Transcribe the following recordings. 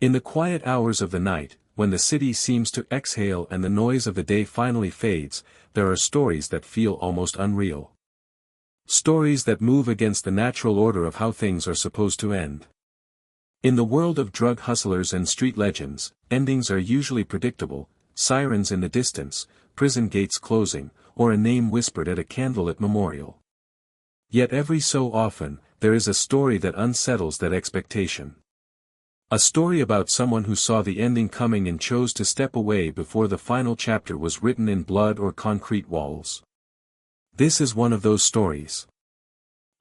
In the quiet hours of the night, when the city seems to exhale and the noise of the day finally fades, there are stories that feel almost unreal. Stories that move against the natural order of how things are supposed to end. In the world of drug hustlers and street legends, endings are usually predictable: sirens in the distance, prison gates closing, or a name whispered at a candlelit memorial. Yet every so often, there is a story that unsettles that expectation. A story about someone who saw the ending coming and chose to step away before the final chapter was written in blood or concrete walls. This is one of those stories.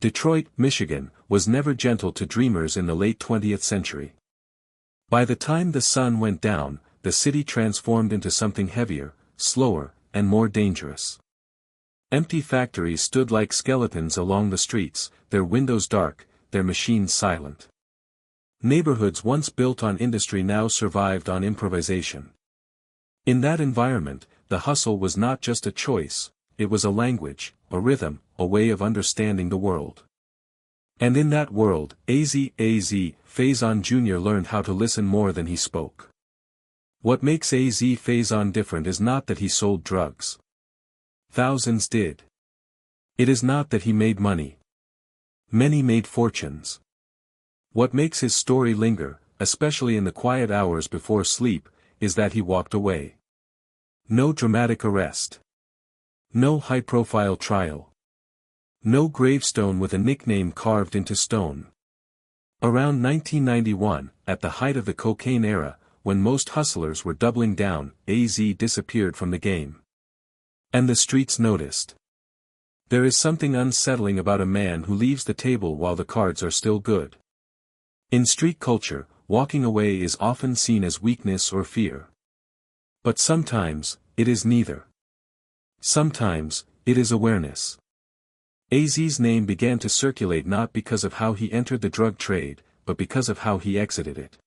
Detroit, Michigan, was never gentle to dreamers in the late 20th century. By the time the sun went down, the city transformed into something heavier, slower, and more dangerous. Empty factories stood like skeletons along the streets, their windows dark, their machines silent. Neighborhoods once built on industry now survived on improvisation. In that environment, the hustle was not just a choice, it was a language, a rhythm, a way of understanding the world. And in that world, Faison Jr. learned how to listen more than he spoke. What makes Faison different is not that he sold drugs. Thousands did. It is not that he made money. Many made fortunes. What makes his story linger, especially in the quiet hours before sleep, is that he walked away. No dramatic arrest. No high-profile trial. No gravestone with a nickname carved into stone. Around 1991, at the height of the cocaine era, when most hustlers were doubling down, disappeared from the game. And the streets noticed. There is something unsettling about a man who leaves the table while the cards are still good. In street culture, walking away is often seen as weakness or fear. But sometimes, it is neither. Sometimes, it is awareness. AZ's name began to circulate not because of how he entered the drug trade, but because of how he exited it.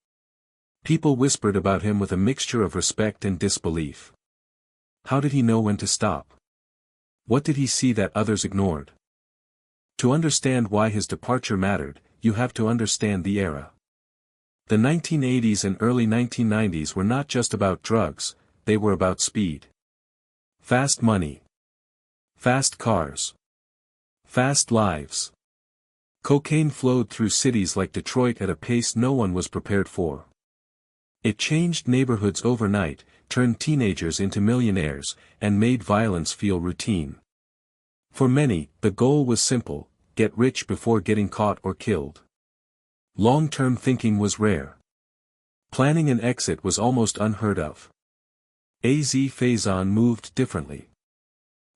People whispered about him with a mixture of respect and disbelief. How did he know when to stop? What did he see that others ignored? To understand why his departure mattered, you have to understand the era. The 1980s and early 1990s were not just about drugs, they were about speed. Fast money. Fast cars. Fast lives. Cocaine flowed through cities like Detroit at a pace no one was prepared for. It changed neighborhoods overnight, turned teenagers into millionaires, and made violence feel routine. For many, the goal was simple: get rich before getting caught or killed. Long-term thinking was rare. Planning an exit was almost unheard of. Faison moved differently.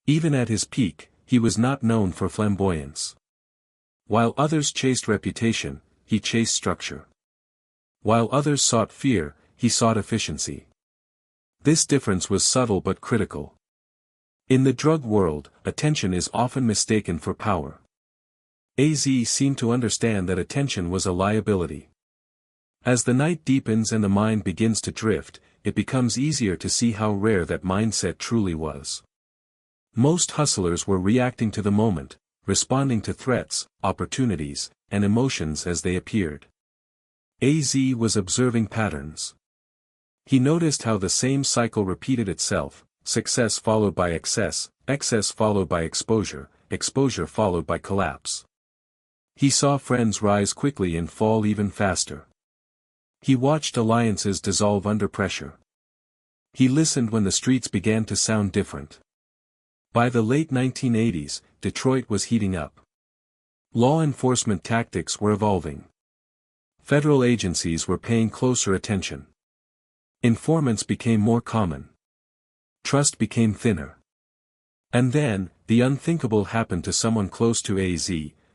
Even at his peak, he was not known for flamboyance. While others chased reputation, he chased structure. While others sought fear, he sought efficiency. This difference was subtle but critical. In the drug world, attention is often mistaken for power. AZ seemed to understand that attention was a liability. As the night deepens and the mind begins to drift, it becomes easier to see how rare that mindset truly was. Most hustlers were reacting to the moment, responding to threats, opportunities, and emotions as they appeared. AZ was observing patterns. He noticed how the same cycle repeated itself: success followed by excess, excess followed by exposure, exposure followed by collapse. He saw friends rise quickly and fall even faster. He watched alliances dissolve under pressure. He listened when the streets began to sound different. By the late 1980s, Detroit was heating up. Law enforcement tactics were evolving. Federal agencies were paying closer attention. Informants became more common. Trust became thinner. And then, the unthinkable happened to someone close to AZ,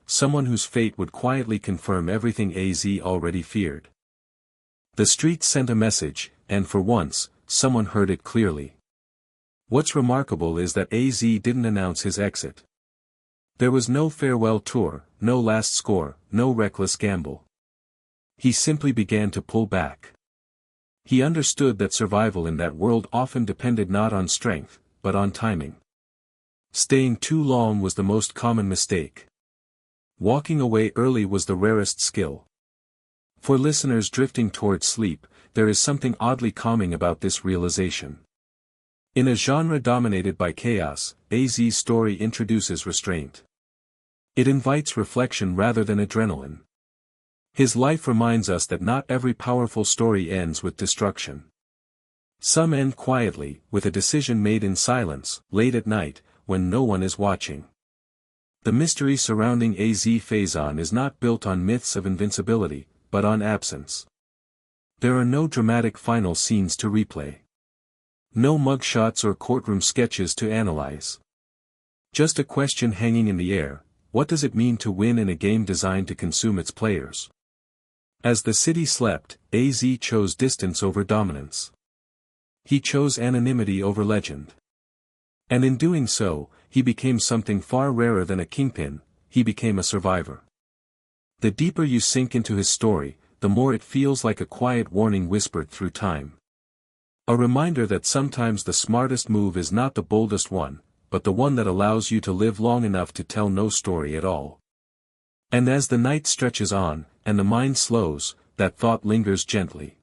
someone whose fate would quietly confirm everything AZ already feared. The streets sent a message, and for once, someone heard it clearly. What's remarkable is that AZ didn't announce his exit. There was no farewell tour, no last score, no reckless gamble. He simply began to pull back. He understood that survival in that world often depended not on strength, but on timing. Staying too long was the most common mistake. Walking away early was the rarest skill. For listeners drifting toward sleep, there is something oddly calming about this realization. In a genre dominated by chaos, AZ's story introduces restraint. It invites reflection rather than adrenaline. His life reminds us that not every powerful story ends with destruction. Some end quietly, with a decision made in silence, late at night, when no one is watching. The mystery surrounding AZ Faison is not built on myths of invincibility, but on absence. There are no dramatic final scenes to replay. No mugshots or courtroom sketches to analyze. Just a question hanging in the air: what does it mean to win in a game designed to consume its players? As the city slept, AZ chose distance over dominance. He chose anonymity over legend. And in doing so, he became something far rarer than a kingpin. He became a survivor. The deeper you sink into his story, the more it feels like a quiet warning whispered through time. A reminder that sometimes the smartest move is not the boldest one, but the one that allows you to live long enough to tell no story at all. And as the night stretches on, and the mind slows, that thought lingers gently.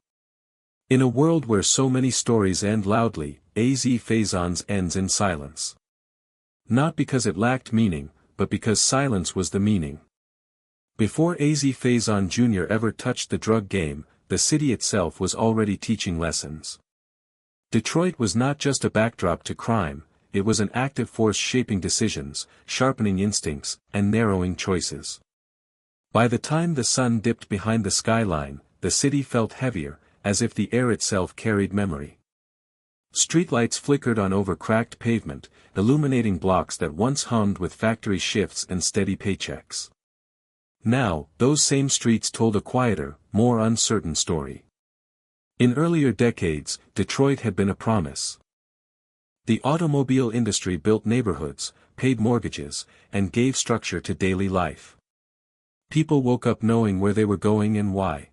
In a world where so many stories end loudly, AZ Faison's ends in silence. Not because it lacked meaning, but because silence was the meaning. Before AZ Faison Jr. ever touched the drug game, the city itself was already teaching lessons. Detroit was not just a backdrop to crime, it was an active force shaping decisions, sharpening instincts, and narrowing choices. By the time the sun dipped behind the skyline, the city felt heavier, as if the air itself carried memory. Streetlights flickered on over-cracked pavement, illuminating blocks that once hummed with factory shifts and steady paychecks. Now, those same streets told a quieter, more uncertain story. In earlier decades, Detroit had been a promise. The automobile industry built neighborhoods, paid mortgages, and gave structure to daily life. People woke up knowing where they were going and why.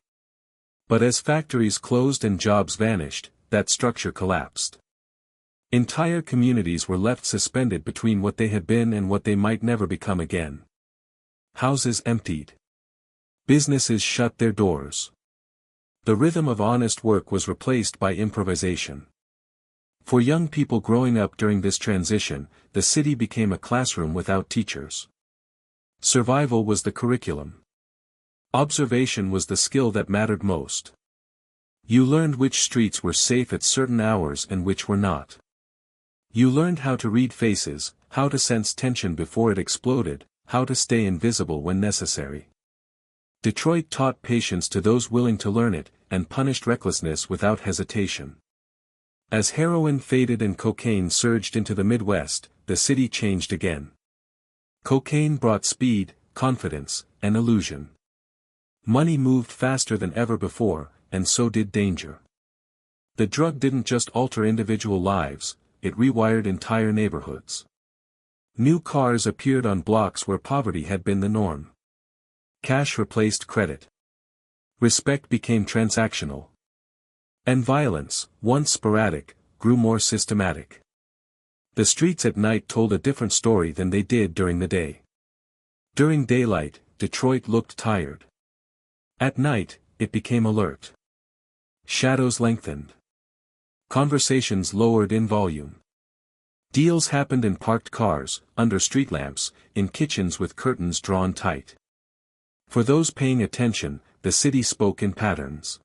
But as factories closed and jobs vanished, that structure collapsed. Entire communities were left suspended between what they had been and what they might never become again. Houses emptied. Businesses shut their doors. The rhythm of honest work was replaced by improvisation. For young people growing up during this transition, the city became a classroom without teachers. Survival was the curriculum. Observation was the skill that mattered most. You learned which streets were safe at certain hours and which were not. You learned how to read faces, how to sense tension before it exploded, how to stay invisible when necessary. Detroit taught patience to those willing to learn it, and punished recklessness without hesitation. As heroin faded and cocaine surged into the Midwest, the city changed again. Cocaine brought speed, confidence, and illusion. Money moved faster than ever before, and so did danger. The drug didn't just alter individual lives, it rewired entire neighborhoods. New cars appeared on blocks where poverty had been the norm. Cash replaced credit. Respect became transactional. And violence, once sporadic, grew more systematic. The streets at night told a different story than they did during the day. During daylight, Detroit looked tired. At night, it became alert. Shadows lengthened. Conversations lowered in volume. Deals happened in parked cars, under street lamps, in kitchens with curtains drawn tight. For those paying attention, the city spoke in patterns.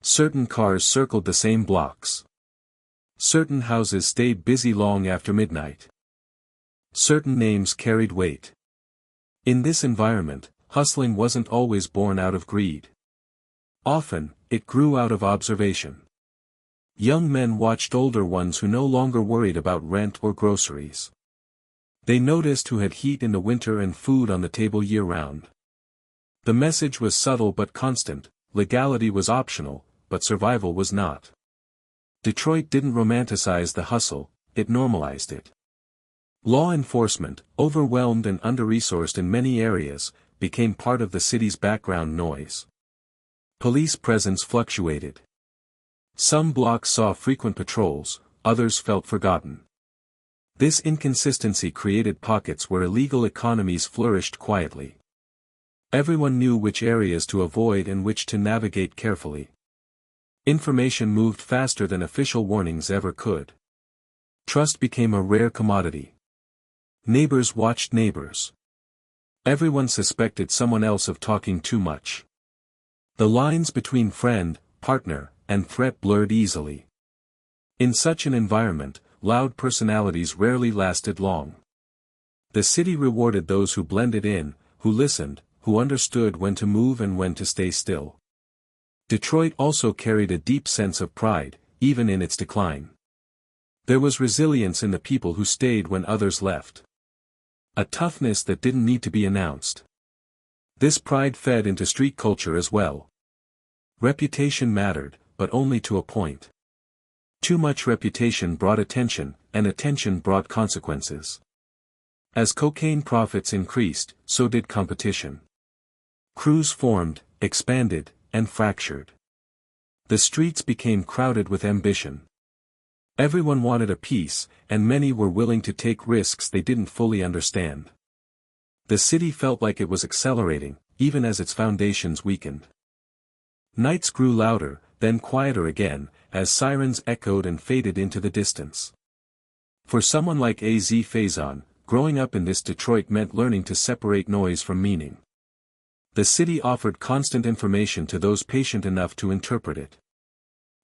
Certain cars circled the same blocks. Certain houses stayed busy long after midnight. Certain names carried weight. In this environment, hustling wasn't always born out of greed. Often, it grew out of observation. Young men watched older ones who no longer worried about rent or groceries. They noticed who had heat in the winter and food on the table year-round. The message was subtle but constant: legality was optional, but survival was not. Detroit didn't romanticize the hustle, it normalized it. Law enforcement, overwhelmed and under-resourced in many areas, became part of the city's background noise. Police presence fluctuated. Some blocks saw frequent patrols, others felt forgotten. This inconsistency created pockets where illegal economies flourished quietly. Everyone knew which areas to avoid and which to navigate carefully. Information moved faster than official warnings ever could. Trust became a rare commodity. Neighbors watched neighbors. Everyone suspected someone else of talking too much. The lines between friend, partner, and threat blurred easily. In such an environment, loud personalities rarely lasted long. The city rewarded those who blended in, who listened, who understood when to move and when to stay still. Detroit also carried a deep sense of pride, even in its decline. There was resilience in the people who stayed when others left. A toughness that didn't need to be announced. This pride fed into street culture as well. Reputation mattered, but only to a point. Too much reputation brought attention, and attention brought consequences. As cocaine profits increased, so did competition. Crews formed, expanded, and fractured. The streets became crowded with ambition. Everyone wanted a piece, and many were willing to take risks they didn't fully understand. The city felt like it was accelerating, even as its foundations weakened. Nights grew louder, then quieter again, as sirens echoed and faded into the distance. For someone like Faison, growing up in this Detroit meant learning to separate noise from meaning. The city offered constant information to those patient enough to interpret it.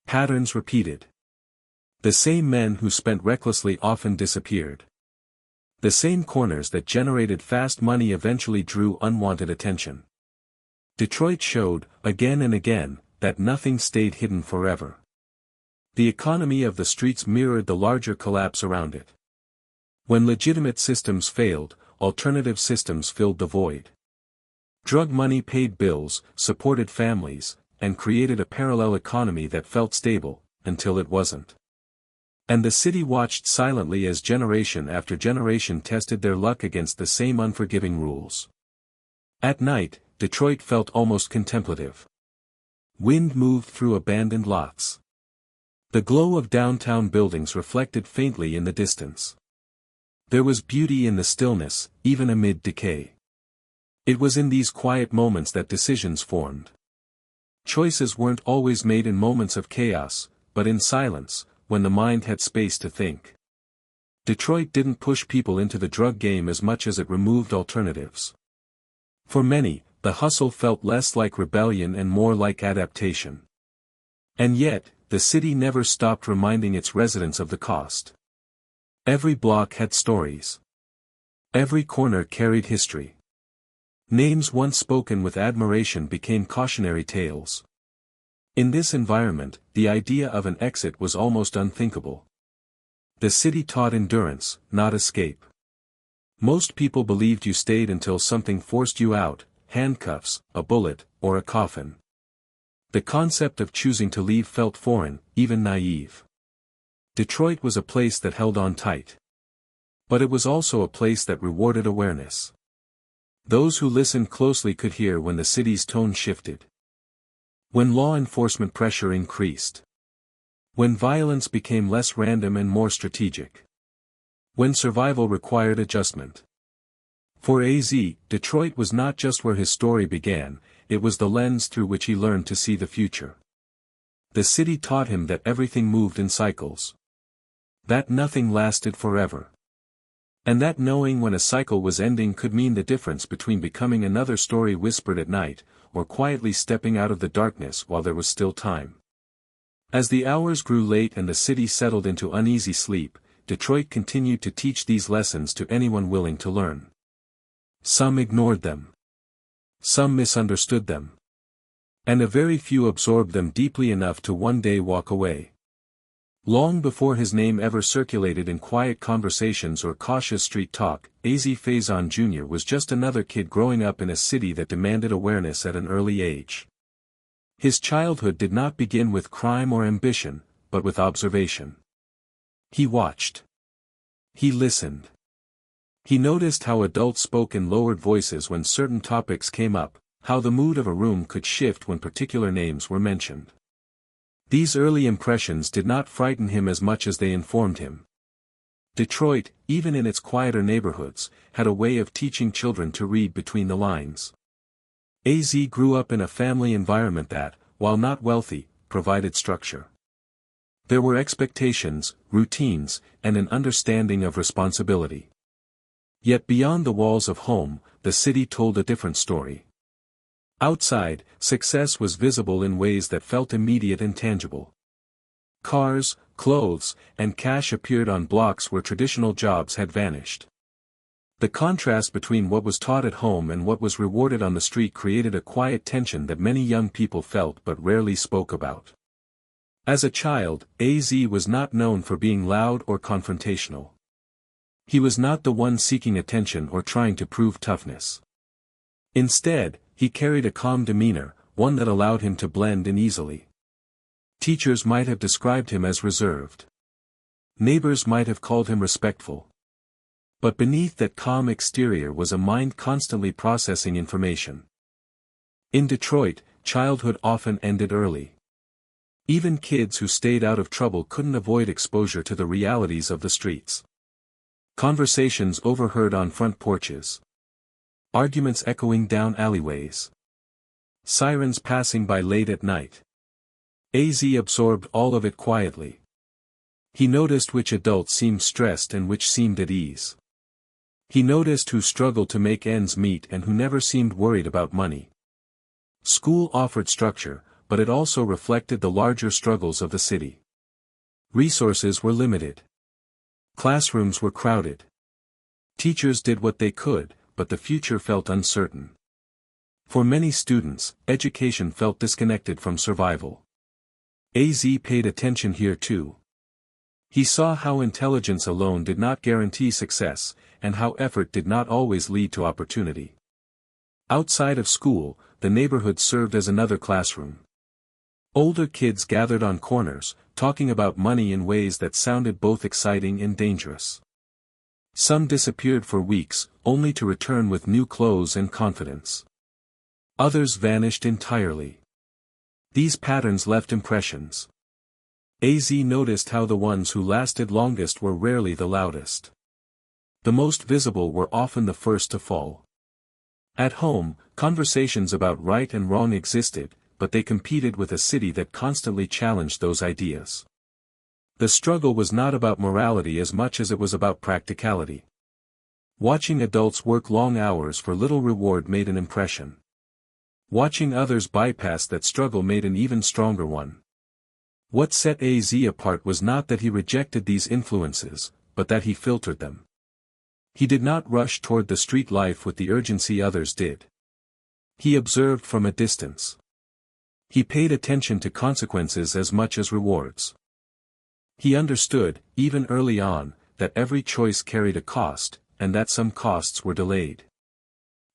Patterns repeated. The same men who spent recklessly often disappeared. The same corners that generated fast money eventually drew unwanted attention. Detroit showed, again and again, that nothing stayed hidden forever. The economy of the streets mirrored the larger collapse around it. When legitimate systems failed, alternative systems filled the void. Drug money paid bills, supported families, and created a parallel economy that felt stable, until it wasn't. And the city watched silently as generation after generation tested their luck against the same unforgiving rules. At night, Detroit felt almost contemplative. Wind moved through abandoned lots. The glow of downtown buildings reflected faintly in the distance. There was beauty in the stillness, even amid decay. It was in these quiet moments that decisions formed. Choices weren't always made in moments of chaos, but in silence, when the mind had space to think. Detroit didn't push people into the drug game as much as it removed alternatives. For many, the hustle felt less like rebellion and more like adaptation. And yet, the city never stopped reminding its residents of the cost. Every block had stories. Every corner carried history. Names once spoken with admiration became cautionary tales. In this environment, the idea of an exit was almost unthinkable. The city taught endurance, not escape. Most people believed you stayed until something forced you out, handcuffs, a bullet, or a coffin. The concept of choosing to leave felt foreign, even naive. Detroit was a place that held on tight. But it was also a place that rewarded awareness. Those who listened closely could hear when the city's tone shifted. When law enforcement pressure increased. When violence became less random and more strategic. When survival required adjustment. For AZ, Detroit was not just where his story began, it was the lens through which he learned to see the future. The city taught him that everything moved in cycles. That nothing lasted forever. And that knowing when a cycle was ending could mean the difference between becoming another story whispered at night, or quietly stepping out of the darkness while there was still time. As the hours grew late and the city settled into uneasy sleep, Detroit continued to teach these lessons to anyone willing to learn. Some ignored them. Some misunderstood them. And a very few absorbed them deeply enough to one day walk away. Long before his name ever circulated in quiet conversations or cautious street talk, AZ Faison Jr. was just another kid growing up in a city that demanded awareness at an early age. His childhood did not begin with crime or ambition, but with observation. He watched. He listened. He noticed how adults spoke in lowered voices when certain topics came up, how the mood of a room could shift when particular names were mentioned. These early impressions did not frighten him as much as they informed him. Detroit, even in its quieter neighborhoods, had a way of teaching children to read between the lines. AZ grew up in a family environment that, while not wealthy, provided structure. There were expectations, routines, and an understanding of responsibility. Yet beyond the walls of home, the city told a different story. Outside, success was visible in ways that felt immediate and tangible. Cars, clothes, and cash appeared on blocks where traditional jobs had vanished. The contrast between what was taught at home and what was rewarded on the street created a quiet tension that many young people felt but rarely spoke about. As a child, AZ was not known for being loud or confrontational. He was not the one seeking attention or trying to prove toughness. Instead, he carried a calm demeanor, one that allowed him to blend in easily. Teachers might have described him as reserved. Neighbors might have called him respectful. But beneath that calm exterior was a mind constantly processing information. In Detroit, childhood often ended early. Even kids who stayed out of trouble couldn't avoid exposure to the realities of the streets. Conversations overheard on front porches. Arguments echoing down alleyways. Sirens passing by late at night. AZ absorbed all of it quietly. He noticed which adults seemed stressed and which seemed at ease. He noticed who struggled to make ends meet and who never seemed worried about money. School offered structure, but it also reflected the larger struggles of the city. Resources were limited. Classrooms were crowded. Teachers did what they could, but the future felt uncertain. For many students, education felt disconnected from survival. AZ paid attention here too. He saw how intelligence alone did not guarantee success, and how effort did not always lead to opportunity. Outside of school, the neighborhood served as another classroom. Older kids gathered on corners, talking about money in ways that sounded both exciting and dangerous. Some disappeared for weeks, only to return with new clothes and confidence. Others vanished entirely. These patterns left impressions. AZ noticed how the ones who lasted longest were rarely the loudest. The most visible were often the first to fall. At home, conversations about right and wrong existed, but they competed with a city that constantly challenged those ideas. The struggle was not about morality as much as it was about practicality. Watching adults work long hours for little reward made an impression. Watching others bypass that struggle made an even stronger one. What set AZ apart was not that he rejected these influences, but that he filtered them. He did not rush toward the street life with the urgency others did. He observed from a distance. He paid attention to consequences as much as rewards. He understood, even early on, that every choice carried a cost, and that some costs were delayed.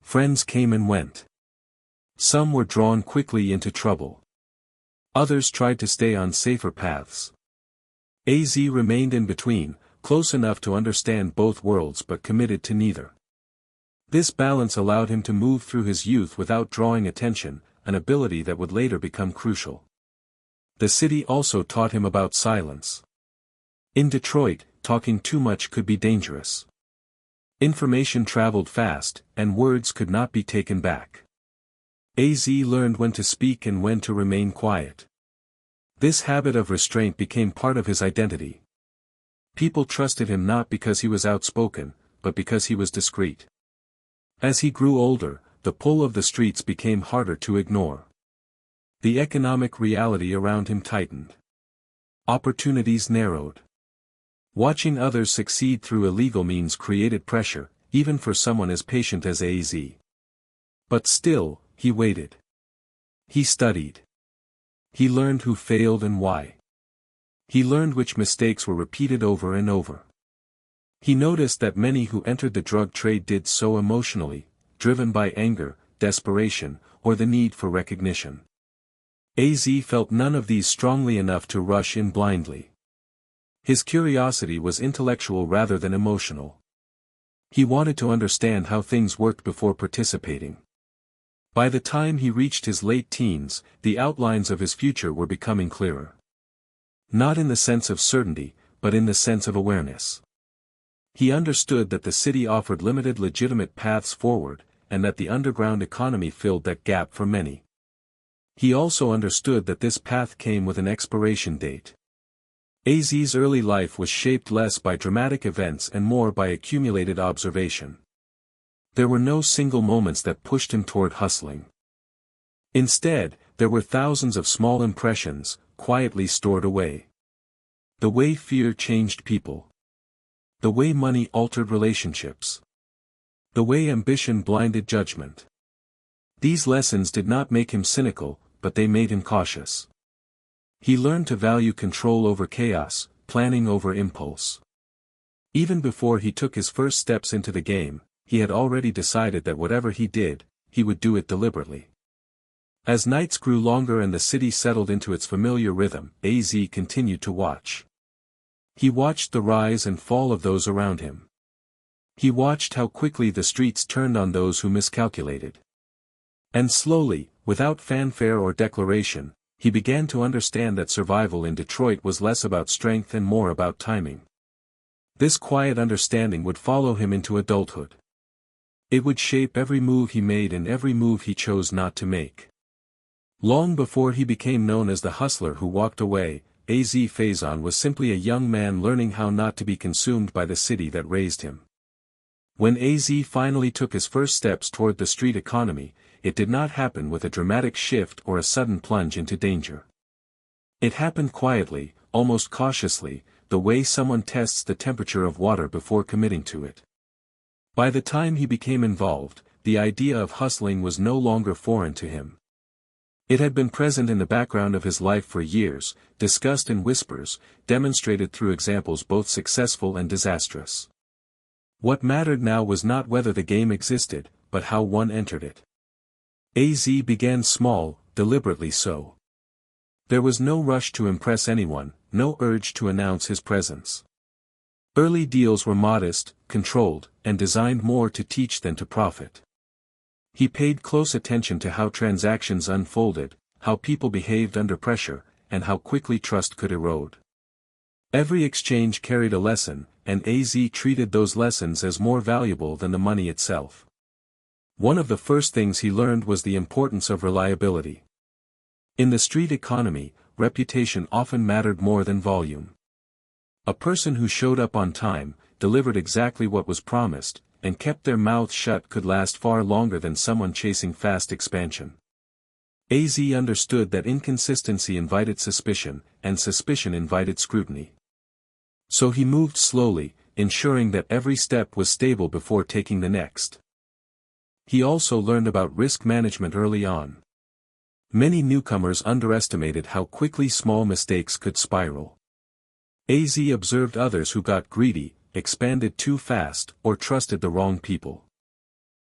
Friends came and went. Some were drawn quickly into trouble. Others tried to stay on safer paths. AZ remained in between, close enough to understand both worlds but committed to neither. This balance allowed him to move through his youth without drawing attention, an ability that would later become crucial. The city also taught him about silence. In Detroit, talking too much could be dangerous. Information traveled fast, and words could not be taken back. AZ learned when to speak and when to remain quiet. This habit of restraint became part of his identity. People trusted him not because he was outspoken, but because he was discreet. As he grew older, the pull of the streets became harder to ignore. The economic reality around him tightened. Opportunities narrowed. Watching others succeed through illegal means created pressure, even for someone as patient as AZ. But still, he waited. He studied. He learned who failed and why. He learned which mistakes were repeated over and over. He noticed that many who entered the drug trade did so emotionally, driven by anger, desperation, or the need for recognition. AZ felt none of these strongly enough to rush in blindly. His curiosity was intellectual rather than emotional. He wanted to understand how things worked before participating. By the time he reached his late teens, the outlines of his future were becoming clearer. Not in the sense of certainty, but in the sense of awareness. He understood that the city offered limited legitimate paths forward, and that the underground economy filled that gap for many. He also understood that this path came with an expiration date. AZ's early life was shaped less by dramatic events and more by accumulated observation. There were no single moments that pushed him toward hustling. Instead, there were thousands of small impressions, quietly stored away. The way fear changed people. The way money altered relationships. The way ambition blinded judgment. These lessons did not make him cynical, but they made him cautious. He learned to value control over chaos, planning over impulse. Even before he took his first steps into the game, he had already decided that whatever he did, he would do it deliberately. As nights grew longer and the city settled into its familiar rhythm, AZ continued to watch. He watched the rise and fall of those around him. He watched how quickly the streets turned on those who miscalculated. And slowly, without fanfare or declaration, he began to understand that survival in Detroit was less about strength and more about timing. This quiet understanding would follow him into adulthood. It would shape every move he made and every move he chose not to make. Long before he became known as the hustler who walked away, AZ Faison was simply a young man learning how not to be consumed by the city that raised him. When AZ finally took his first steps toward the street economy, it did not happen with a dramatic shift or a sudden plunge into danger. It happened quietly, almost cautiously, the way someone tests the temperature of water before committing to it. By the time he became involved, the idea of hustling was no longer foreign to him. It had been present in the background of his life for years, discussed in whispers, demonstrated through examples both successful and disastrous. What mattered now was not whether the game existed, but how one entered it. AZ began small, deliberately so. There was no rush to impress anyone, no urge to announce his presence. Early deals were modest, controlled, and designed more to teach than to profit. He paid close attention to how transactions unfolded, how people behaved under pressure, and how quickly trust could erode. Every exchange carried a lesson, and AZ treated those lessons as more valuable than the money itself. One of the first things he learned was the importance of reliability. In the street economy, reputation often mattered more than volume. A person who showed up on time, delivered exactly what was promised, and kept their mouth shut could last far longer than someone chasing fast expansion. AZ understood that inconsistency invited suspicion, and suspicion invited scrutiny. So he moved slowly, ensuring that every step was stable before taking the next. He also learned about risk management early on. Many newcomers underestimated how quickly small mistakes could spiral. AZ observed others who got greedy, expanded too fast, or trusted the wrong people.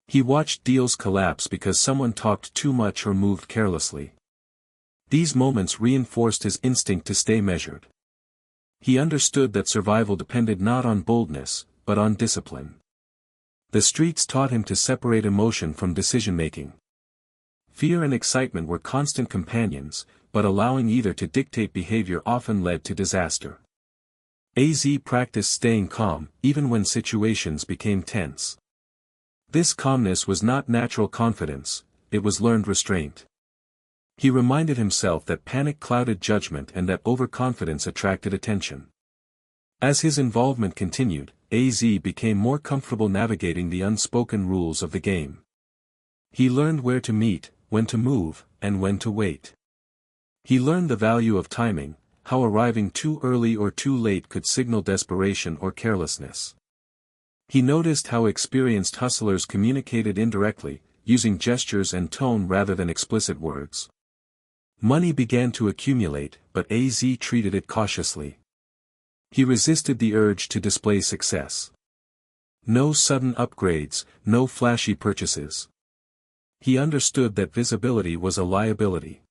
He watched deals collapse because someone talked too much or moved carelessly. These moments reinforced his instinct to stay measured. He understood that survival depended not on boldness, but on discipline. The streets taught him to separate emotion from decision-making. Fear and excitement were constant companions, but allowing either to dictate behavior often led to disaster. AZ practiced staying calm, even when situations became tense. This calmness was not natural confidence, it was learned restraint. He reminded himself that panic clouded judgment and that overconfidence attracted attention. As his involvement continued, AZ became more comfortable navigating the unspoken rules of the game. He learned where to meet, when to move, and when to wait. He learned the value of timing, how arriving too early or too late could signal desperation or carelessness. He noticed how experienced hustlers communicated indirectly, using gestures and tone rather than explicit words. Money began to accumulate, but AZ treated it cautiously. He resisted the urge to display success. No sudden upgrades, no flashy purchases. He understood that visibility was a liability.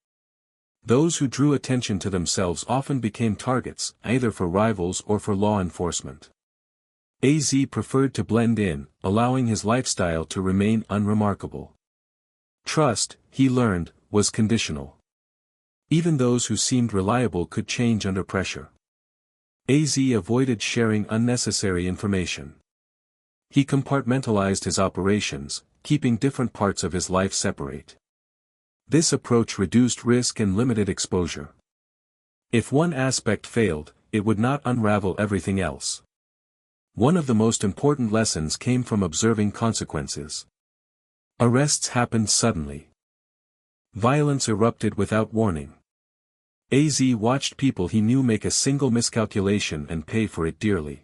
Those who drew attention to themselves often became targets, either for rivals or for law enforcement. AZ preferred to blend in, allowing his lifestyle to remain unremarkable. Trust, he learned, was conditional. Even those who seemed reliable could change under pressure. AZ avoided sharing unnecessary information. He compartmentalized his operations, keeping different parts of his life separate. This approach reduced risk and limited exposure. If one aspect failed, it would not unravel everything else. One of the most important lessons came from observing consequences. Arrests happened suddenly. Violence erupted without warning. AZ watched people he knew make a single miscalculation and pay for it dearly.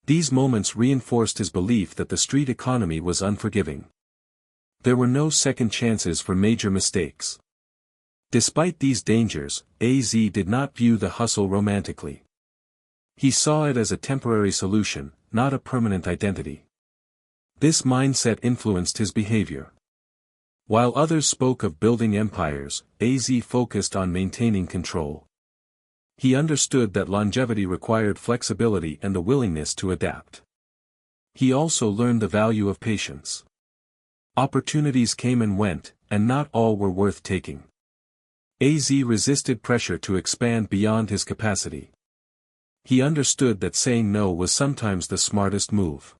These moments reinforced his belief that the street economy was unforgiving. There were no second chances for major mistakes. Despite these dangers, AZ did not view the hustle romantically. He saw it as a temporary solution, not a permanent identity. This mindset influenced his behavior. While others spoke of building empires, AZ focused on maintaining control. He understood that longevity required flexibility and the willingness to adapt. He also learned the value of patience. Opportunities came and went, and not all were worth taking. AZ resisted pressure to expand beyond his capacity. He understood that saying no was sometimes the smartest move.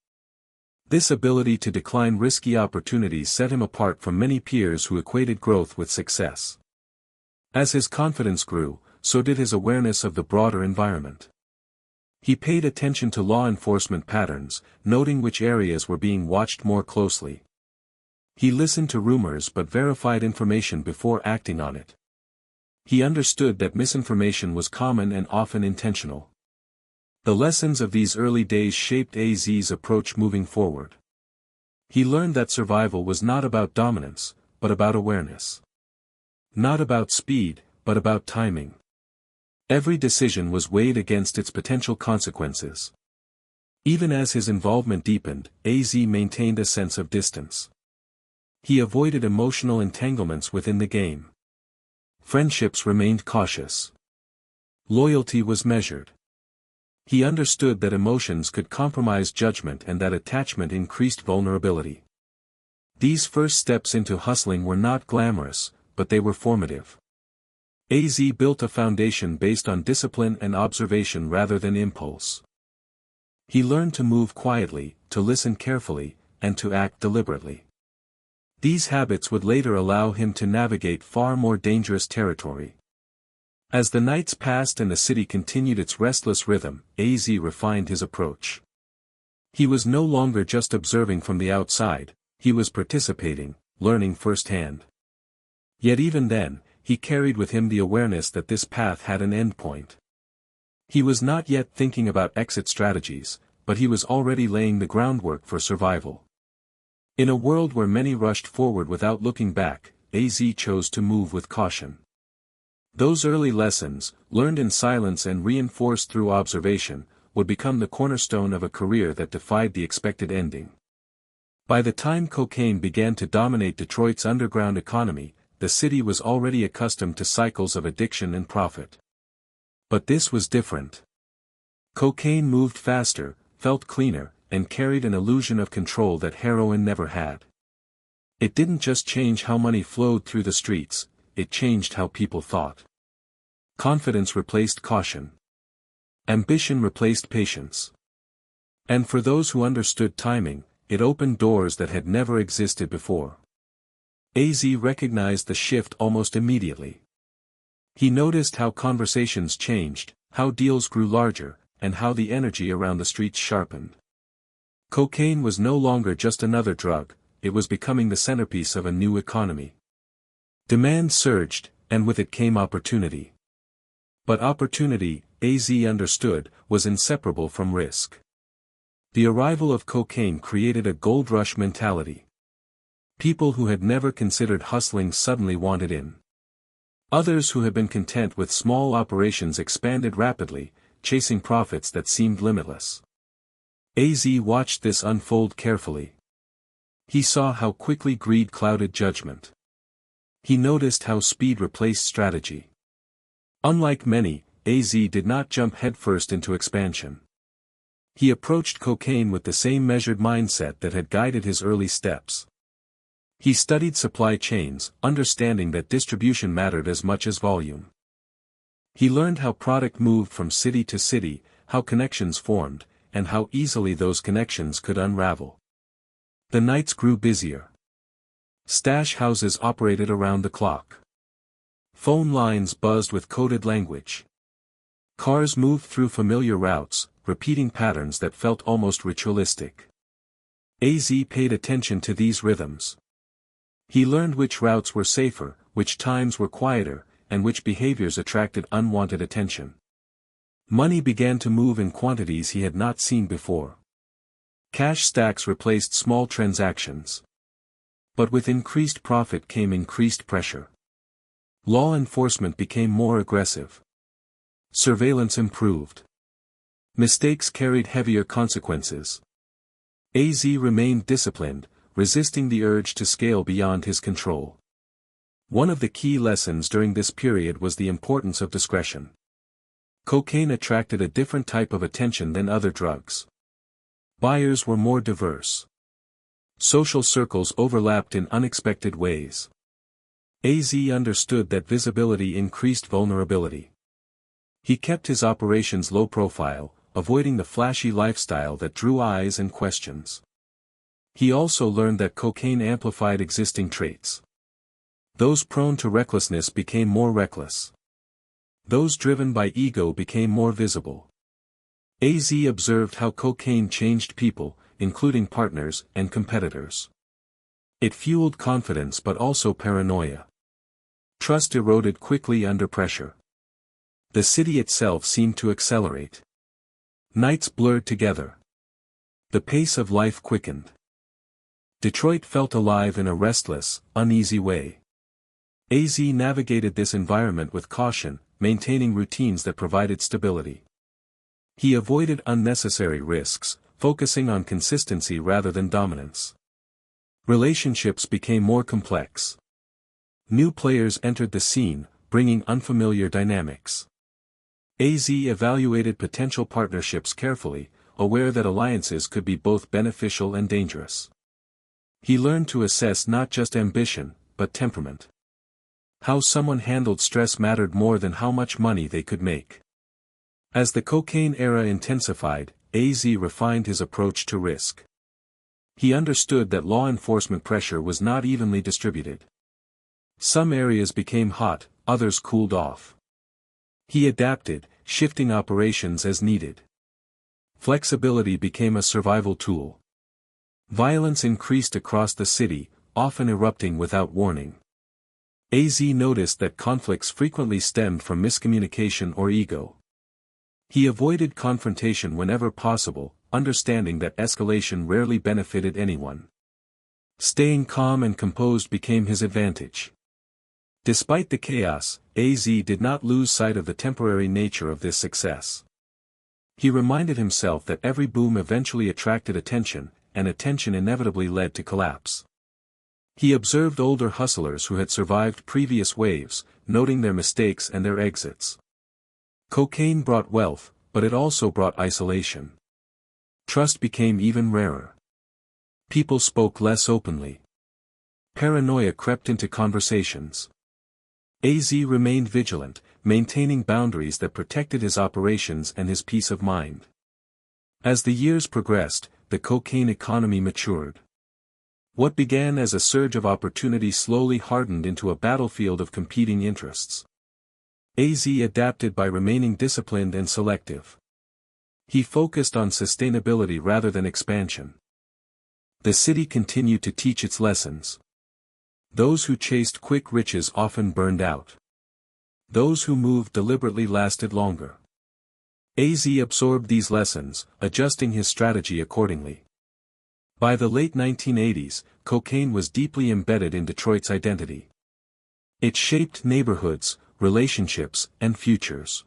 This ability to decline risky opportunities set him apart from many peers who equated growth with success. As his confidence grew, so did his awareness of the broader environment. He paid attention to law enforcement patterns, noting which areas were being watched more closely. He listened to rumors but verified information before acting on it. He understood that misinformation was common and often intentional. The lessons of these early days shaped AZ's approach moving forward. He learned that survival was not about dominance, but about awareness. Not about speed, but about timing. Every decision was weighed against its potential consequences. Even as his involvement deepened, AZ maintained a sense of distance. He avoided emotional entanglements within the game. Friendships remained cautious. Loyalty was measured. He understood that emotions could compromise judgment and that attachment increased vulnerability. These first steps into hustling were not glamorous, but they were formative. AZ built a foundation based on discipline and observation rather than impulse. He learned to move quietly, to listen carefully, and to act deliberately. These habits would later allow him to navigate far more dangerous territory. As the nights passed and the city continued its restless rhythm, AZ refined his approach. He was no longer just observing from the outside, he was participating, learning firsthand. Yet even then, he carried with him the awareness that this path had an endpoint. He was not yet thinking about exit strategies, but he was already laying the groundwork for survival. In a world where many rushed forward without looking back, AZ chose to move with caution. Those early lessons, learned in silence and reinforced through observation, would become the cornerstone of a career that defied the expected ending. By the time cocaine began to dominate Detroit's underground economy, the city was already accustomed to cycles of addiction and profit. But this was different. Cocaine moved faster, felt cleaner, and carried an illusion of control that heroin never had. It didn't just change how money flowed through the streets, it changed how people thought. Confidence replaced caution. Ambition replaced patience. And for those who understood timing, it opened doors that had never existed before. AZ recognized the shift almost immediately. He noticed how conversations changed, how deals grew larger, and how the energy around the streets sharpened. Cocaine was no longer just another drug, it was becoming the centerpiece of a new economy. Demand surged, and with it came opportunity. But opportunity, AZ understood, was inseparable from risk. The arrival of cocaine created a gold rush mentality. People who had never considered hustling suddenly wanted in. Others who had been content with small operations expanded rapidly, chasing profits that seemed limitless. AZ watched this unfold carefully. He saw how quickly greed clouded judgment. He noticed how speed replaced strategy. Unlike many, AZ did not jump headfirst into expansion. He approached cocaine with the same measured mindset that had guided his early steps. He studied supply chains, understanding that distribution mattered as much as volume. He learned how product moved from city to city, how connections formed, and how easily those connections could unravel. The nights grew busier. Stash houses operated around the clock. Phone lines buzzed with coded language. Cars moved through familiar routes, repeating patterns that felt almost ritualistic. AZ paid attention to these rhythms. He learned which routes were safer, which times were quieter, and which behaviors attracted unwanted attention. Money began to move in quantities he had not seen before. Cash stacks replaced small transactions. But with increased profit came increased pressure. Law enforcement became more aggressive. Surveillance improved. Mistakes carried heavier consequences. AZ remained disciplined, resisting the urge to scale beyond his control. One of the key lessons during this period was the importance of discretion. Cocaine attracted a different type of attention than other drugs. Buyers were more diverse. Social circles overlapped in unexpected ways. AZ understood that visibility increased vulnerability. He kept his operations low profile, avoiding the flashy lifestyle that drew eyes and questions. He also learned that cocaine amplified existing traits. Those prone to recklessness became more reckless. Those driven by ego became more visible. AZ observed how cocaine changed people, including partners and competitors. It fueled confidence but also paranoia. Trust eroded quickly under pressure. The city itself seemed to accelerate. Nights blurred together. The pace of life quickened. Detroit felt alive in a restless, uneasy way. AZ navigated this environment with caution, maintaining routines that provided stability. He avoided unnecessary risks, focusing on consistency rather than dominance. Relationships became more complex. New players entered the scene, bringing unfamiliar dynamics. AZ evaluated potential partnerships carefully, aware that alliances could be both beneficial and dangerous. He learned to assess not just ambition, but temperament. How someone handled stress mattered more than how much money they could make. As the cocaine era intensified, AZ refined his approach to risk. He understood that law enforcement pressure was not evenly distributed. Some areas became hot, others cooled off. He adapted, shifting operations as needed. Flexibility became a survival tool. Violence increased across the city, often erupting without warning. AZ noticed that conflicts frequently stemmed from miscommunication or ego. He avoided confrontation whenever possible, understanding that escalation rarely benefited anyone. Staying calm and composed became his advantage. Despite the chaos, AZ did not lose sight of the temporary nature of this success. He reminded himself that every boom eventually attracted attention, and attention inevitably led to collapse. He observed older hustlers who had survived previous waves, noting their mistakes and their exits. Cocaine brought wealth, but it also brought isolation. Trust became even rarer. People spoke less openly. Paranoia crept into conversations. AZ remained vigilant, maintaining boundaries that protected his operations and his peace of mind. As the years progressed, the cocaine economy matured. What began as a surge of opportunity slowly hardened into a battlefield of competing interests. AZ adapted by remaining disciplined and selective. He focused on sustainability rather than expansion. The city continued to teach its lessons. Those who chased quick riches often burned out. Those who moved deliberately lasted longer. AZ absorbed these lessons, adjusting his strategy accordingly. By the late 1980s, cocaine was deeply embedded in Detroit's identity. It shaped neighborhoods, relationships, and futures.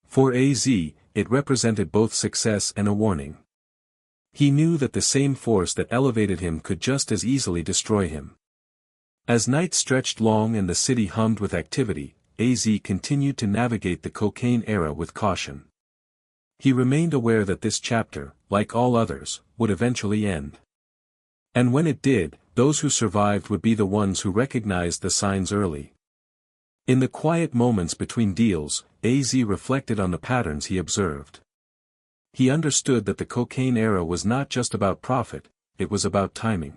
For AZ, it represented both success and a warning. He knew that the same force that elevated him could just as easily destroy him. As nights stretched long and the city hummed with activity, AZ continued to navigate the cocaine era with caution. He remained aware that this chapter, like all others, would eventually end. And when it did, those who survived would be the ones who recognized the signs early. In the quiet moments between deals, AZ reflected on the patterns he observed. He understood that the cocaine era was not just about profit, it was about timing.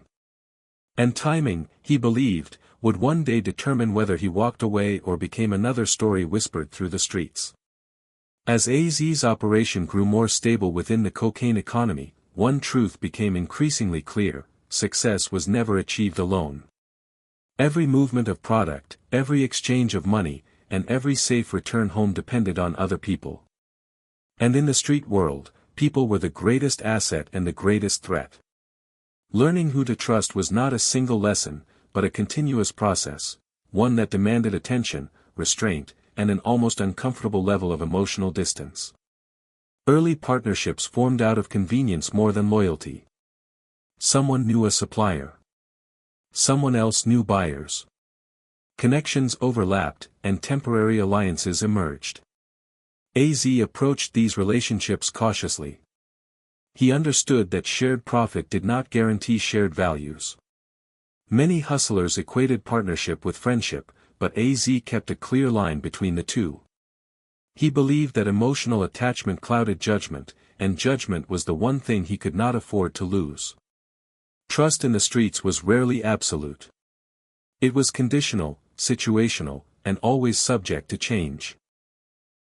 And timing, he believed, would one day determine whether he walked away or became another story whispered through the streets. As AZ's operation grew more stable within the cocaine economy, one truth became increasingly clear: success was never achieved alone. Every movement of product, every exchange of money, and every safe return home depended on other people. And in the street world, people were the greatest asset and the greatest threat. Learning who to trust was not a single lesson, but a continuous process, one that demanded attention, restraint, and an almost uncomfortable level of emotional distance. Early partnerships formed out of convenience more than loyalty. Someone knew a supplier. Someone else knew buyers. Connections overlapped, and temporary alliances emerged. AZ approached these relationships cautiously. He understood that shared profit did not guarantee shared values. Many hustlers equated partnership with friendship, but AZ kept a clear line between the two. He believed that emotional attachment clouded judgment, and judgment was the one thing he could not afford to lose. Trust in the streets was rarely absolute. It was conditional, situational, and always subject to change.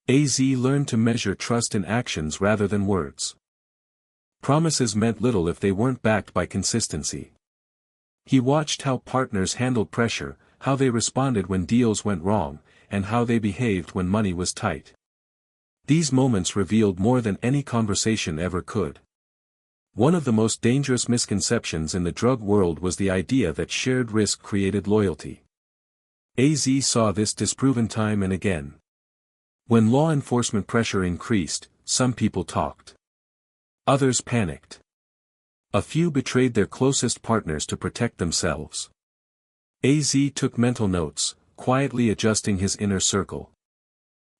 AZ learned to measure trust in actions rather than words. Promises meant little if they weren't backed by consistency. He watched how partners handled pressure, how they responded when deals went wrong, and how they behaved when money was tight. These moments revealed more than any conversation ever could. One of the most dangerous misconceptions in the drug world was the idea that shared risk created loyalty. AZ saw this disproven time and again. When law enforcement pressure increased, some people talked. Others panicked. A few betrayed their closest partners to protect themselves. AZ took mental notes, quietly adjusting his inner circle.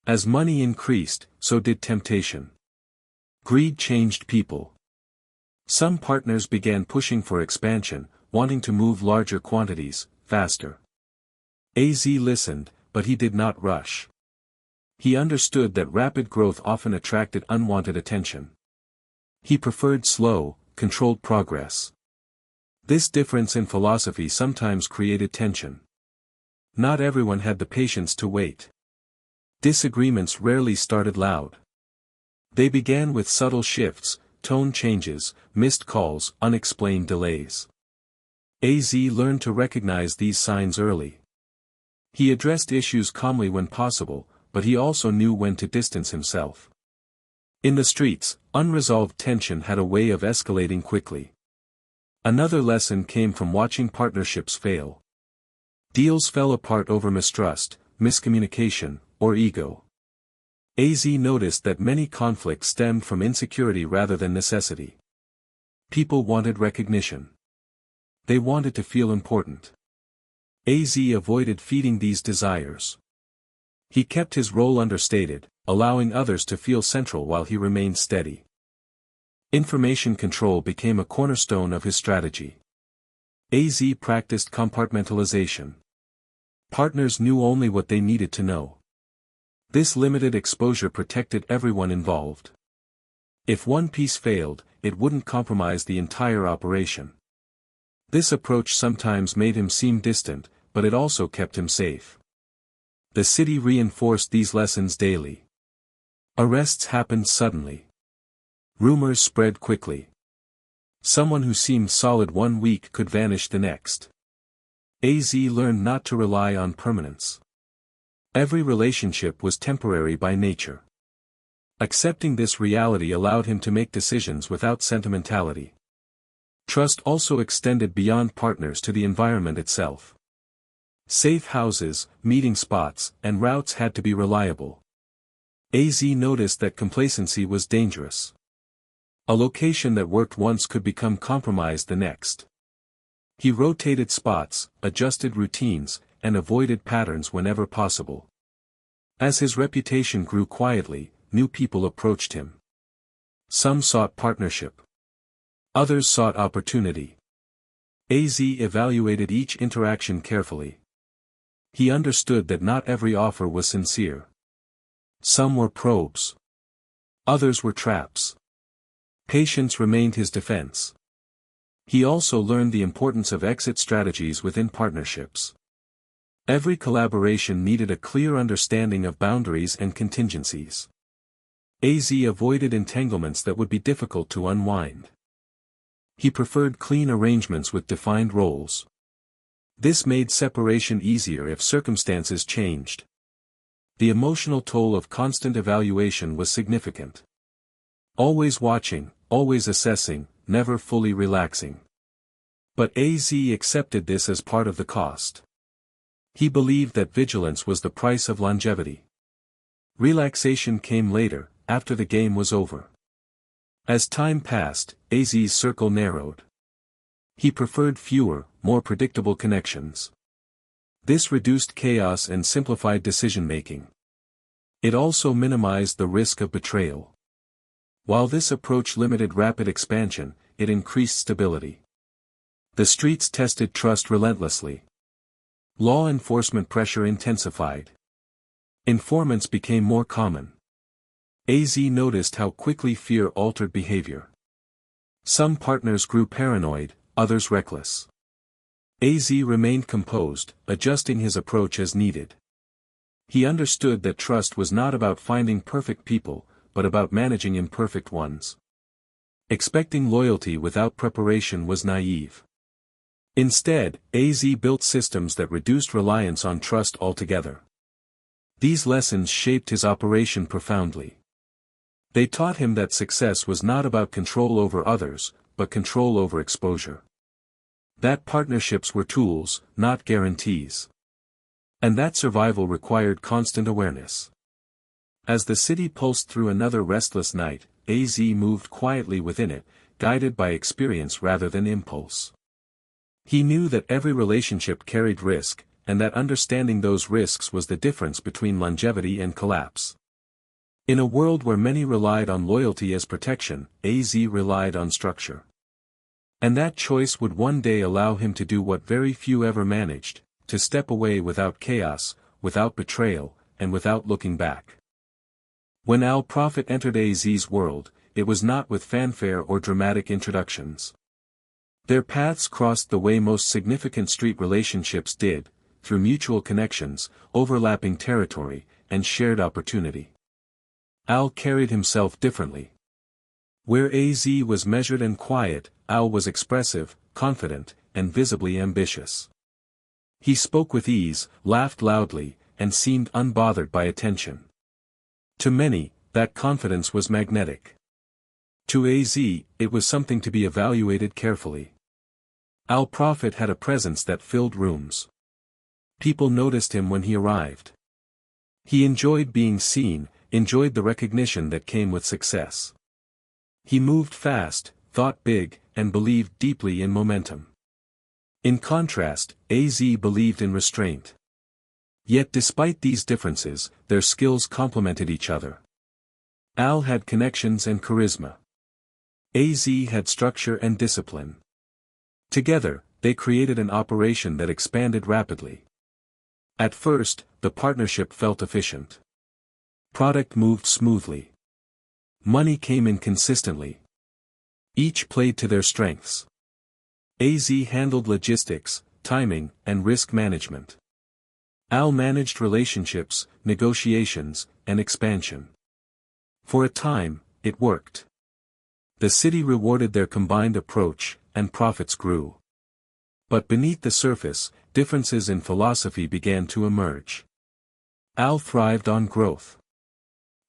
As money increased, so did temptation. Greed changed people. Some partners began pushing for expansion, wanting to move larger quantities, faster. AZ listened, but he did not rush. He understood that rapid growth often attracted unwanted attention. He preferred slow, controlled progress. This difference in philosophy sometimes created tension. Not everyone had the patience to wait. Disagreements rarely started loud. They began with subtle shifts, tone changes, missed calls, unexplained delays. AZ learned to recognize these signs early. He addressed issues calmly when possible, but he also knew when to distance himself. In the streets, unresolved tension had a way of escalating quickly. Another lesson came from watching partnerships fail. Deals fell apart over mistrust, miscommunication, or ego. AZ noticed that many conflicts stemmed from insecurity rather than necessity. People wanted recognition. They wanted to feel important. AZ avoided feeding these desires. He kept his role understated, allowing others to feel central while he remained steady. Information control became a cornerstone of his strategy. AZ practiced compartmentalization. Partners knew only what they needed to know. This limited exposure protected everyone involved. If one piece failed, it wouldn't compromise the entire operation. This approach sometimes made him seem distant, but it also kept him safe. The city reinforced these lessons daily. Arrests happened suddenly. Rumors spread quickly. Someone who seemed solid one week could vanish the next. AZ learned not to rely on permanence. Every relationship was temporary by nature. Accepting this reality allowed him to make decisions without sentimentality. Trust also extended beyond partners to the environment itself. Safe houses, meeting spots, and routes had to be reliable. AZ noticed that complacency was dangerous. A location that worked once could become compromised the next. He rotated spots, adjusted routines, and avoided patterns whenever possible. As his reputation grew quietly, new people approached him. Some sought partnership. Others sought opportunity. AZ evaluated each interaction carefully. He understood that not every offer was sincere. Some were probes. Others were traps. Patience remained his defense. He also learned the importance of exit strategies within partnerships. Every collaboration needed a clear understanding of boundaries and contingencies. AZ avoided entanglements that would be difficult to unwind. He preferred clean arrangements with defined roles. This made separation easier if circumstances changed. The emotional toll of constant evaluation was significant. Always watching, always assessing, never fully relaxing. But AZ accepted this as part of the cost. He believed that vigilance was the price of longevity. Relaxation came later, after the game was over. As time passed, AZ's circle narrowed. He preferred fewer, more predictable connections. This reduced chaos and simplified decision-making. It also minimized the risk of betrayal. While this approach limited rapid expansion, it increased stability. The streets tested trust relentlessly. Law enforcement pressure intensified. Informants became more common. AZ noticed how quickly fear altered behavior. Some partners grew paranoid, others reckless. AZ remained composed, adjusting his approach as needed. He understood that trust was not about finding perfect people, but about managing imperfect ones. Expecting loyalty without preparation was naive. Instead, AZ built systems that reduced reliance on trust altogether. These lessons shaped his operation profoundly. They taught him that success was not about control over others, but control over exposure. That partnerships were tools, not guarantees. And that survival required constant awareness. As the city pulsed through another restless night, AZ moved quietly within it, guided by experience rather than impulse. He knew that every relationship carried risk, and that understanding those risks was the difference between longevity and collapse. In a world where many relied on loyalty as protection, AZ relied on structure. And that choice would one day allow him to do what very few ever managed, to step away without chaos, without betrayal, and without looking back. When Al Prophet entered AZ's world, it was not with fanfare or dramatic introductions. Their paths crossed the way most significant street relationships did, through mutual connections, overlapping territory, and shared opportunity. Al carried himself differently. Where AZ was measured and quiet, Al was expressive, confident, and visibly ambitious. He spoke with ease, laughed loudly, and seemed unbothered by attention. To many, that confidence was magnetic. To AZ, it was something to be evaluated carefully. Al Prophet had a presence that filled rooms. People noticed him when he arrived. He enjoyed being seen, enjoyed the recognition that came with success. He moved fast, thought big, and believed deeply in momentum. In contrast, AZ believed in restraint. Yet despite these differences, their skills complemented each other. Al had connections and charisma. AZ had structure and discipline. Together, they created an operation that expanded rapidly. At first, the partnership felt efficient. Product moved smoothly. Money came in consistently. Each played to their strengths. AZ handled logistics, timing, and risk management. Al managed relationships, negotiations, and expansion. For a time, it worked. The city rewarded their combined approach, and profits grew. But beneath the surface, differences in philosophy began to emerge. Al thrived on growth.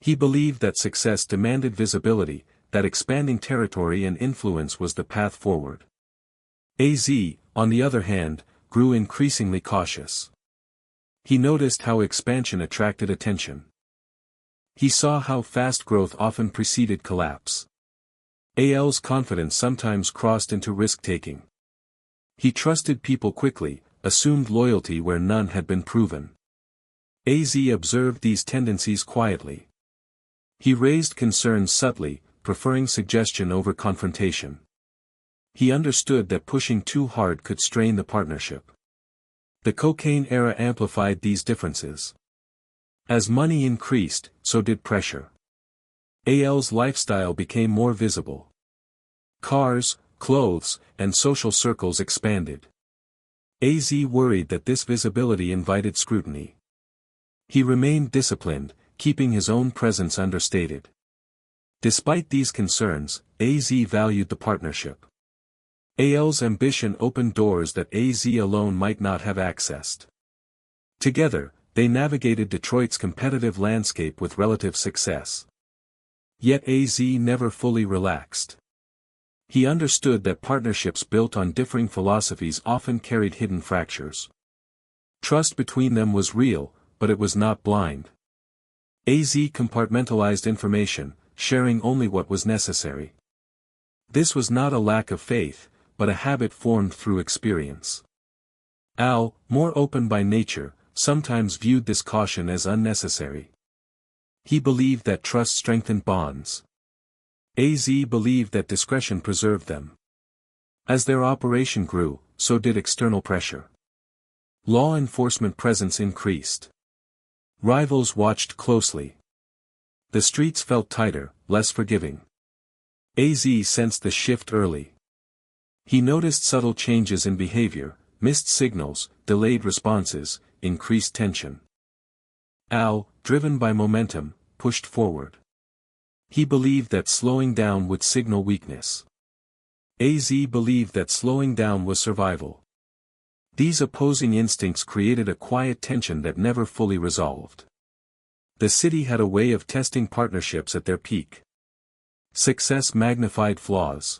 He believed that success demanded visibility, that expanding territory and influence was the path forward. AZ, on the other hand, grew increasingly cautious. He noticed how expansion attracted attention. He saw how fast growth often preceded collapse. AL's confidence sometimes crossed into risk-taking. He trusted people quickly, assumed loyalty where none had been proven. AZ observed these tendencies quietly. He raised concerns subtly, preferring suggestion over confrontation. He understood that pushing too hard could strain the partnership. The cocaine era amplified these differences. As money increased, so did pressure. AL's lifestyle became more visible. Cars, clothes, and social circles expanded. AZ worried that this visibility invited scrutiny. He remained disciplined, keeping his own presence understated. Despite these concerns, AZ valued the partnership. AL's ambition opened doors that AZ alone might not have accessed. Together, they navigated Detroit's competitive landscape with relative success. Yet AZ never fully relaxed. He understood that partnerships built on differing philosophies often carried hidden fractures. Trust between them was real, but it was not blind. AZ compartmentalized information, sharing only what was necessary. This was not a lack of faith, but a habit formed through experience. Al, more open by nature, sometimes viewed this caution as unnecessary. He believed that trust strengthened bonds. AZ believed that discretion preserved them. As their operation grew, so did external pressure. Law enforcement presence increased. Rivals watched closely. The streets felt tighter, less forgiving. AZ sensed the shift early. He noticed subtle changes in behavior, missed signals, delayed responses, increased tension. Al, driven by momentum, pushed forward. He believed that slowing down would signal weakness. AZ believed that slowing down was survival. These opposing instincts created a quiet tension that never fully resolved. The city had a way of testing partnerships at their peak. Success magnified flaws.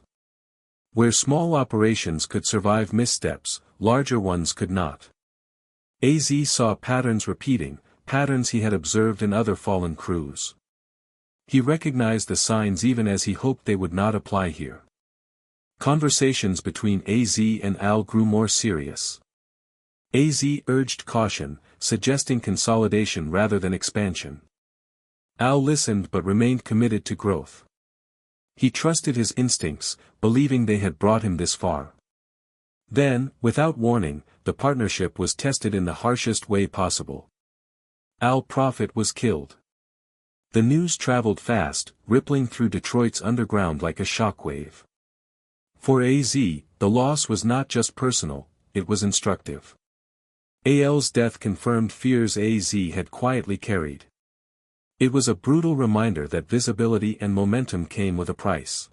Where small operations could survive missteps, larger ones could not. AZ saw patterns repeating, patterns he had observed in other fallen crews. He recognized the signs even as he hoped they would not apply here. Conversations between AZ and Al grew more serious. AZ urged caution, suggesting consolidation rather than expansion. Al listened but remained committed to growth. He trusted his instincts, believing they had brought him this far. Then, without warning, the partnership was tested in the harshest way possible. Al Prophet was killed. The news traveled fast, rippling through Detroit's underground like a shockwave. For AZ, the loss was not just personal, it was instructive. AL's death confirmed fears AZ had quietly carried. It was a brutal reminder that visibility and momentum came with a price.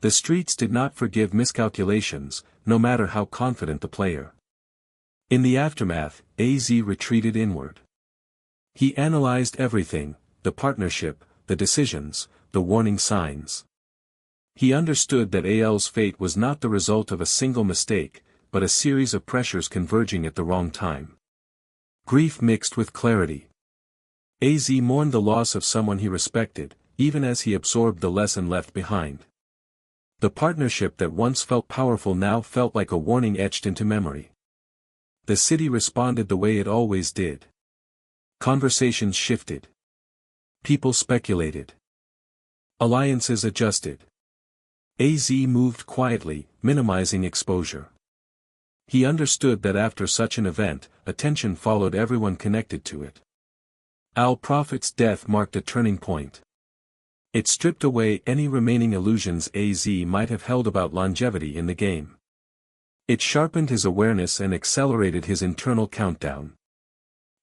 The streets did not forgive miscalculations, no matter how confident the player. In the aftermath, AZ retreated inward. He analyzed everything, the partnership, the decisions, the warning signs. He understood that AL's fate was not the result of a single mistake, but a series of pressures converging at the wrong time. Grief mixed with clarity. AZ mourned the loss of someone he respected, even as he absorbed the lesson left behind. The partnership that once felt powerful now felt like a warning etched into memory. The city responded the way it always did. Conversations shifted. People speculated. Alliances adjusted. AZ moved quietly, minimizing exposure. He understood that after such an event, attention followed everyone connected to it. Al Prophet's death marked a turning point. It stripped away any remaining illusions AZ might have held about longevity in the game. It sharpened his awareness and accelerated his internal countdown.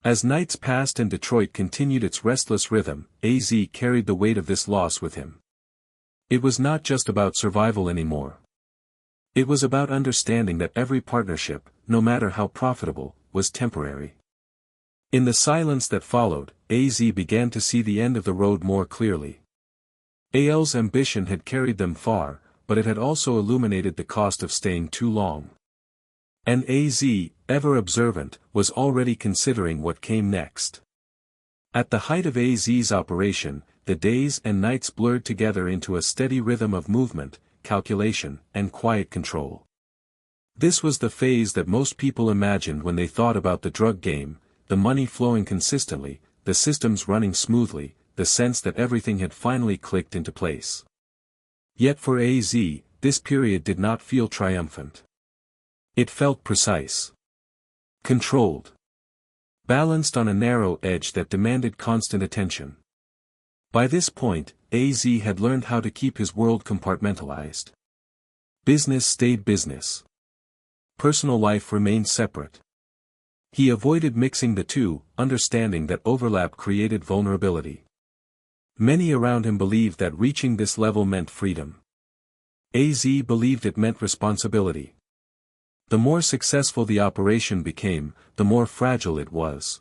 As nights passed and Detroit continued its restless rhythm, AZ carried the weight of this loss with him. It was not just about survival anymore. It was about understanding that every partnership, no matter how profitable, was temporary. In the silence that followed, AZ began to see the end of the road more clearly. AL's ambition had carried them far, but it had also illuminated the cost of staying too long. And AZ, ever observant, was already considering what came next. At the height of AZ's operation, the days and nights blurred together into a steady rhythm of movement, calculation, and quiet control. This was the phase that most people imagined when they thought about the drug game, the money flowing consistently, the systems running smoothly, the sense that everything had finally clicked into place. Yet for AZ, this period did not feel triumphant. It felt precise. Controlled. Balanced on a narrow edge that demanded constant attention. By this point, AZ had learned how to keep his world compartmentalized. Business stayed business. Personal life remained separate. He avoided mixing the two, understanding that overlap created vulnerability. Many around him believed that reaching this level meant freedom. AZ believed it meant responsibility. The more successful the operation became, the more fragile it was.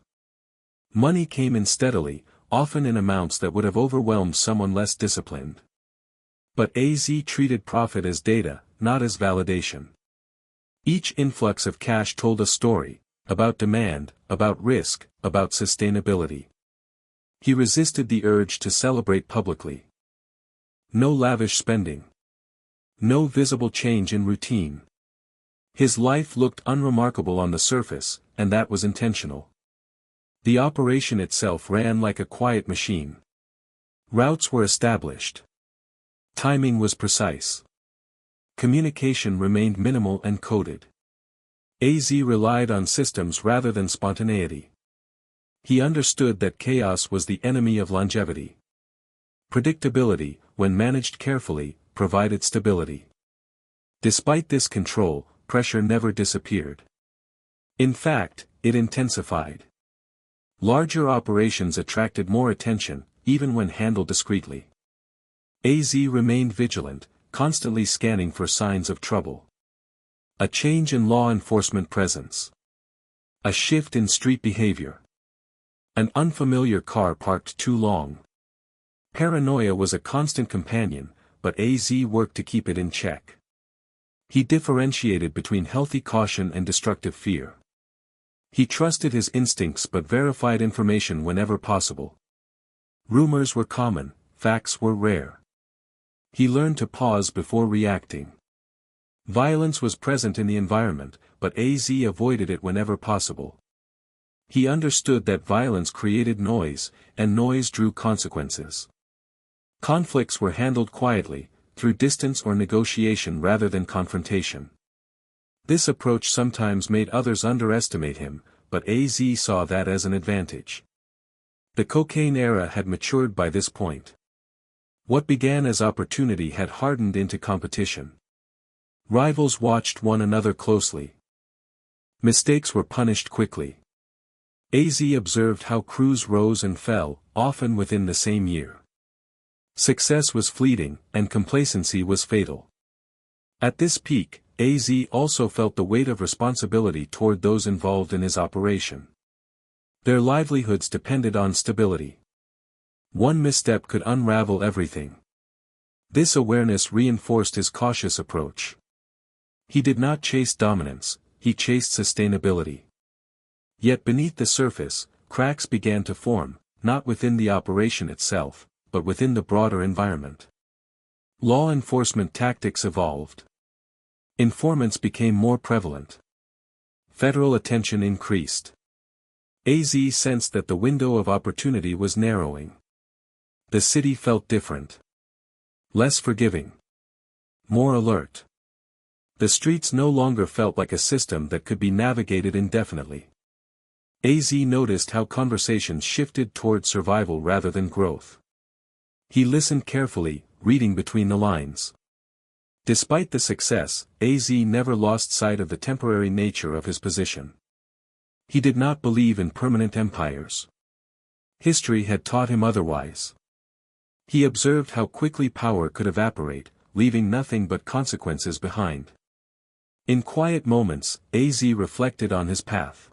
Money came in steadily, often in amounts that would have overwhelmed someone less disciplined. But AZ treated profit as data, not as validation. Each influx of cash told a story, about demand, about risk, about sustainability. He resisted the urge to celebrate publicly. No lavish spending. No visible change in routine. His life looked unremarkable on the surface, and that was intentional. The operation itself ran like a quiet machine. Routes were established. Timing was precise. Communication remained minimal and coded. AZ relied on systems rather than spontaneity. He understood that chaos was the enemy of longevity. Predictability, when managed carefully, provided stability. Despite this control, pressure never disappeared. In fact, it intensified. Larger operations attracted more attention, even when handled discreetly. AZ remained vigilant, constantly scanning for signs of trouble. A change in law enforcement presence. A shift in street behavior. An unfamiliar car parked too long. Paranoia was a constant companion, but AZ worked to keep it in check. He differentiated between healthy caution and destructive fear. He trusted his instincts but verified information whenever possible. Rumors were common, facts were rare. He learned to pause before reacting. Violence was present in the environment, but AZ avoided it whenever possible. He understood that violence created noise, and noise drew consequences. Conflicts were handled quietly, through distance or negotiation rather than confrontation. This approach sometimes made others underestimate him, but AZ saw that as an advantage. The cocaine era had matured by this point. What began as opportunity had hardened into competition. Rivals watched one another closely. Mistakes were punished quickly. AZ observed how crews rose and fell, often within the same year. Success was fleeting, and complacency was fatal. At this peak, AZ also felt the weight of responsibility toward those involved in his operation. Their livelihoods depended on stability. One misstep could unravel everything. This awareness reinforced his cautious approach. He did not chase dominance, he chased sustainability. Yet beneath the surface, cracks began to form, not within the operation itself, but within the broader environment. Law enforcement tactics evolved. Informants became more prevalent. Federal attention increased. AZ sensed that the window of opportunity was narrowing. The city felt different. Less forgiving. More alert. The streets no longer felt like a system that could be navigated indefinitely. AZ noticed how conversations shifted toward survival rather than growth. He listened carefully, reading between the lines. Despite the success, AZ never lost sight of the temporary nature of his position. He did not believe in permanent empires. History had taught him otherwise. He observed how quickly power could evaporate, leaving nothing but consequences behind. In quiet moments, AZ reflected on his path.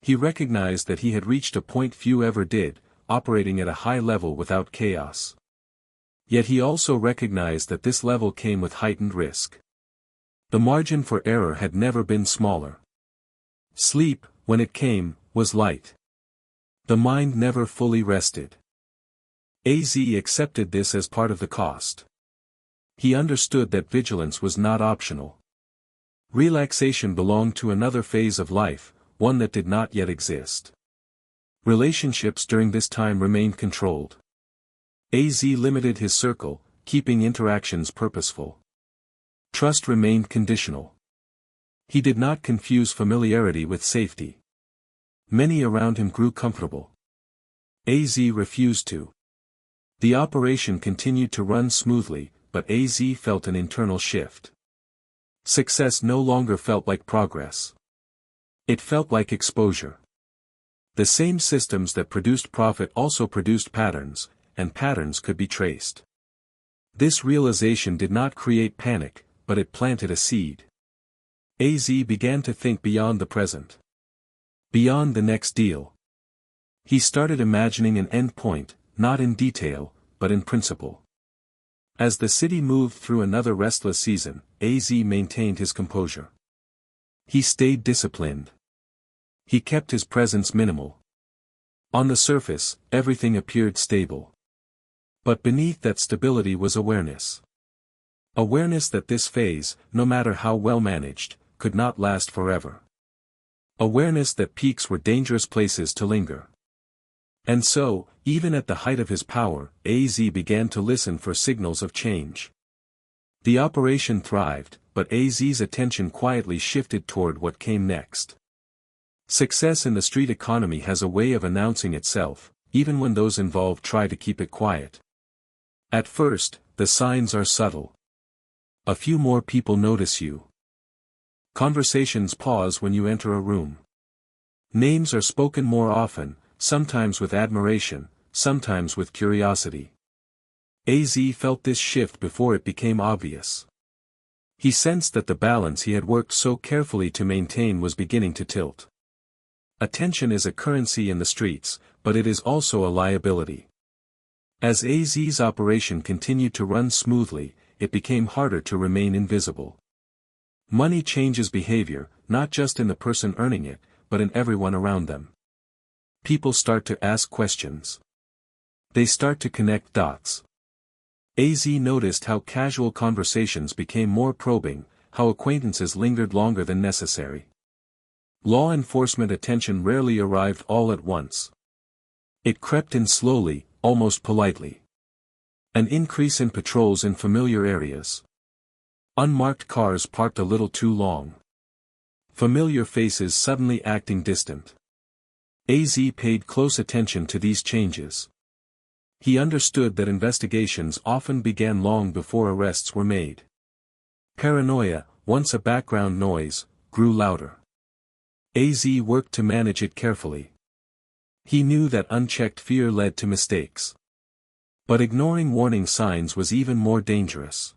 He recognized that he had reached a point few ever did, operating at a high level without chaos. Yet he also recognized that this level came with heightened risk. The margin for error had never been smaller. Sleep, when it came, was light. The mind never fully rested. AZ accepted this as part of the cost. He understood that vigilance was not optional. Relaxation belonged to another phase of life, one that did not yet exist. Relationships during this time remained controlled. AZ limited his circle, keeping interactions purposeful. Trust remained conditional. He did not confuse familiarity with safety. Many around him grew comfortable. AZ refused to. The operation continued to run smoothly, but AZ felt an internal shift. Success no longer felt like progress. It felt like exposure. The same systems that produced profit also produced patterns, and patterns could be traced. This realization did not create panic, but it planted a seed. AZ began to think beyond the present. Beyond the next deal. He started imagining an end point, not in detail, but in principle. As the city moved through another restless season, AZ maintained his composure. He stayed disciplined. He kept his presence minimal. On the surface, everything appeared stable. But beneath that stability was awareness. Awareness that this phase, no matter how well managed, could not last forever. Awareness that peaks were dangerous places to linger. And so, even at the height of his power, AZ began to listen for signals of change. The operation thrived, but AZ's attention quietly shifted toward what came next. Success in the street economy has a way of announcing itself, even when those involved try to keep it quiet. At first, the signs are subtle. A few more people notice you. Conversations pause when you enter a room. Names are spoken more often, sometimes with admiration, sometimes with curiosity. AZ felt this shift before it became obvious. He sensed that the balance he had worked so carefully to maintain was beginning to tilt. Attention is a currency in the streets, but it is also a liability. As AZ's operation continued to run smoothly, it became harder to remain invisible. Money changes behavior, not just in the person earning it, but in everyone around them. People start to ask questions. They start to connect dots. AZ noticed how casual conversations became more probing, how acquaintances lingered longer than necessary. Law enforcement attention rarely arrived all at once. It crept in slowly, almost politely. An increase in patrols in familiar areas. Unmarked cars parked a little too long. Familiar faces suddenly acting distant. AZ paid close attention to these changes. He understood that investigations often began long before arrests were made. Paranoia, once a background noise, grew louder. AZ worked to manage it carefully. He knew that unchecked fear led to mistakes. But ignoring warning signs was even more dangerous.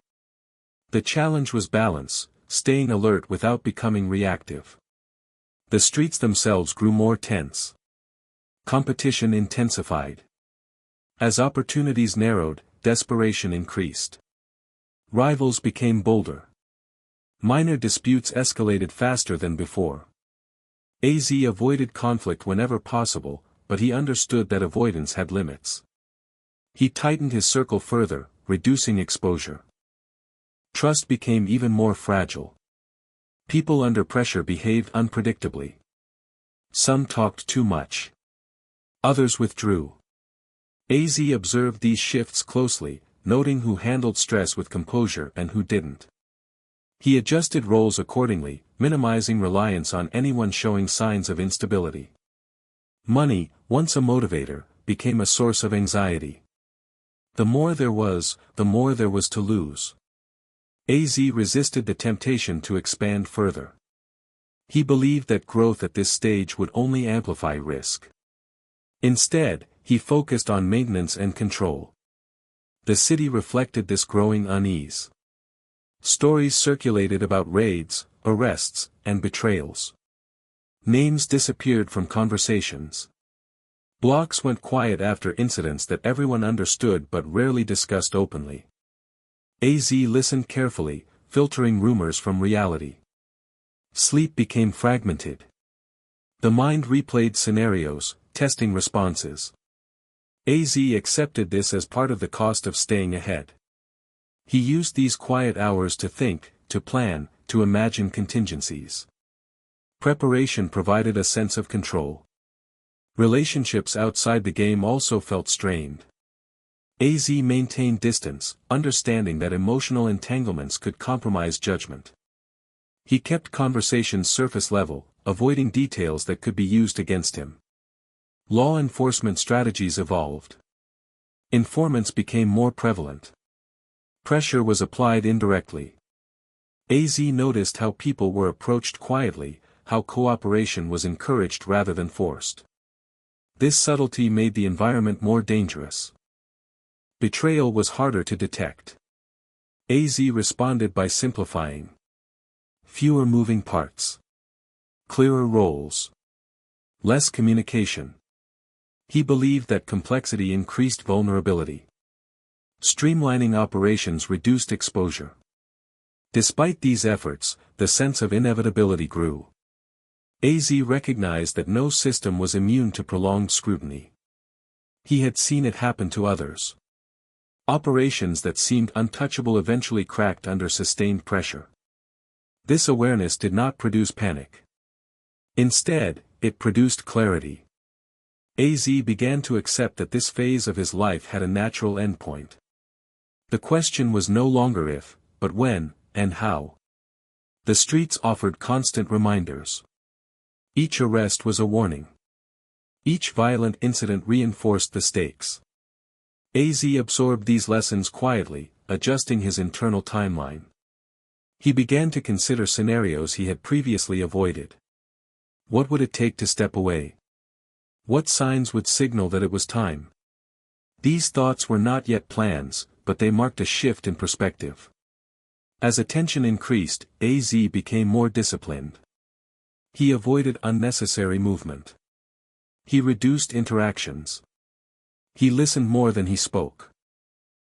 The challenge was balance, staying alert without becoming reactive. The streets themselves grew more tense. Competition intensified. As opportunities narrowed, desperation increased. Rivals became bolder. Minor disputes escalated faster than before. AZ avoided conflict whenever possible, but he understood that avoidance had limits. He tightened his circle further, reducing exposure. Trust became even more fragile. People under pressure behaved unpredictably. Some talked too much. Others withdrew. AZ observed these shifts closely, noting who handled stress with composure and who didn't. He adjusted roles accordingly, minimizing reliance on anyone showing signs of instability. Money, once a motivator, became a source of anxiety. The more there was to lose. AZ resisted the temptation to expand further. He believed that growth at this stage would only amplify risk. Instead, he focused on maintenance and control. The city reflected this growing unease. Stories circulated about raids, arrests, and betrayals. Names disappeared from conversations. Blocks went quiet after incidents that everyone understood but rarely discussed openly. AZ listened carefully, filtering rumors from reality. Sleep became fragmented. The mind replayed scenarios, testing responses. AZ accepted this as part of the cost of staying ahead. He used these quiet hours to think, to plan, to imagine contingencies. Preparation provided a sense of control. Relationships outside the game also felt strained. AZ maintained distance, understanding that emotional entanglements could compromise judgment. He kept conversations surface level, avoiding details that could be used against him. Law enforcement strategies evolved. Informants became more prevalent. Pressure was applied indirectly. AZ noticed how people were approached quietly, how cooperation was encouraged rather than forced. This subtlety made the environment more dangerous. Betrayal was harder to detect. AZ responded by simplifying. Fewer moving parts. Clearer roles. Less communication. He believed that complexity increased vulnerability. Streamlining operations reduced exposure. Despite these efforts, the sense of inevitability grew. AZ recognized that no system was immune to prolonged scrutiny. He had seen it happen to others. Operations that seemed untouchable eventually cracked under sustained pressure. This awareness did not produce panic. Instead, it produced clarity. AZ began to accept that this phase of his life had a natural endpoint. The question was no longer if, but when, and how. The streets offered constant reminders. Each arrest was a warning. Each violent incident reinforced the stakes. AZ absorbed these lessons quietly, adjusting his internal timeline. He began to consider scenarios he had previously avoided. What would it take to step away? What signs would signal that it was time? These thoughts were not yet plans, but they marked a shift in perspective. As attention increased, AZ became more disciplined. He avoided unnecessary movement. He reduced interactions. He listened more than he spoke.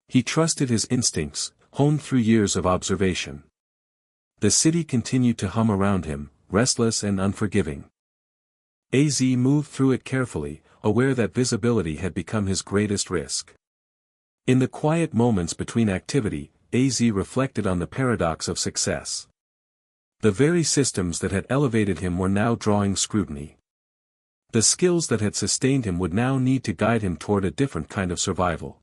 He trusted his instincts, honed through years of observation. The city continued to hum around him, restless and unforgiving. AZ moved through it carefully, aware that visibility had become his greatest risk. In the quiet moments between activity, AZ reflected on the paradox of success. The very systems that had elevated him were now drawing scrutiny. The skills that had sustained him would now need to guide him toward a different kind of survival.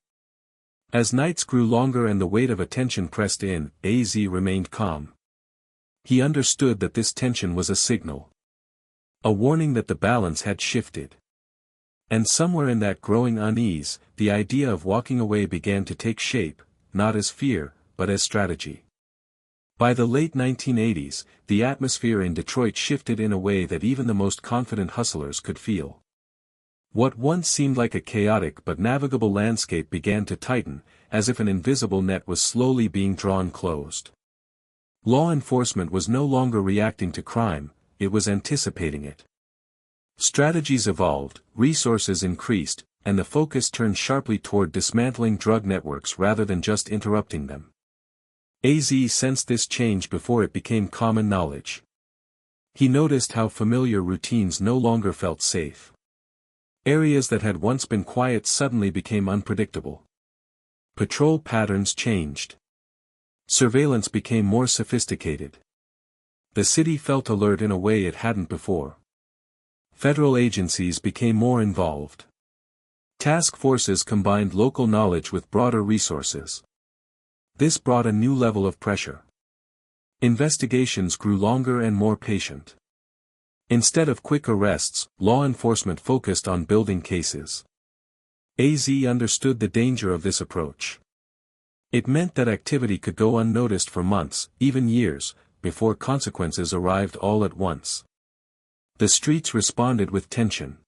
As nights grew longer and the weight of attention pressed in, AZ remained calm. He understood that this tension was a signal. A warning that the balance had shifted. And somewhere in that growing unease, the idea of walking away began to take shape, not as fear, but as strategy. By the late 1980s, the atmosphere in Detroit shifted in a way that even the most confident hustlers could feel. What once seemed like a chaotic but navigable landscape began to tighten, as if an invisible net was slowly being drawn closed. Law enforcement was no longer reacting to crime, it was anticipating it. Strategies evolved, resources increased, and the focus turned sharply toward dismantling drug networks rather than just interrupting them. AZ sensed this change before it became common knowledge. He noticed how familiar routines no longer felt safe. Areas that had once been quiet suddenly became unpredictable. Patrol patterns changed. Surveillance became more sophisticated. The city felt alert in a way it hadn't before. Federal agencies became more involved. Task forces combined local knowledge with broader resources. This brought a new level of pressure. Investigations grew longer and more patient. Instead of quick arrests, law enforcement focused on building cases. AZ understood the danger of this approach. It meant that activity could go unnoticed for months, even years, before consequences arrived all at once. The streets responded with tension.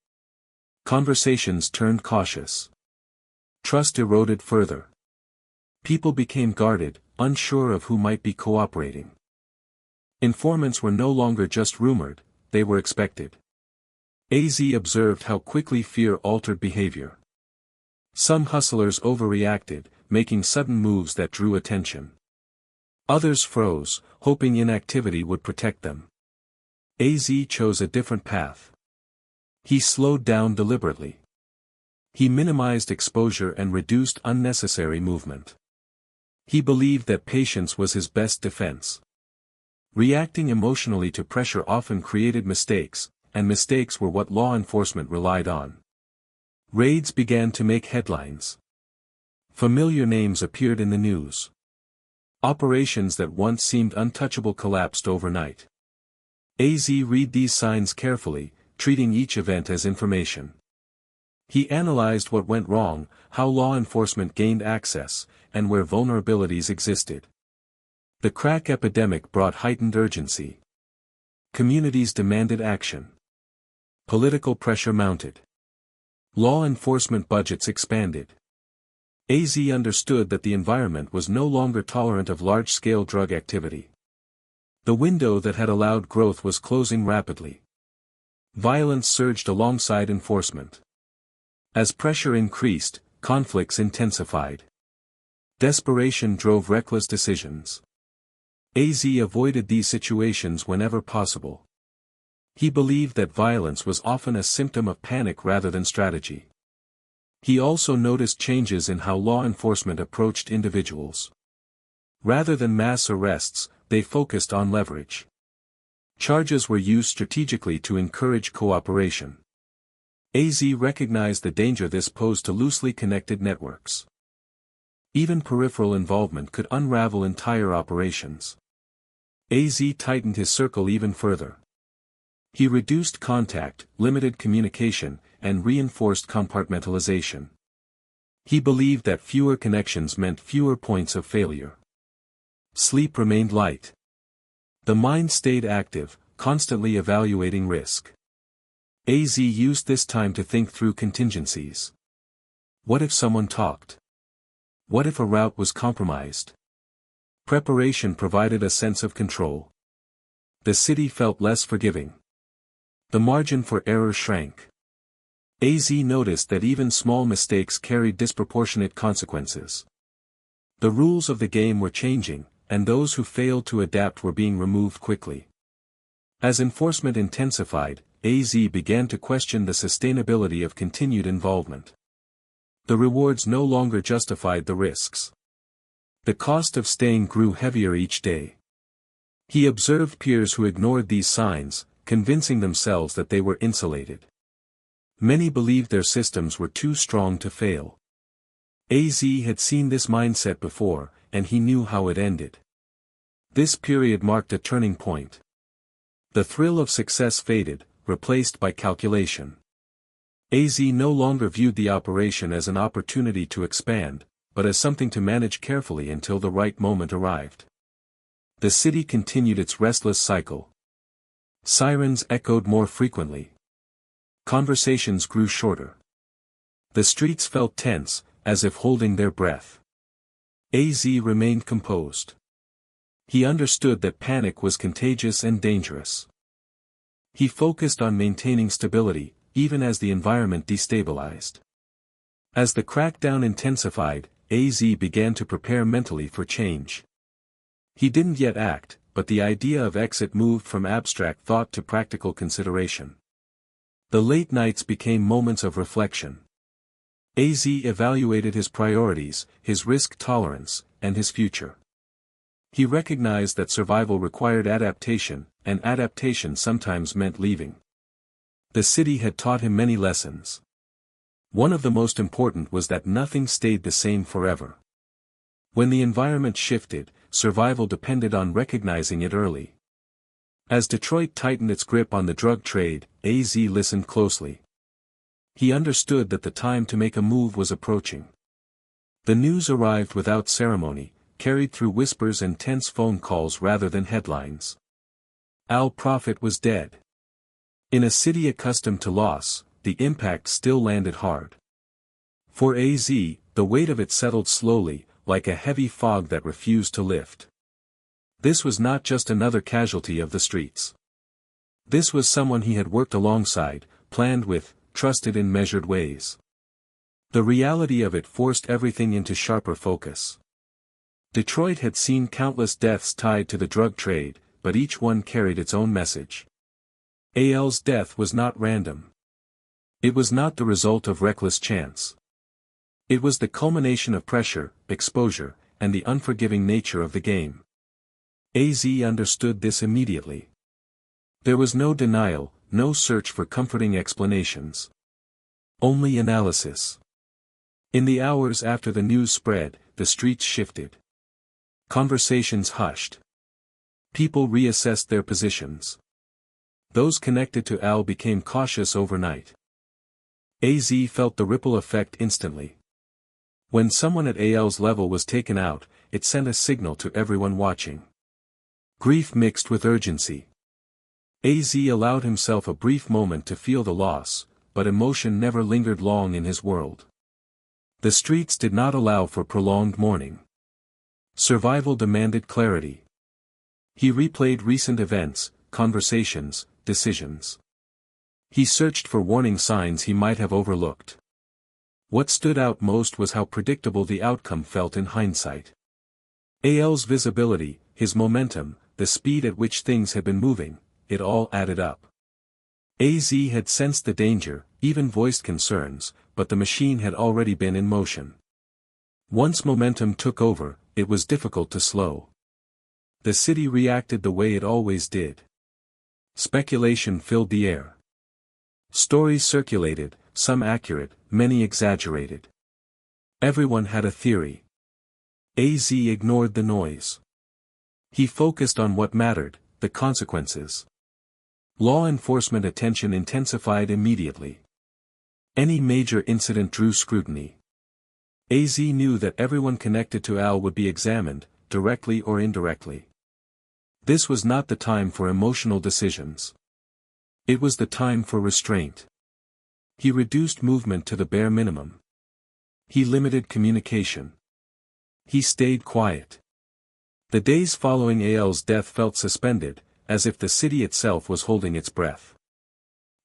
Conversations turned cautious. Trust eroded further. People became guarded, unsure of who might be cooperating. Informants were no longer just rumored, they were expected. AZ observed how quickly fear altered behavior. Some hustlers overreacted, making sudden moves that drew attention. Others froze, hoping inactivity would protect them. AZ chose a different path. He slowed down deliberately. He minimized exposure and reduced unnecessary movement. He believed that patience was his best defense. Reacting emotionally to pressure often created mistakes, and mistakes were what law enforcement relied on. Raids began to make headlines. Familiar names appeared in the news. Operations that once seemed untouchable collapsed overnight. AZ read these signs carefully, treating each event as information. He analyzed what went wrong, how law enforcement gained access, and where vulnerabilities existed. The crack epidemic brought heightened urgency. Communities demanded action. Political pressure mounted. Law enforcement budgets expanded. AZ understood that the environment was no longer tolerant of large-scale drug activity. The window that had allowed growth was closing rapidly. Violence surged alongside enforcement. As pressure increased, conflicts intensified. Desperation drove reckless decisions. AZ avoided these situations whenever possible. He believed that violence was often a symptom of panic rather than strategy. He also noticed changes in how law enforcement approached individuals. Rather than mass arrests, they focused on leverage. Charges were used strategically to encourage cooperation. AZ recognized the danger this posed to loosely connected networks. Even peripheral involvement could unravel entire operations. AZ tightened his circle even further. He reduced contact, limited communication, and reinforced compartmentalization. He believed that fewer connections meant fewer points of failure. Sleep remained light. The mind stayed active, constantly evaluating risk. AZ used this time to think through contingencies. What if someone talked? What if a route was compromised? Preparation provided a sense of control. The city felt less forgiving. The margin for error shrank. AZ noticed that even small mistakes carried disproportionate consequences. The rules of the game were changing, and those who failed to adapt were being removed quickly. As enforcement intensified, AZ began to question the sustainability of continued involvement. The rewards no longer justified the risks. The cost of staying grew heavier each day. He observed peers who ignored these signs, convincing themselves that they were insulated. Many believed their systems were too strong to fail. AZ had seen this mindset before, and he knew how it ended. This period marked a turning point. The thrill of success faded, replaced by calculation. AZ no longer viewed the operation as an opportunity to expand, but as something to manage carefully until the right moment arrived. The city continued its restless cycle. Sirens echoed more frequently. Conversations grew shorter. The streets felt tense, as if holding their breath. AZ remained composed. He understood that panic was contagious and dangerous. He focused on maintaining stability, even as the environment destabilized. As the crackdown intensified, AZ began to prepare mentally for change. He didn't yet act, but the idea of exit moved from abstract thought to practical consideration. The late nights became moments of reflection. AZ evaluated his priorities, his risk tolerance, and his future. He recognized that survival required adaptation, and adaptation sometimes meant leaving. The city had taught him many lessons. One of the most important was that nothing stayed the same forever. When the environment shifted, survival depended on recognizing it early. As Detroit tightened its grip on the drug trade, AZ listened closely. He understood that the time to make a move was approaching. The news arrived without ceremony, carried through whispers and tense phone calls rather than headlines. Al Prophet was dead. In a city accustomed to loss, the impact still landed hard. For AZ, the weight of it settled slowly, like a heavy fog that refused to lift. This was not just another casualty of the streets. This was someone he had worked alongside, planned with, trusted in measured ways. The reality of it forced everything into sharper focus. Detroit had seen countless deaths tied to the drug trade, but each one carried its own message. Al's death was not random. It was not the result of reckless chance. It was the culmination of pressure, exposure, and the unforgiving nature of the game. AZ understood this immediately. There was no denial, no search for comforting explanations. Only analysis. In the hours after the news spread, the streets shifted. Conversations hushed. People reassessed their positions. Those connected to Al became cautious overnight. AZ felt the ripple effect instantly. When someone at Al's level was taken out, it sent a signal to everyone watching. Grief mixed with urgency. AZ allowed himself a brief moment to feel the loss, but emotion never lingered long in his world. The streets did not allow for prolonged mourning. Survival demanded clarity. He replayed recent events, conversations, decisions. He searched for warning signs he might have overlooked. What stood out most was how predictable the outcome felt in hindsight. AL's visibility, his momentum, the speed at which things had been moving, it all added up. AZ had sensed the danger, even voiced concerns, but the machine had already been in motion. Once momentum took over, it was difficult to slow. The city reacted the way it always did. Speculation filled the air. Stories circulated, some accurate, many exaggerated. Everyone had a theory. AZ ignored the noise. He focused on what mattered, the consequences. Law enforcement attention intensified immediately. Any major incident drew scrutiny. AZ knew that everyone connected to Al would be examined, directly or indirectly. This was not the time for emotional decisions. It was the time for restraint. He reduced movement to the bare minimum. He limited communication. He stayed quiet. The days following Al's death felt suspended, as if the city itself was holding its breath.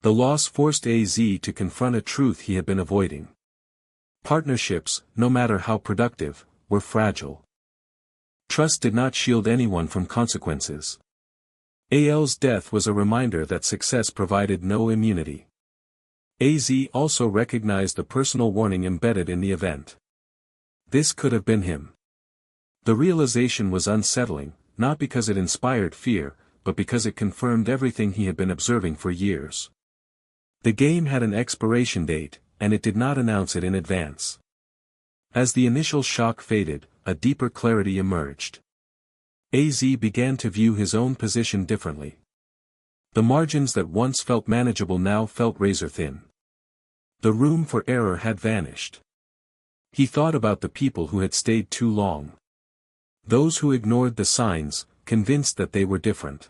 The loss forced AZ to confront a truth he had been avoiding. Partnerships, no matter how productive, were fragile. Trust did not shield anyone from consequences. Al's death was a reminder that success provided no immunity. AZ also recognized the personal warning embedded in the event. This could have been him. The realization was unsettling, not because it inspired fear, but because it confirmed everything he had been observing for years. The game had an expiration date, and it did not announce it in advance. As the initial shock faded, a deeper clarity emerged. AZ began to view his own position differently. The margins that once felt manageable now felt razor-thin. The room for error had vanished. He thought about the people who had stayed too long. Those who ignored the signs, convinced that they were different.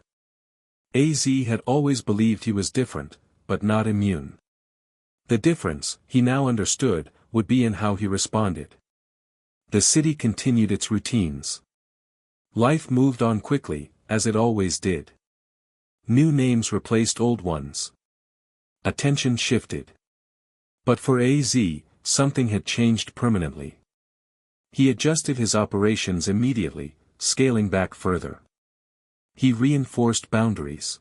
AZ had always believed he was different, but not immune. The difference, he now understood, would be in how he responded. The city continued its routines. Life moved on quickly, as it always did. New names replaced old ones. Attention shifted. But for AZ, something had changed permanently. He adjusted his operations immediately, scaling back further. He reinforced boundaries.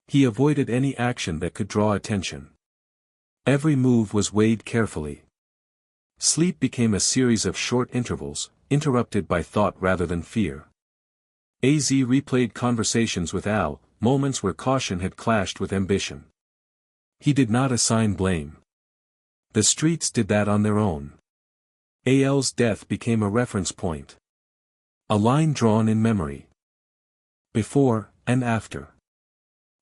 He avoided any action that could draw attention. Every move was weighed carefully. Sleep became a series of short intervals, interrupted by thought rather than fear. AZ replayed conversations with Al, moments where caution had clashed with ambition. He did not assign blame. The streets did that on their own. Al's death became a reference point. A line drawn in memory. Before, and after.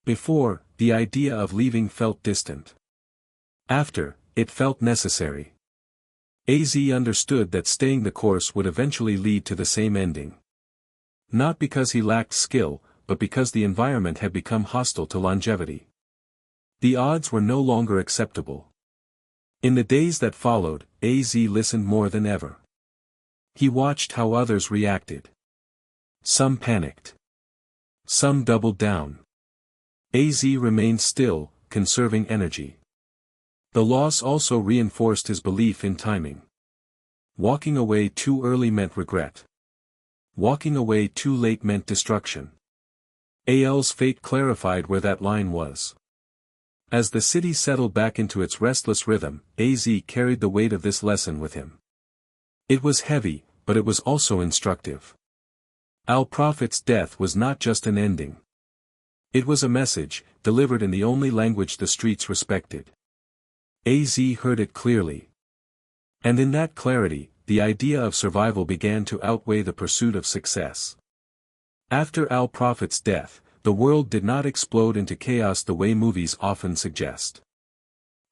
Before, the idea of leaving felt distant. After, it felt necessary. AZ understood that staying the course would eventually lead to the same ending. Not because he lacked skill, but because the environment had become hostile to longevity. The odds were no longer acceptable. In the days that followed, AZ listened more than ever. He watched how others reacted. Some panicked. Some doubled down. AZ remained still, conserving energy. The loss also reinforced his belief in timing. Walking away too early meant regret. Walking away too late meant destruction. Al's fate clarified where that line was. As the city settled back into its restless rhythm, AZ carried the weight of this lesson with him. It was heavy, but it was also instructive. Al Prophet's death was not just an ending. It was a message, delivered in the only language the streets respected. AZ heard it clearly. And in that clarity, the idea of survival began to outweigh the pursuit of success. After Al Prophet's death, the world did not explode into chaos the way movies often suggest.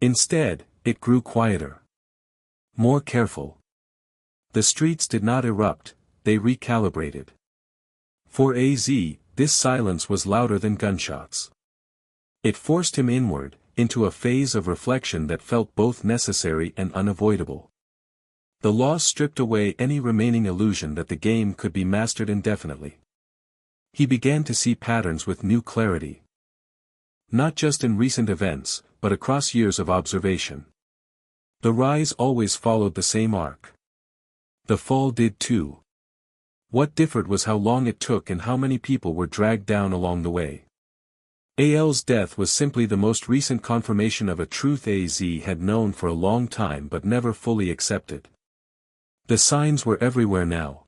Instead, it grew quieter. More careful. The streets did not erupt, they recalibrated. For AZ, this silence was louder than gunshots. It forced him inward, into a phase of reflection that felt both necessary and unavoidable. The law stripped away any remaining illusion that the game could be mastered indefinitely. He began to see patterns with new clarity. Not just in recent events, but across years of observation. The rise always followed the same arc. The fall did too. What differed was how long it took and how many people were dragged down along the way. AL's death was simply the most recent confirmation of a truth AZ had known for a long time but never fully accepted. The signs were everywhere now.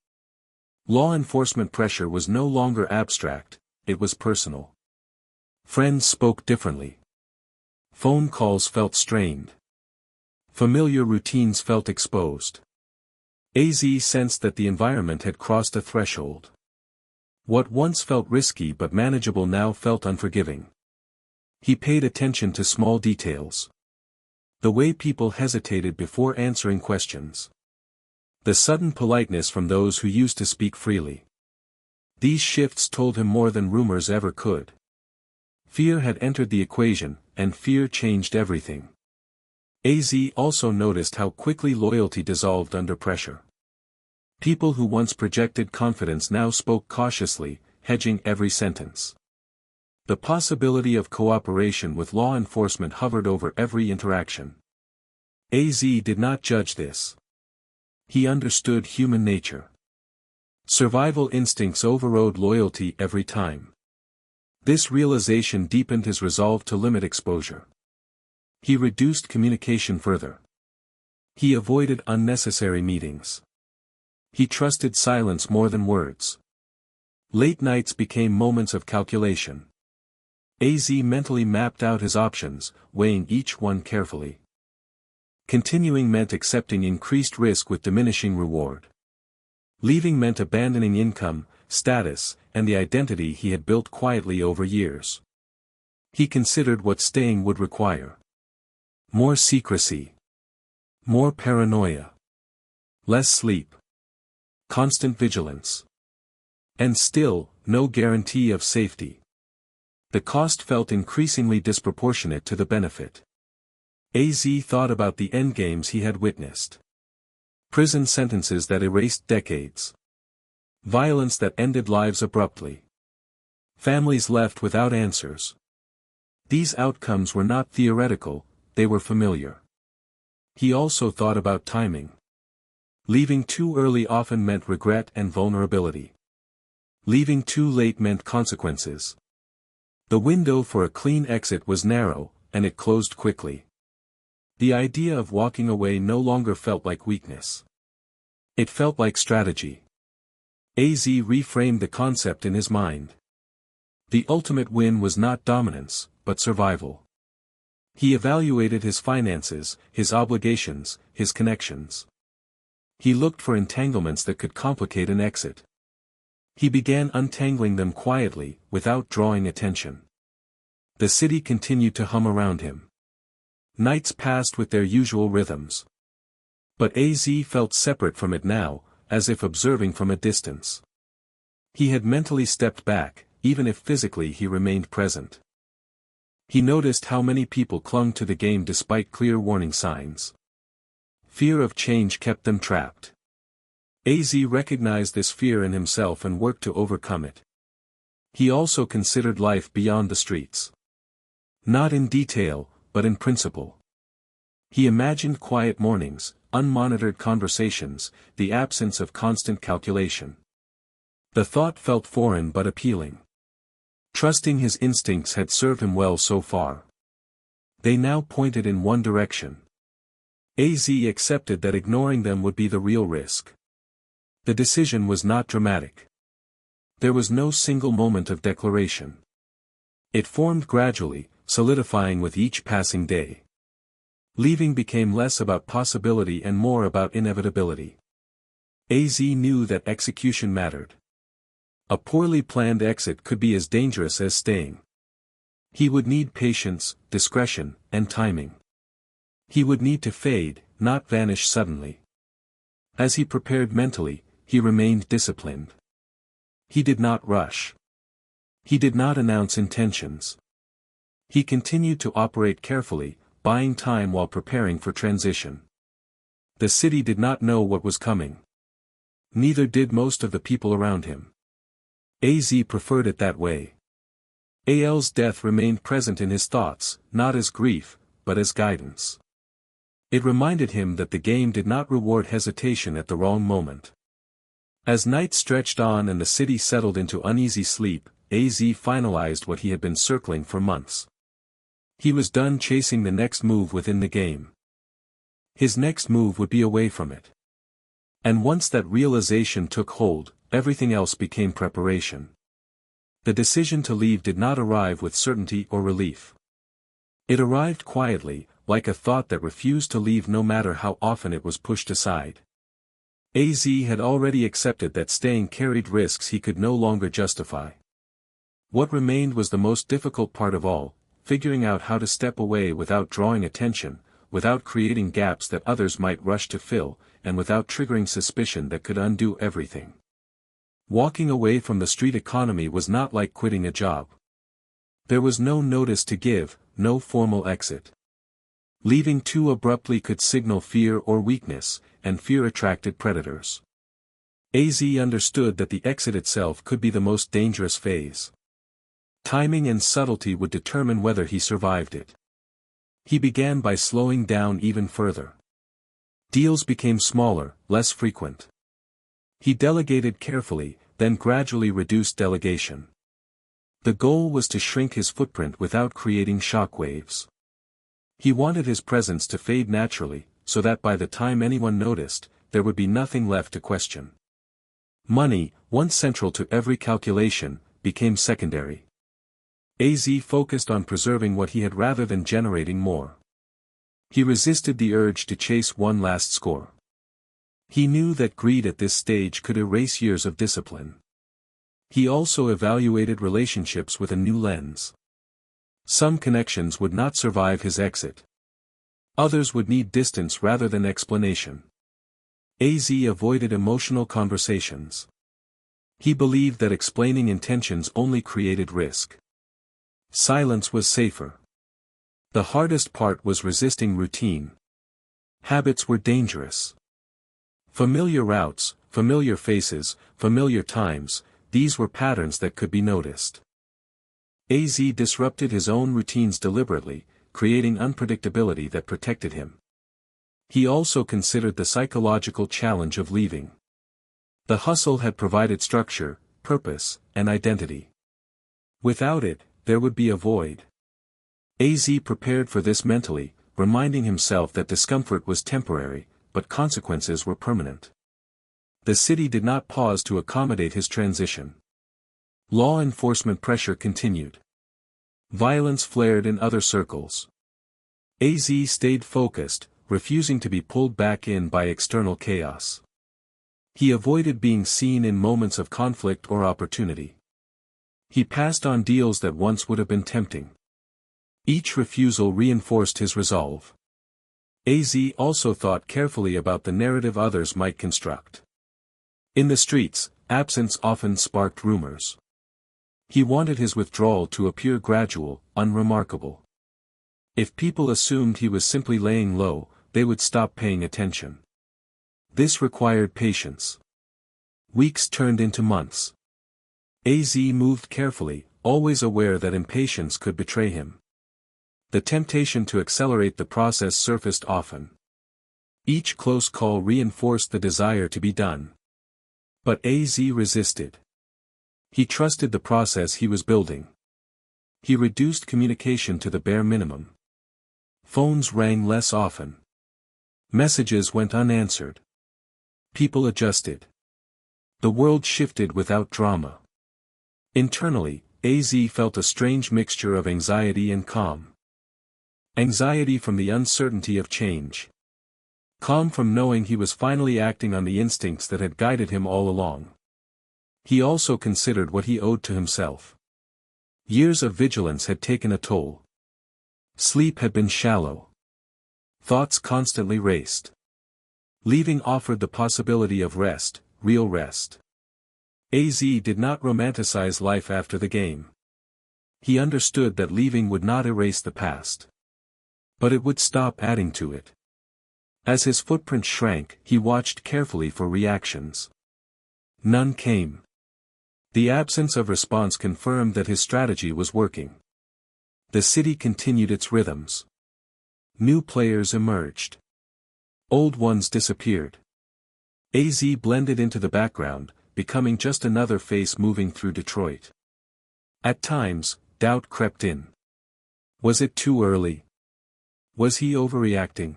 Law enforcement pressure was no longer abstract, it was personal. Friends spoke differently. Phone calls felt strained. Familiar routines felt exposed. AZ sensed that the environment had crossed a threshold. What once felt risky but manageable now felt unforgiving. He paid attention to small details. The way people hesitated before answering questions. The sudden politeness from those who used to speak freely. These shifts told him more than rumors ever could. Fear had entered the equation, and fear changed everything. AZ also noticed how quickly loyalty dissolved under pressure. People who once projected confidence now spoke cautiously, hedging every sentence. The possibility of cooperation with law enforcement hovered over every interaction. AZ did not judge this. He understood human nature. Survival instincts overrode loyalty every time. This realization deepened his resolve to limit exposure. He reduced communication further. He avoided unnecessary meetings. He trusted silence more than words. Late nights became moments of calculation. AZ mentally mapped out his options, weighing each one carefully. Continuing meant accepting increased risk with diminishing reward. Leaving meant abandoning income, status, and the identity he had built quietly over years. He considered what staying would require. More secrecy. More paranoia. Less sleep. Constant vigilance. And still, no guarantee of safety. The cost felt increasingly disproportionate to the benefit. AZ thought about the endgames he had witnessed. Prison sentences that erased decades. Violence that ended lives abruptly. Families left without answers. These outcomes were not theoretical, they were familiar. He also thought about timing. Leaving too early often meant regret and vulnerability. Leaving too late meant consequences. The window for a clean exit was narrow, and it closed quickly. The idea of walking away no longer felt like weakness. It felt like strategy. AZ reframed the concept in his mind. The ultimate win was not dominance, but survival. He evaluated his finances, his obligations, his connections. He looked for entanglements that could complicate an exit. He began untangling them quietly, without drawing attention. The city continued to hum around him. Nights passed with their usual rhythms. But AZ felt separate from it now, as if observing from a distance. He had mentally stepped back, even if physically he remained present. He noticed how many people clung to the game despite clear warning signs. Fear of change kept them trapped. AZ recognized this fear in himself and worked to overcome it. He also considered life beyond the streets. Not in detail, but in principle. He imagined quiet mornings, unmonitored conversations, the absence of constant calculation. The thought felt foreign but appealing. Trusting his instincts had served him well so far. They now pointed in one direction. AZ accepted that ignoring them would be the real risk. The decision was not dramatic. There was no single moment of declaration. It formed gradually, solidifying with each passing day. Leaving became less about possibility and more about inevitability. AZ knew that execution mattered. A poorly planned exit could be as dangerous as staying. He would need patience, discretion, and timing. He would need to fade, not vanish suddenly. As he prepared mentally, he remained disciplined. He did not rush. He did not announce intentions. He continued to operate carefully, buying time while preparing for transition. The city did not know what was coming. Neither did most of the people around him. Az preferred it that way. Al's death remained present in his thoughts, not as grief, but as guidance. It reminded him that the game did not reward hesitation at the wrong moment. As night stretched on and the city settled into uneasy sleep, Az finalized what he had been circling for months. He was done chasing the next move within the game. His next move would be away from it. And once that realization took hold, everything else became preparation. The decision to leave did not arrive with certainty or relief. It arrived quietly, like a thought that refused to leave no matter how often it was pushed aside. Az had already accepted that staying carried risks he could no longer justify. What remained was the most difficult part of all, figuring out how to step away without drawing attention, without creating gaps that others might rush to fill, and without triggering suspicion that could undo everything. Walking away from the street economy was not like quitting a job. There was no notice to give, no formal exit. Leaving too abruptly could signal fear or weakness, and fear attracted predators. Az understood that the exit itself could be the most dangerous phase. Timing and subtlety would determine whether he survived it. He began by slowing down even further. Deals became smaller, less frequent. He delegated carefully, then gradually reduced delegation. The goal was to shrink his footprint without creating shockwaves. He wanted his presence to fade naturally, so that by the time anyone noticed, there would be nothing left to question. Money, once central to every calculation, became secondary. Az focused on preserving what he had rather than generating more. He resisted the urge to chase one last score. He knew that greed at this stage could erase years of discipline. He also evaluated relationships with a new lens. Some connections would not survive his exit. Others would need distance rather than explanation. Az avoided emotional conversations. He believed that explaining intentions only created risk. Silence was safer. The hardest part was resisting routine. Habits were dangerous. Familiar routes, familiar faces, familiar times, these were patterns that could be noticed. Az disrupted his own routines deliberately, creating unpredictability that protected him. He also considered the psychological challenge of leaving. The hustle had provided structure, purpose, and identity. Without it, there would be a void. Az prepared for this mentally, reminding himself that discomfort was temporary, but consequences were permanent. The city did not pause to accommodate his transition. Law enforcement pressure continued. Violence flared in other circles. Az stayed focused, refusing to be pulled back in by external chaos. He avoided being seen in moments of conflict or opportunity. He passed on deals that once would have been tempting. Each refusal reinforced his resolve. Az also thought carefully about the narrative others might construct. In the streets, absence often sparked rumors. He wanted his withdrawal to appear gradual, unremarkable. If people assumed he was simply laying low, they would stop paying attention. This required patience. Weeks turned into months. Az moved carefully, always aware that impatience could betray him. The temptation to accelerate the process surfaced often. Each close call reinforced the desire to be done. But Az resisted. He trusted the process he was building. He reduced communication to the bare minimum. Phones rang less often. Messages went unanswered. People adjusted. The world shifted without drama. Internally, Az felt a strange mixture of anxiety and calm. Anxiety from the uncertainty of change. Calm from knowing he was finally acting on the instincts that had guided him all along. He also considered what he owed to himself. Years of vigilance had taken a toll. Sleep had been shallow. Thoughts constantly raced. Leaving offered the possibility of rest, real rest. AZ did not romanticize life after the game. He understood that leaving would not erase the past. But it would stop adding to it. As his footprint shrank, he watched carefully for reactions. None came. The absence of response confirmed that his strategy was working. The city continued its rhythms. New players emerged. Old ones disappeared. AZ blended into the background, becoming just another face moving through Detroit. At times, doubt crept in. Was it too early? Was he overreacting?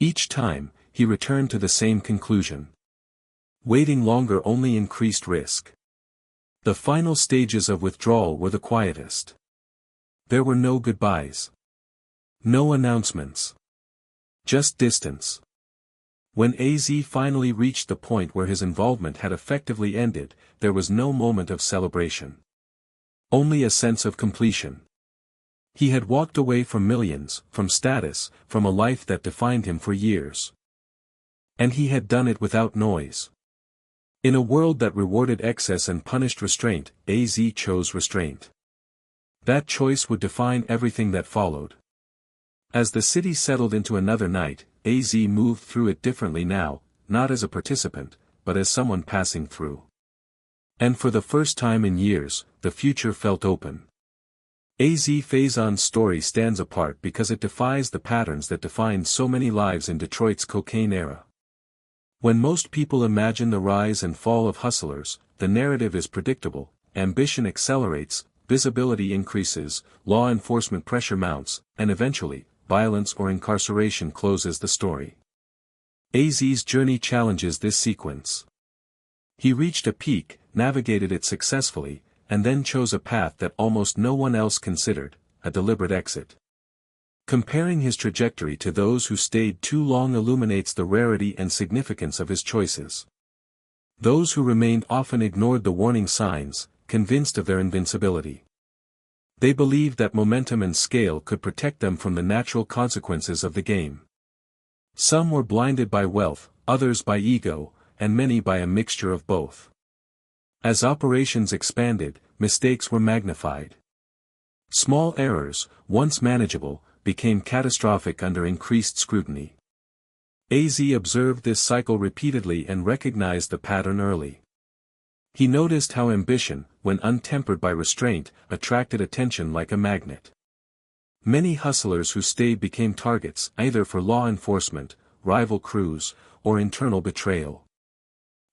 Each time, he returned to the same conclusion. Waiting longer only increased risk. The final stages of withdrawal were the quietest. There were no goodbyes. No announcements. Just distance. When AZ finally reached the point where his involvement had effectively ended, there was no moment of celebration. Only a sense of completion. He had walked away from millions, from status, from a life that defined him for years. And he had done it without noise. In a world that rewarded excess and punished restraint, AZ chose restraint. That choice would define everything that followed. As the city settled into another night, AZ moved through it differently now, not as a participant, but as someone passing through. And for the first time in years, the future felt open. AZ Faison's story stands apart because it defies the patterns that defined so many lives in Detroit's cocaine era. When most people imagine the rise and fall of hustlers, the narrative is predictable: ambition accelerates, visibility increases, law enforcement pressure mounts, and eventually, violence or incarceration closes the story. AZ's journey challenges this sequence. He reached a peak, navigated it successfully, and then chose a path that almost no one else considered: a deliberate exit. Comparing his trajectory to those who stayed too long illuminates the rarity and significance of his choices. Those who remained often ignored the warning signs, convinced of their invincibility. They believed that momentum and scale could protect them from the natural consequences of the game. Some were blinded by wealth, others by ego, and many by a mixture of both. As operations expanded, mistakes were magnified. Small errors, once manageable, became catastrophic under increased scrutiny. AZ observed this cycle repeatedly and recognized the pattern early. He noticed how ambition, when untempered by restraint, attracted attention like a magnet. Many hustlers who stayed became targets either for law enforcement, rival crews, or internal betrayal.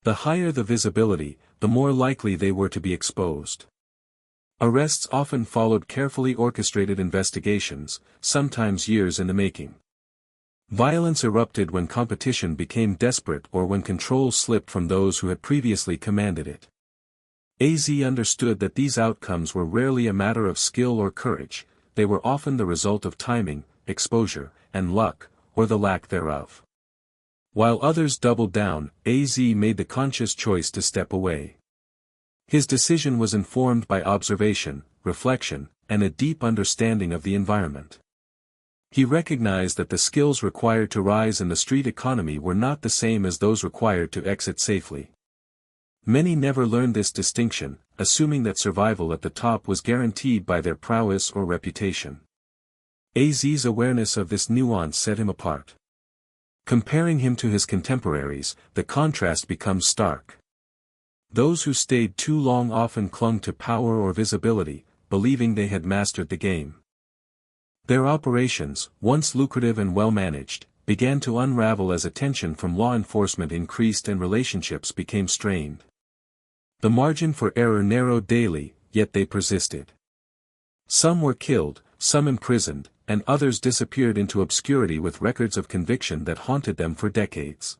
The higher the visibility, the more likely they were to be exposed. Arrests often followed carefully orchestrated investigations, sometimes years in the making. Violence erupted when competition became desperate or when control slipped from those who had previously commanded it. AZ understood that these outcomes were rarely a matter of skill or courage; they were often the result of timing, exposure, and luck, or the lack thereof. While others doubled down, AZ made the conscious choice to step away. His decision was informed by observation, reflection, and a deep understanding of the environment. He recognized that the skills required to rise in the street economy were not the same as those required to exit safely. Many never learned this distinction, assuming that survival at the top was guaranteed by their prowess or reputation. AZ's awareness of this nuance set him apart. Comparing him to his contemporaries, the contrast becomes stark. Those who stayed too long often clung to power or visibility, believing they had mastered the game. Their operations, once lucrative and well-managed, began to unravel as attention from law enforcement increased and relationships became strained. The margin for error narrowed daily, yet they persisted. Some were killed, some imprisoned, and others disappeared into obscurity with records of conviction that haunted them for decades.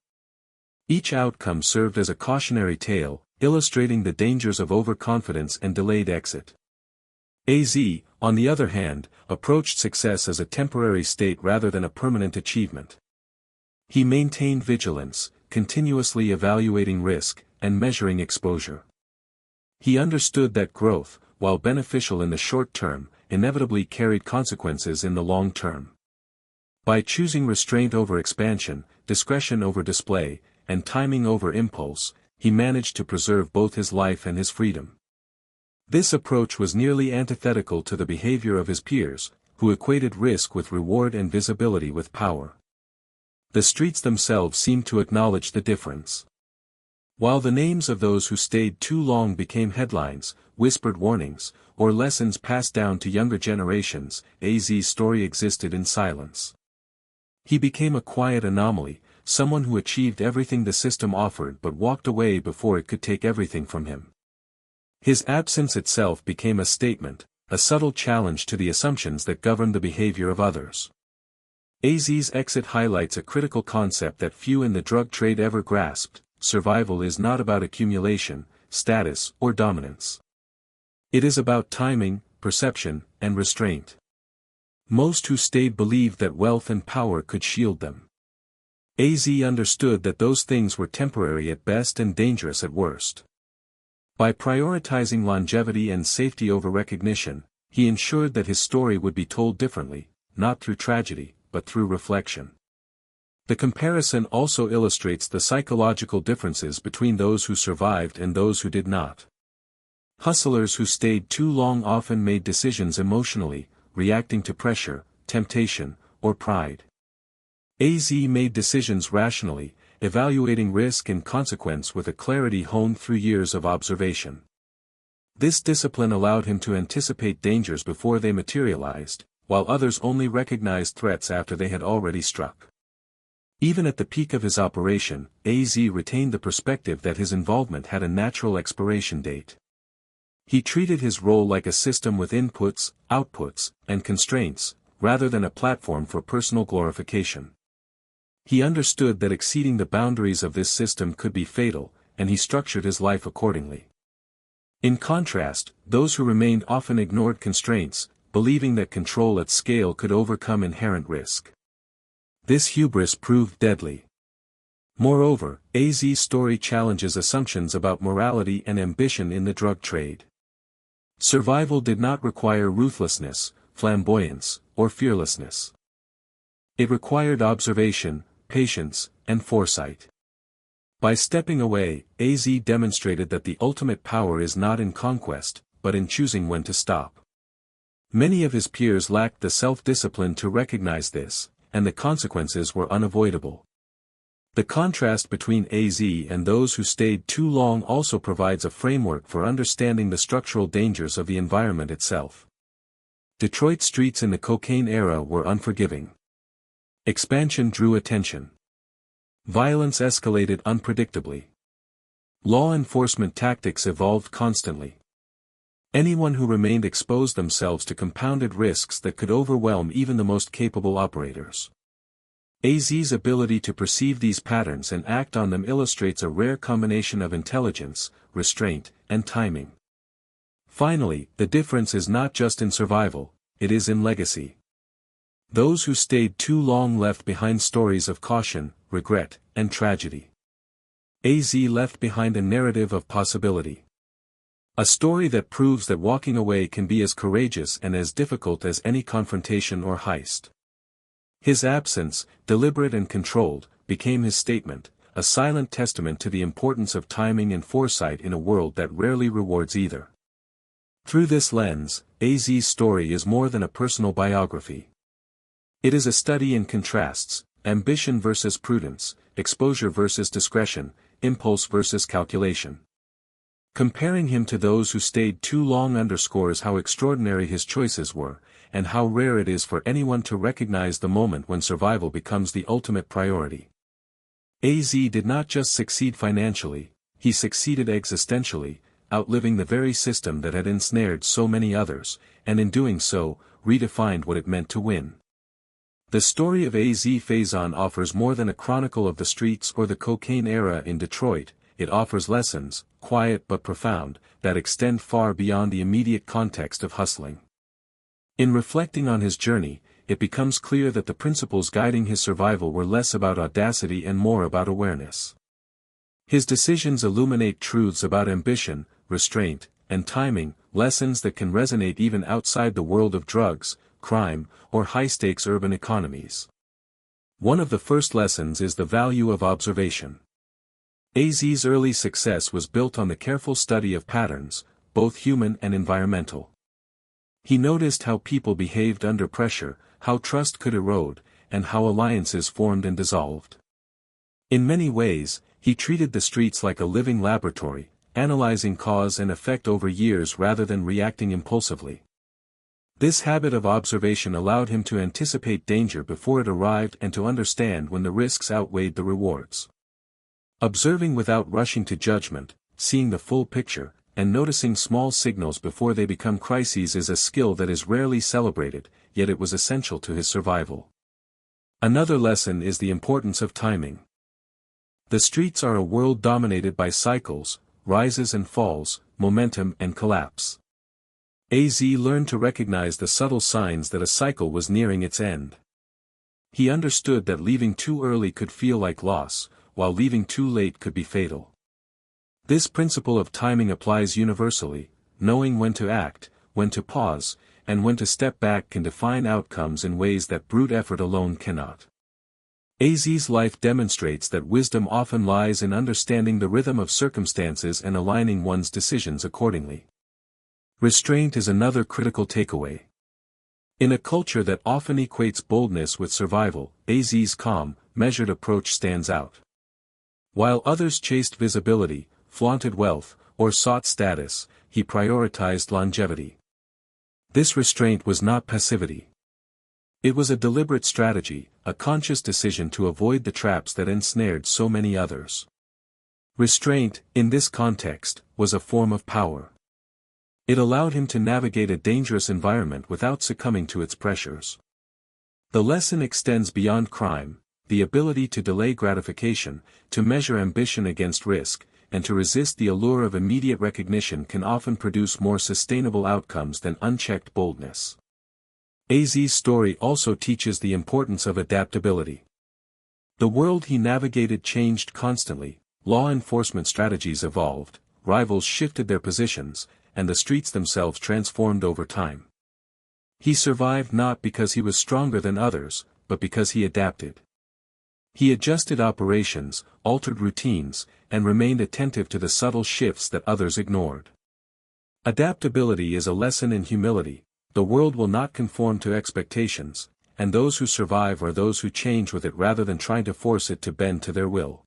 Each outcome served as a cautionary tale, illustrating the dangers of overconfidence and delayed exit. AZ, on the other hand, approached success as a temporary state rather than a permanent achievement. He maintained vigilance, continuously evaluating risk, and measuring exposure. He understood that growth, while beneficial in the short term, inevitably carried consequences in the long term. By choosing restraint over expansion, discretion over display, and timing over impulse, he managed to preserve both his life and his freedom. This approach was nearly antithetical to the behavior of his peers, who equated risk with reward and visibility with power. The streets themselves seemed to acknowledge the difference. While the names of those who stayed too long became headlines, whispered warnings, or lessons passed down to younger generations, AZ's story existed in silence. He became a quiet anomaly, someone who achieved everything the system offered but walked away before it could take everything from him. His absence itself became a statement, a subtle challenge to the assumptions that govern the behavior of others. AZ's exit highlights a critical concept that few in the drug trade ever grasped: survival is not about accumulation, status, or dominance. It is about timing, perception, and restraint. Most who stayed believed that wealth and power could shield them. AZ understood that those things were temporary at best and dangerous at worst. By prioritizing longevity and safety over recognition, he ensured that his story would be told differently, not through tragedy, but through reflection. The comparison also illustrates the psychological differences between those who survived and those who did not. Hustlers who stayed too long often made decisions emotionally, reacting to pressure, temptation, or pride. AZ made decisions rationally, evaluating risk and consequence with a clarity honed through years of observation. This discipline allowed him to anticipate dangers before they materialized, while others only recognized threats after they had already struck. Even at the peak of his operation, AZ retained the perspective that his involvement had a natural expiration date. He treated his role like a system with inputs, outputs, and constraints, rather than a platform for personal glorification. He understood that exceeding the boundaries of this system could be fatal, and he structured his life accordingly. In contrast, those who remained often ignored constraints, believing that control at scale could overcome inherent risk. This hubris proved deadly. Moreover, AZ's story challenges assumptions about morality and ambition in the drug trade. Survival did not require ruthlessness, flamboyance, or fearlessness. It required observation, patience, and foresight. By stepping away, AZ demonstrated that the ultimate power is not in conquest, but in choosing when to stop. Many of his peers lacked the self-discipline to recognize this, and the consequences were unavoidable. The contrast between AZ and those who stayed too long also provides a framework for understanding the structural dangers of the environment itself. Detroit streets in the cocaine era were unforgiving. Expansion drew attention. Violence escalated unpredictably. Law enforcement tactics evolved constantly. Anyone who remained exposed themselves to compounded risks that could overwhelm even the most capable operators. AZ's ability to perceive these patterns and act on them illustrates a rare combination of intelligence, restraint, and timing. Finally, the difference is not just in survival, it is in legacy. Those who stayed too long left behind stories of caution, regret, and tragedy. AZ left behind a narrative of possibility. A story that proves that walking away can be as courageous and as difficult as any confrontation or heist. His absence, deliberate and controlled, became his statement, a silent testament to the importance of timing and foresight in a world that rarely rewards either. Through this lens, AZ's story is more than a personal biography. It is a study in contrasts, ambition versus prudence, exposure versus discretion, impulse versus calculation. Comparing him to those who stayed too long underscores how extraordinary his choices were, and how rare it is for anyone to recognize the moment when survival becomes the ultimate priority. AZ did not just succeed financially, he succeeded existentially, outliving the very system that had ensnared so many others, and in doing so, redefined what it meant to win. The story of AZ Faison offers more than a chronicle of the streets or the cocaine era in Detroit. It offers lessons, quiet but profound, that extend far beyond the immediate context of hustling. In reflecting on his journey, it becomes clear that the principles guiding his survival were less about audacity and more about awareness. His decisions illuminate truths about ambition, restraint, and timing, lessons that can resonate even outside the world of drugs, crime, or high-stakes urban economies. One of the first lessons is the value of observation. AZ's early success was built on the careful study of patterns, both human and environmental. He noticed how people behaved under pressure, how trust could erode, and how alliances formed and dissolved. In many ways, he treated the streets like a living laboratory, analyzing cause and effect over years rather than reacting impulsively. This habit of observation allowed him to anticipate danger before it arrived and to understand when the risks outweighed the rewards. Observing without rushing to judgment, seeing the full picture, and noticing small signals before they become crises is a skill that is rarely celebrated, yet it was essential to his survival. Another lesson is the importance of timing. The streets are a world dominated by cycles, rises and falls, momentum and collapse. AZ learned to recognize the subtle signs that a cycle was nearing its end. He understood that leaving too early could feel like loss, while leaving too late could be fatal. This principle of timing applies universally. Knowing when to act, when to pause, and when to step back can define outcomes in ways that brute effort alone cannot. AZ's life demonstrates that wisdom often lies in understanding the rhythm of circumstances and aligning one's decisions accordingly. Restraint is another critical takeaway. In a culture that often equates boldness with survival, AZ's calm, measured approach stands out. While others chased visibility, flaunted wealth, or sought status, he prioritized longevity. This restraint was not passivity. It was a deliberate strategy, a conscious decision to avoid the traps that ensnared so many others. Restraint, in this context, was a form of power. It allowed him to navigate a dangerous environment without succumbing to its pressures. The lesson extends beyond crime. The ability to delay gratification, to measure ambition against risk, and to resist the allure of immediate recognition can often produce more sustainable outcomes than unchecked boldness. AZ's story also teaches the importance of adaptability. The world he navigated changed constantly, law enforcement strategies evolved, rivals shifted their positions, and the streets themselves transformed over time. He survived not because he was stronger than others, but because he adapted. He adjusted operations, altered routines, and remained attentive to the subtle shifts that others ignored. Adaptability is a lesson in humility. The world will not conform to expectations, and those who survive are those who change with it rather than trying to force it to bend to their will.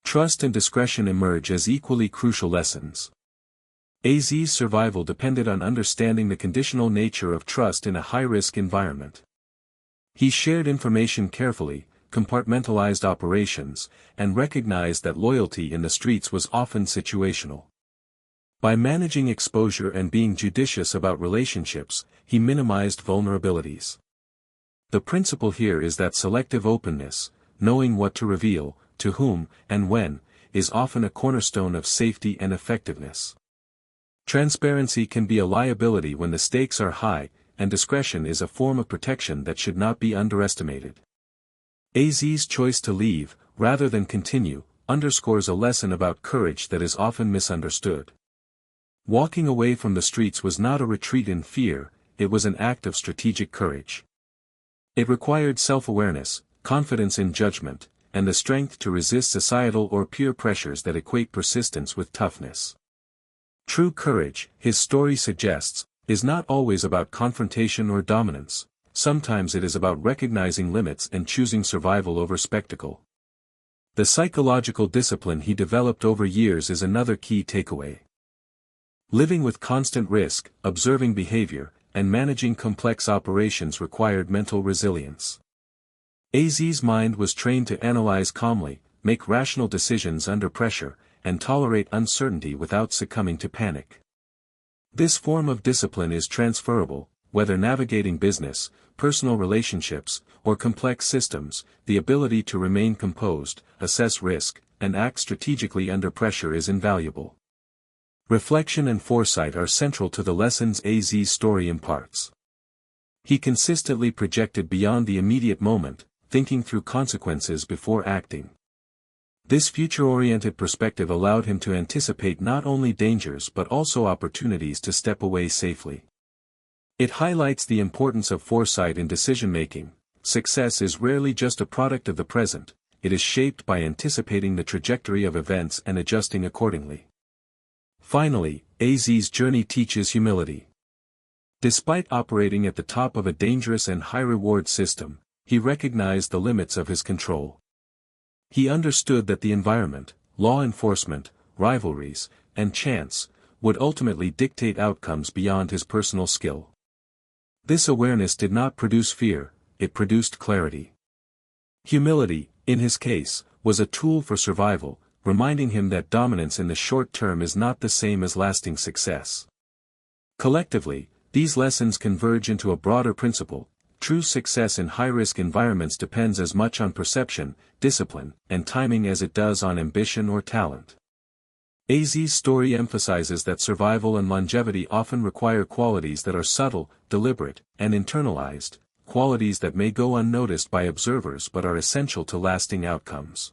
Trust and discretion emerge as equally crucial lessons. AZ's survival depended on understanding the conditional nature of trust in a high-risk environment. He shared information carefully, compartmentalized operations, and recognized that loyalty in the streets was often situational. By managing exposure and being judicious about relationships, he minimized vulnerabilities. The principle here is that selective openness, knowing what to reveal, to whom, and when, is often a cornerstone of safety and effectiveness. Transparency can be a liability when the stakes are high, and discretion is a form of protection that should not be underestimated. AZ's choice to leave, rather than continue, underscores a lesson about courage that is often misunderstood. Walking away from the streets was not a retreat in fear, it was an act of strategic courage. It required self-awareness, confidence in judgment, and the strength to resist societal or peer pressures that equate persistence with toughness. True courage, his story suggests, is not always about confrontation or dominance. Sometimes it is about recognizing limits and choosing survival over spectacle. The psychological discipline he developed over years is another key takeaway. Living with constant risk, observing behavior, and managing complex operations required mental resilience. AZ's mind was trained to analyze calmly, make rational decisions under pressure, and tolerate uncertainty without succumbing to panic. This form of discipline is transferable, whether navigating business, personal relationships, or complex systems. The ability to remain composed, assess risk, and act strategically under pressure is invaluable. Reflection and foresight are central to the lessons AZ's story imparts. He consistently projected beyond the immediate moment, thinking through consequences before acting. This future-oriented perspective allowed him to anticipate not only dangers but also opportunities to step away safely. It highlights the importance of foresight in decision-making. Success is rarely just a product of the present, it is shaped by anticipating the trajectory of events and adjusting accordingly. Finally, AZ's journey teaches humility. Despite operating at the top of a dangerous and high-reward system, he recognized the limits of his control. He understood that the environment, law enforcement, rivalries, and chance, would ultimately dictate outcomes beyond his personal skill. This awareness did not produce fear, it produced clarity. Humility, in his case, was a tool for survival, reminding him that dominance in the short term is not the same as lasting success. Collectively, these lessons converge into a broader principle: true success in high-risk environments depends as much on perception, discipline, and timing as it does on ambition or talent. AZ's story emphasizes that survival and longevity often require qualities that are subtle, deliberate, and internalized, qualities that may go unnoticed by observers but are essential to lasting outcomes.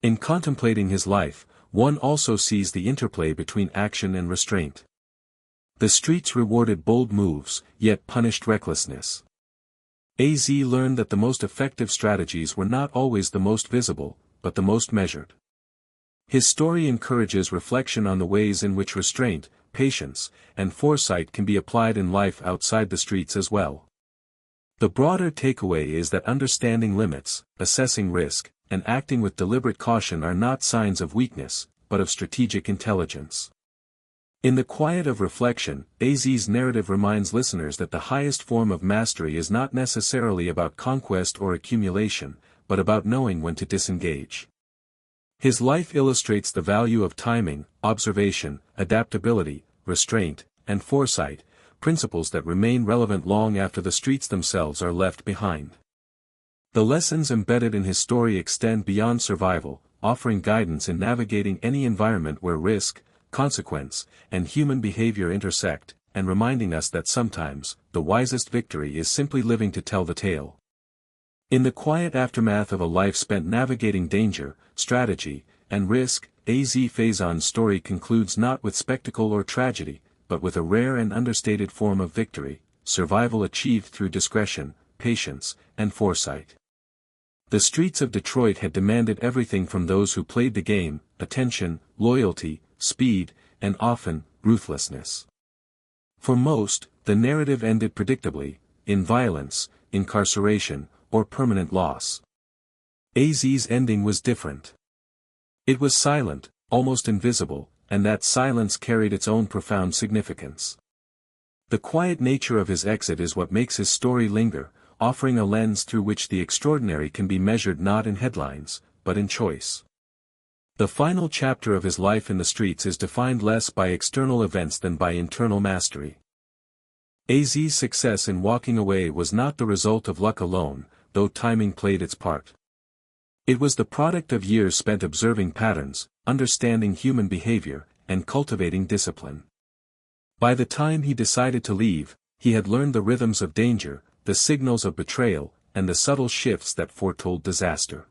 In contemplating his life, one also sees the interplay between action and restraint. The streets rewarded bold moves, yet punished recklessness. AZ learned that the most effective strategies were not always the most visible, but the most measured. His story encourages reflection on the ways in which restraint, patience, and foresight can be applied in life outside the streets as well. The broader takeaway is that understanding limits, assessing risk, and acting with deliberate caution are not signs of weakness, but of strategic intelligence. In the quiet of reflection, AZ's narrative reminds listeners that the highest form of mastery is not necessarily about conquest or accumulation, but about knowing when to disengage. His life illustrates the value of timing, observation, adaptability, restraint, and foresight, principles that remain relevant long after the streets themselves are left behind. The lessons embedded in his story extend beyond survival, offering guidance in navigating any environment where risk, consequence, and human behavior intersect, and reminding us that sometimes, the wisest victory is simply living to tell the tale. In the quiet aftermath of a life spent navigating danger, strategy, and risk, AZ Faison's story concludes not with spectacle or tragedy, but with a rare and understated form of victory, survival achieved through discretion, patience, and foresight. The streets of Detroit had demanded everything from those who played the game: attention, loyalty, speed, and often, ruthlessness. For most, the narrative ended predictably, in violence, incarceration, or permanent loss. AZ's ending was different. It was silent, almost invisible, and that silence carried its own profound significance. The quiet nature of his exit is what makes his story linger, offering a lens through which the extraordinary can be measured not in headlines, but in choice. The final chapter of his life in the streets is defined less by external events than by internal mastery. AZ's success in walking away was not the result of luck alone, though timing played its part. It was the product of years spent observing patterns, understanding human behavior, and cultivating discipline. By the time he decided to leave, he had learned the rhythms of danger, the signals of betrayal, and the subtle shifts that foretold disaster.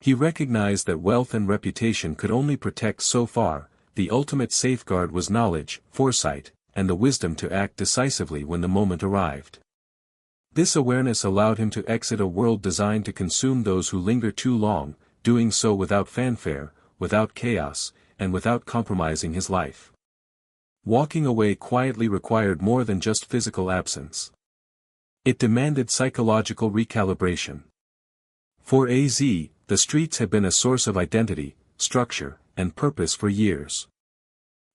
He recognized that wealth and reputation could only protect so far. The ultimate safeguard was knowledge, foresight, and the wisdom to act decisively when the moment arrived. This awareness allowed him to exit a world designed to consume those who linger too long, doing so without fanfare, without chaos, and without compromising his life. Walking away quietly required more than just physical absence. It demanded psychological recalibration. For AZ, the streets had been a source of identity, structure, and purpose for years.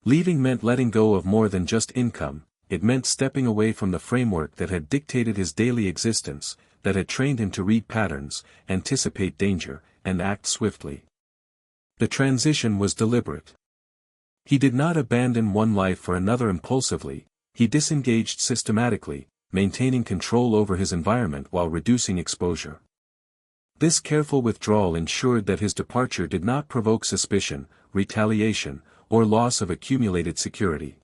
Leaving meant letting go of more than just income. It meant stepping away from the framework that had dictated his daily existence, that had trained him to read patterns, anticipate danger, and act swiftly. The transition was deliberate. He did not abandon one life for another impulsively, he disengaged systematically, maintaining control over his environment while reducing exposure. This careful withdrawal ensured that his departure did not provoke suspicion, retaliation, or loss of accumulated security.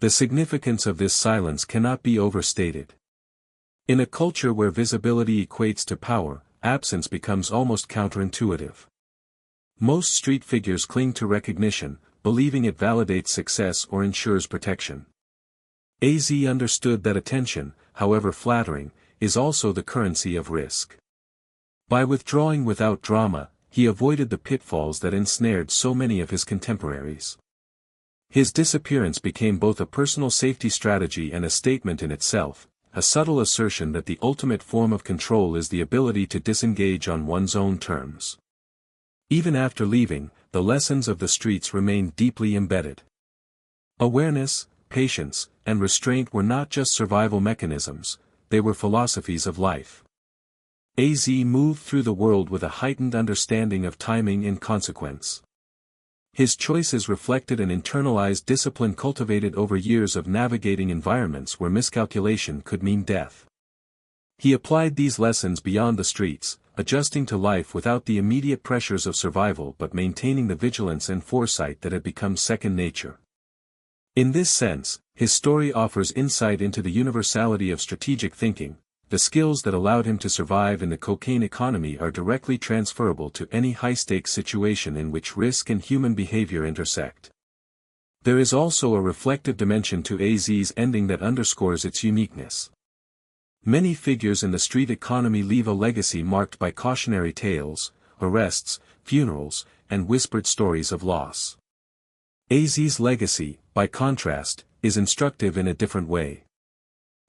The significance of this silence cannot be overstated. In a culture where visibility equates to power, absence becomes almost counterintuitive. Most street figures cling to recognition, believing it validates success or ensures protection. AZ understood that attention, however flattering, is also the currency of risk. By withdrawing without drama, he avoided the pitfalls that ensnared so many of his contemporaries. His disappearance became both a personal safety strategy and a statement in itself, a subtle assertion that the ultimate form of control is the ability to disengage on one's own terms. Even after leaving, the lessons of the streets remained deeply embedded. Awareness, patience, and restraint were not just survival mechanisms, they were philosophies of life. AZ moved through the world with a heightened understanding of timing and consequence. His choices reflected an internalized discipline cultivated over years of navigating environments where miscalculation could mean death. He applied these lessons beyond the streets, adjusting to life without the immediate pressures of survival but maintaining the vigilance and foresight that had become second nature. In this sense, his story offers insight into the universality of strategic thinking. The skills that allowed him to survive in the cocaine economy are directly transferable to any high-stakes situation in which risk and human behavior intersect. There is also a reflective dimension to AZ's ending that underscores its uniqueness. Many figures in the street economy leave a legacy marked by cautionary tales, arrests, funerals, and whispered stories of loss. AZ's legacy, by contrast, is instructive in a different way.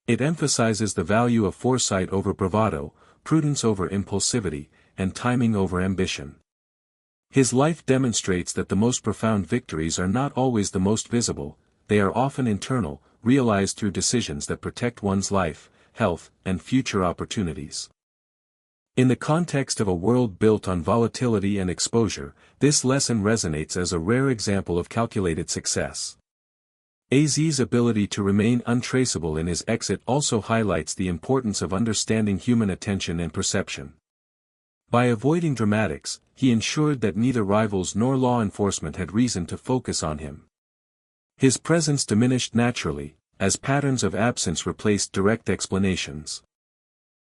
It emphasizes the value of foresight over bravado, prudence over impulsivity, and timing over ambition. His life demonstrates that the most profound victories are not always the most visible, they are often internal, realized through decisions that protect one's life, health, and future opportunities. In the context of a world built on volatility and exposure, this lesson resonates as a rare example of calculated success. AZ's ability to remain untraceable in his exit also highlights the importance of understanding human attention and perception. By avoiding dramatics, he ensured that neither rivals nor law enforcement had reason to focus on him. His presence diminished naturally, as patterns of absence replaced direct explanations.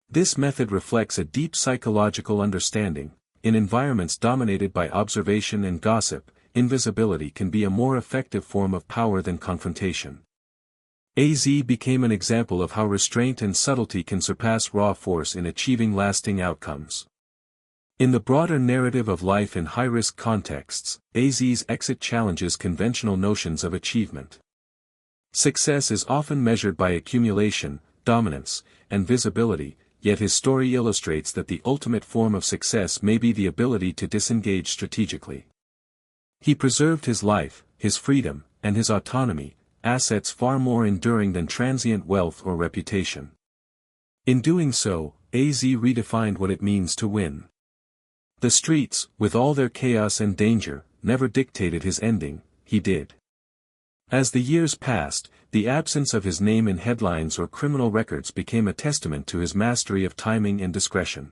This method reflects a deep psychological understanding. In environments dominated by observation and gossip, invisibility can be a more effective form of power than confrontation. AZ became an example of how restraint and subtlety can surpass raw force in achieving lasting outcomes. In the broader narrative of life in high-risk contexts, AZ's exit challenges conventional notions of achievement. Success is often measured by accumulation, dominance, and visibility, yet his story illustrates that the ultimate form of success may be the ability to disengage strategically. He preserved his life, his freedom, and his autonomy, assets far more enduring than transient wealth or reputation. In doing so, AZ redefined what it means to win. The streets, with all their chaos and danger, never dictated his ending, he did. As the years passed, the absence of his name in headlines or criminal records became a testament to his mastery of timing and discretion.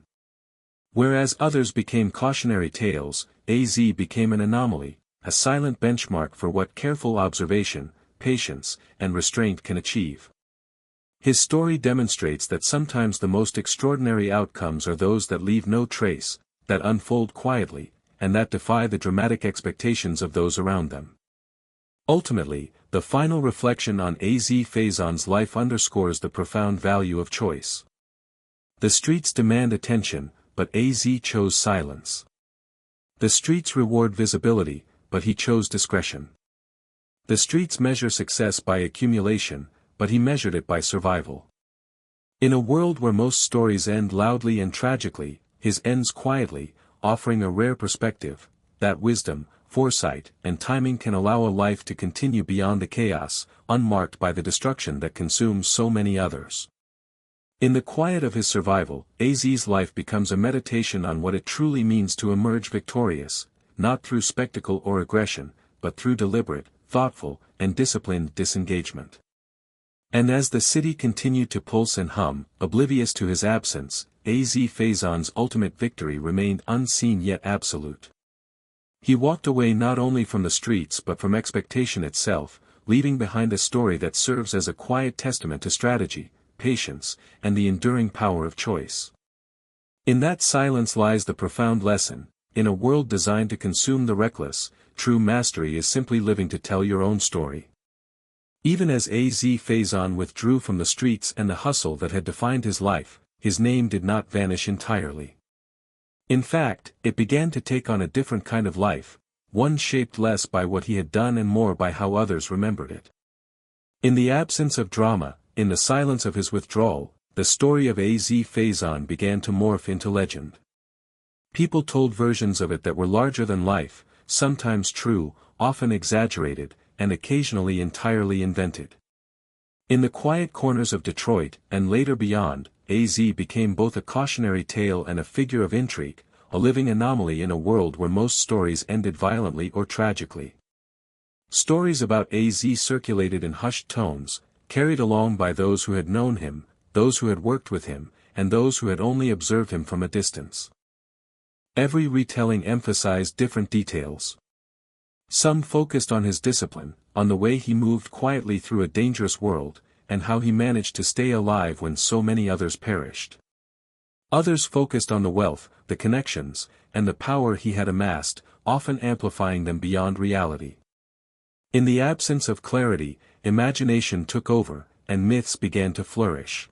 Whereas others became cautionary tales, AZ became an anomaly, a silent benchmark for what careful observation, patience, and restraint can achieve. His story demonstrates that sometimes the most extraordinary outcomes are those that leave no trace, that unfold quietly, and that defy the dramatic expectations of those around them. Ultimately, the final reflection on AZ Faison's life underscores the profound value of choice. The streets demand attention, but AZ chose silence. The streets reward visibility, but he chose discretion. The streets measure success by accumulation, but he measured it by survival. In a world where most stories end loudly and tragically, his ends quietly, offering a rare perspective, that wisdom, foresight, and timing can allow a life to continue beyond the chaos, unmarked by the destruction that consumes so many others. In the quiet of his survival, AZ's life becomes a meditation on what it truly means to emerge victorious, not through spectacle or aggression, but through deliberate, thoughtful, and disciplined disengagement. And as the city continued to pulse and hum, oblivious to his absence, AZ Faison's ultimate victory remained unseen yet absolute. He walked away not only from the streets but from expectation itself, leaving behind a story that serves as a quiet testament to strategy, patience, and the enduring power of choice. In that silence lies the profound lesson: in a world designed to consume the reckless, true mastery is simply living to tell your own story. Even as AZ Faison withdrew from the streets and the hustle that had defined his life, his name did not vanish entirely. In fact, it began to take on a different kind of life, one shaped less by what he had done and more by how others remembered it. In the absence of drama, in the silence of his withdrawal, the story of Faison began to morph into legend. People told versions of it that were larger than life, sometimes true, often exaggerated, and occasionally entirely invented. In the quiet corners of Detroit, and later beyond, AZ became both a cautionary tale and a figure of intrigue, a living anomaly in a world where most stories ended violently or tragically. Stories about AZ circulated in hushed tones, carried along by those who had known him, those who had worked with him, and those who had only observed him from a distance. Every retelling emphasized different details. Some focused on his discipline, on the way he moved quietly through a dangerous world, and how he managed to stay alive when so many others perished. Others focused on the wealth, the connections, and the power he had amassed, often amplifying them beyond reality. In the absence of clarity, imagination took over, and myths began to flourish.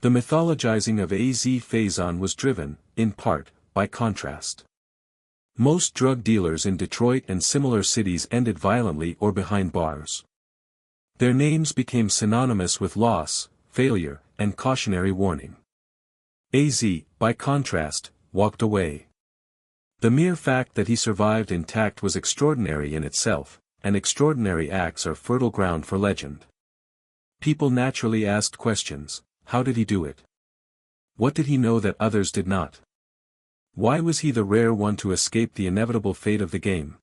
The mythologizing of Faison was driven, in part, by contrast. Most drug dealers in Detroit and similar cities ended violently or behind bars. Their names became synonymous with loss, failure, and cautionary warning. AZ, by contrast, walked away. The mere fact that he survived intact was extraordinary in itself, and extraordinary acts are fertile ground for legend. People naturally asked questions: how did he do it? What did he know that others did not? Why was he the rare one to escape the inevitable fate of the game?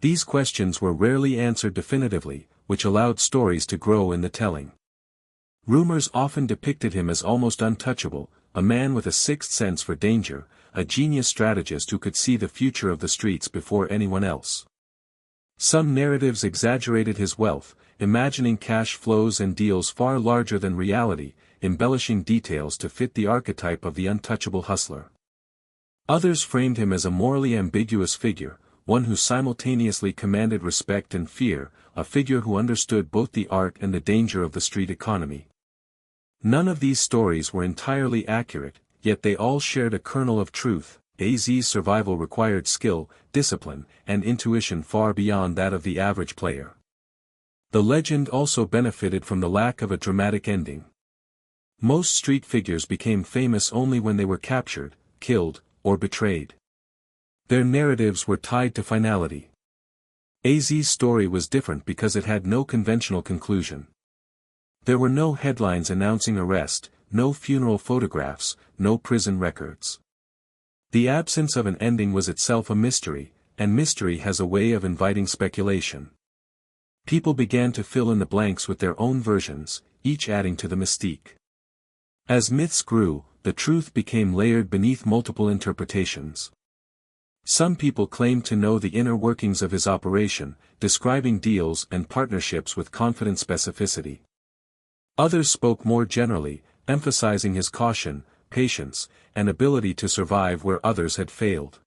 These questions were rarely answered definitively, which allowed stories to grow in the telling. Rumors often depicted him as almost untouchable, a man with a sixth sense for danger, a genius strategist who could see the future of the streets before anyone else. Some narratives exaggerated his wealth, imagining cash flows and deals far larger than reality, embellishing details to fit the archetype of the untouchable hustler. Others framed him as a morally ambiguous figure, one who simultaneously commanded respect and fear, a figure who understood both the art and the danger of the street economy. None of these stories were entirely accurate, yet they all shared a kernel of truth. AZ's survival required skill, discipline, and intuition far beyond that of the average player. The legend also benefited from the lack of a dramatic ending. Most street figures became famous only when they were captured, killed, or betrayed. Their narratives were tied to finality. AZ's story was different because it had no conventional conclusion. There were no headlines announcing arrest, no funeral photographs, no prison records. The absence of an ending was itself a mystery, and mystery has a way of inviting speculation. People began to fill in the blanks with their own versions, each adding to the mystique. As myths grew, the truth became layered beneath multiple interpretations. Some people claimed to know the inner workings of his operation, describing deals and partnerships with confident specificity. Others spoke more generally, emphasizing his caution, patience, and ability to survive where others had failed.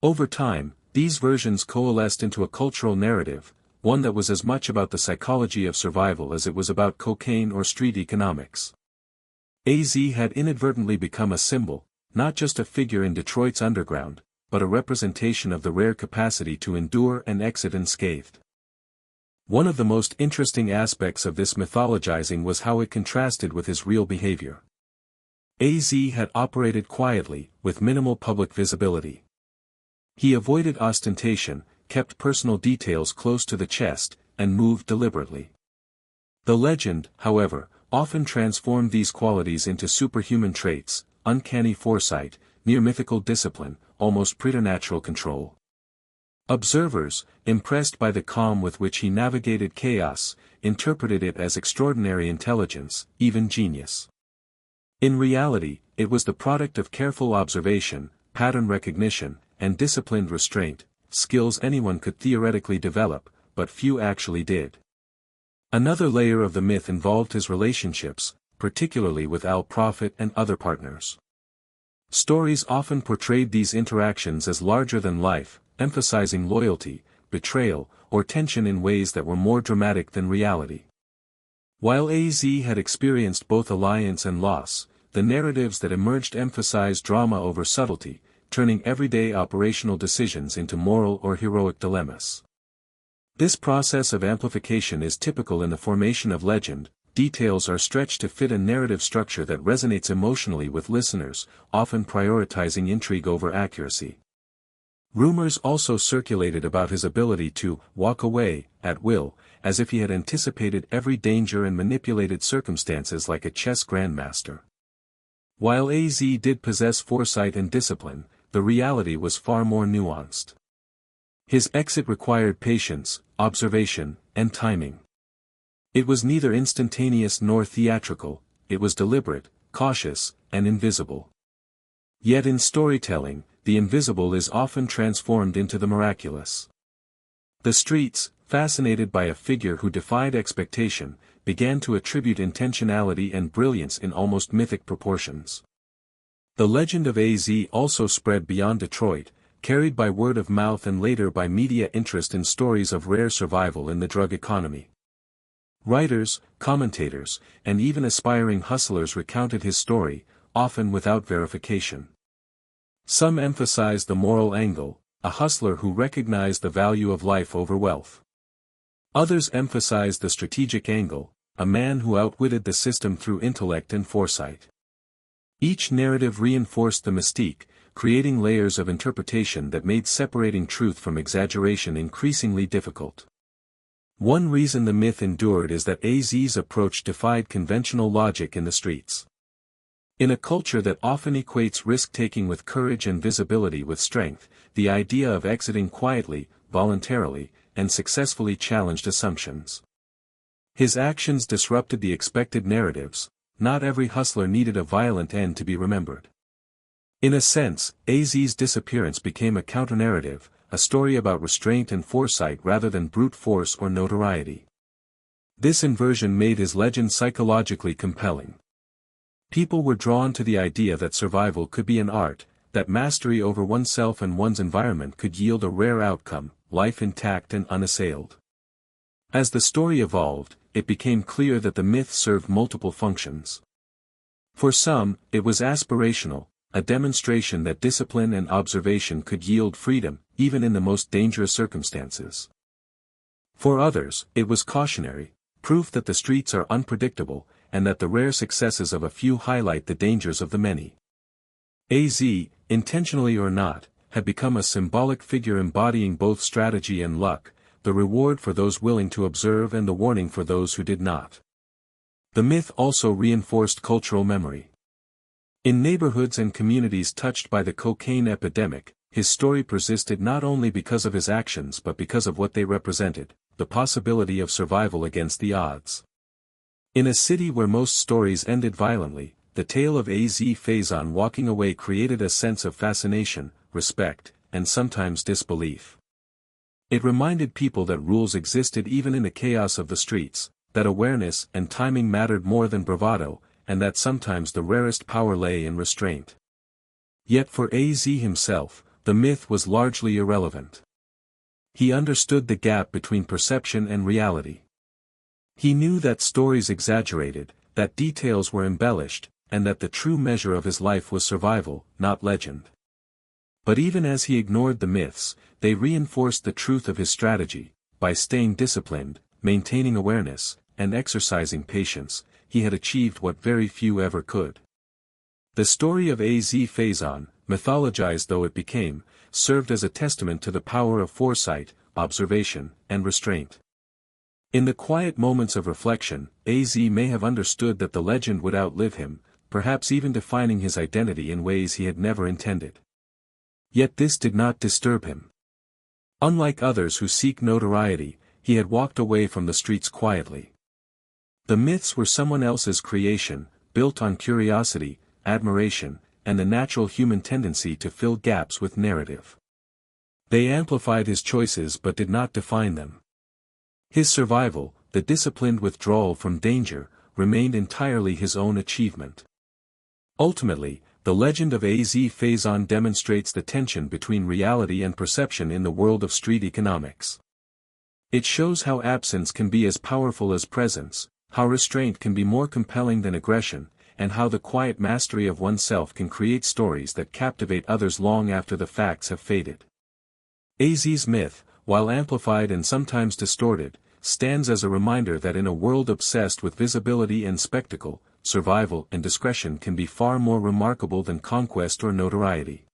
Over time, these versions coalesced into a cultural narrative, one that was as much about the psychology of survival as it was about cocaine or street economics. AZ had inadvertently become a symbol, not just a figure in Detroit's underground, but a representation of the rare capacity to endure and exit unscathed. One of the most interesting aspects of this mythologizing was how it contrasted with his real behavior. AZ had operated quietly, with minimal public visibility. He avoided ostentation, kept personal details close to the chest, and moved deliberately. The legend, however, often transformed these qualities into superhuman traits, uncanny foresight, near-mythical discipline, almost preternatural control. Observers, impressed by the calm with which he navigated chaos, interpreted it as extraordinary intelligence, even genius. In reality, it was the product of careful observation, pattern recognition, and disciplined restraint, skills anyone could theoretically develop, but few actually did. Another layer of the myth involved his relationships, particularly with Al Prophet and other partners. Stories often portrayed these interactions as larger than life, emphasizing loyalty, betrayal, or tension in ways that were more dramatic than reality. While AZ had experienced both alliance and loss, the narratives that emerged emphasized drama over subtlety, turning everyday operational decisions into moral or heroic dilemmas. This process of amplification is typical in the formation of legend. Details are stretched to fit a narrative structure that resonates emotionally with listeners, often prioritizing intrigue over accuracy. Rumors also circulated about his ability to walk away, at will, as if he had anticipated every danger and manipulated circumstances like a chess grandmaster. While AZ did possess foresight and discipline, the reality was far more nuanced. His exit required patience, observation, and timing. It was neither instantaneous nor theatrical, it was deliberate, cautious, and invisible. Yet in storytelling, the invisible is often transformed into the miraculous. The streets, fascinated by a figure who defied expectation, began to attribute intentionality and brilliance in almost mythic proportions. The legend of AZ also spread beyond Detroit, carried by word of mouth and later by media interest in stories of rare survival in the drug economy. Writers, commentators, and even aspiring hustlers recounted his story, often without verification. Some emphasized the moral angle, a hustler who recognized the value of life over wealth. Others emphasized the strategic angle, a man who outwitted the system through intellect and foresight. Each narrative reinforced the mystique, creating layers of interpretation that made separating truth from exaggeration increasingly difficult. One reason the myth endured is that AZ's approach defied conventional logic in the streets. In a culture that often equates risk-taking with courage and visibility with strength, the idea of exiting quietly, voluntarily, and successfully challenged assumptions. His actions disrupted the expected narratives. Not every hustler needed a violent end to be remembered. In a sense, AZ's disappearance became a counter-narrative, a story about restraint and foresight rather than brute force or notoriety. This inversion made his legend psychologically compelling. People were drawn to the idea that survival could be an art, that mastery over oneself and one's environment could yield a rare outcome, life intact and unassailed. As the story evolved, it became clear that the myth served multiple functions. For some, it was aspirational, a demonstration that discipline and observation could yield freedom, even in the most dangerous circumstances. For others, it was cautionary, proof that the streets are unpredictable, and that the rare successes of a few highlight the dangers of the many. AZ, intentionally or not, had become a symbolic figure embodying both strategy and luck, the reward for those willing to observe and the warning for those who did not. The myth also reinforced cultural memory. In neighborhoods and communities touched by the cocaine epidemic, his story persisted not only because of his actions but because of what they represented, the possibility of survival against the odds. In a city where most stories ended violently, the tale of AZ Faison walking away created a sense of fascination, respect, and sometimes disbelief. It reminded people that rules existed even in the chaos of the streets, that awareness and timing mattered more than bravado, and that sometimes the rarest power lay in restraint. Yet for AZ himself, the myth was largely irrelevant. He understood the gap between perception and reality. He knew that stories exaggerated, that details were embellished, and that the true measure of his life was survival, not legend. But even as he ignored the myths, they reinforced the truth of his strategy. By staying disciplined, maintaining awareness, and exercising patience, he had achieved what very few ever could. The story of AZ Faison, mythologized though it became, served as a testament to the power of foresight, observation, and restraint. In the quiet moments of reflection, AZ may have understood that the legend would outlive him, perhaps even defining his identity in ways he had never intended. Yet this did not disturb him. Unlike others who seek notoriety, he had walked away from the streets quietly. The myths were someone else's creation, built on curiosity, admiration, and the natural human tendency to fill gaps with narrative. They amplified his choices but did not define them. His survival, the disciplined withdrawal from danger, remained entirely his own achievement. Ultimately, the legend of AZ Faison demonstrates the tension between reality and perception in the world of street economics. It shows how absence can be as powerful as presence, how restraint can be more compelling than aggression, and how the quiet mastery of oneself can create stories that captivate others long after the facts have faded. AZ's myth, while amplified and sometimes distorted, stands as a reminder that in a world obsessed with visibility and spectacle, survival and discretion can be far more remarkable than conquest or notoriety.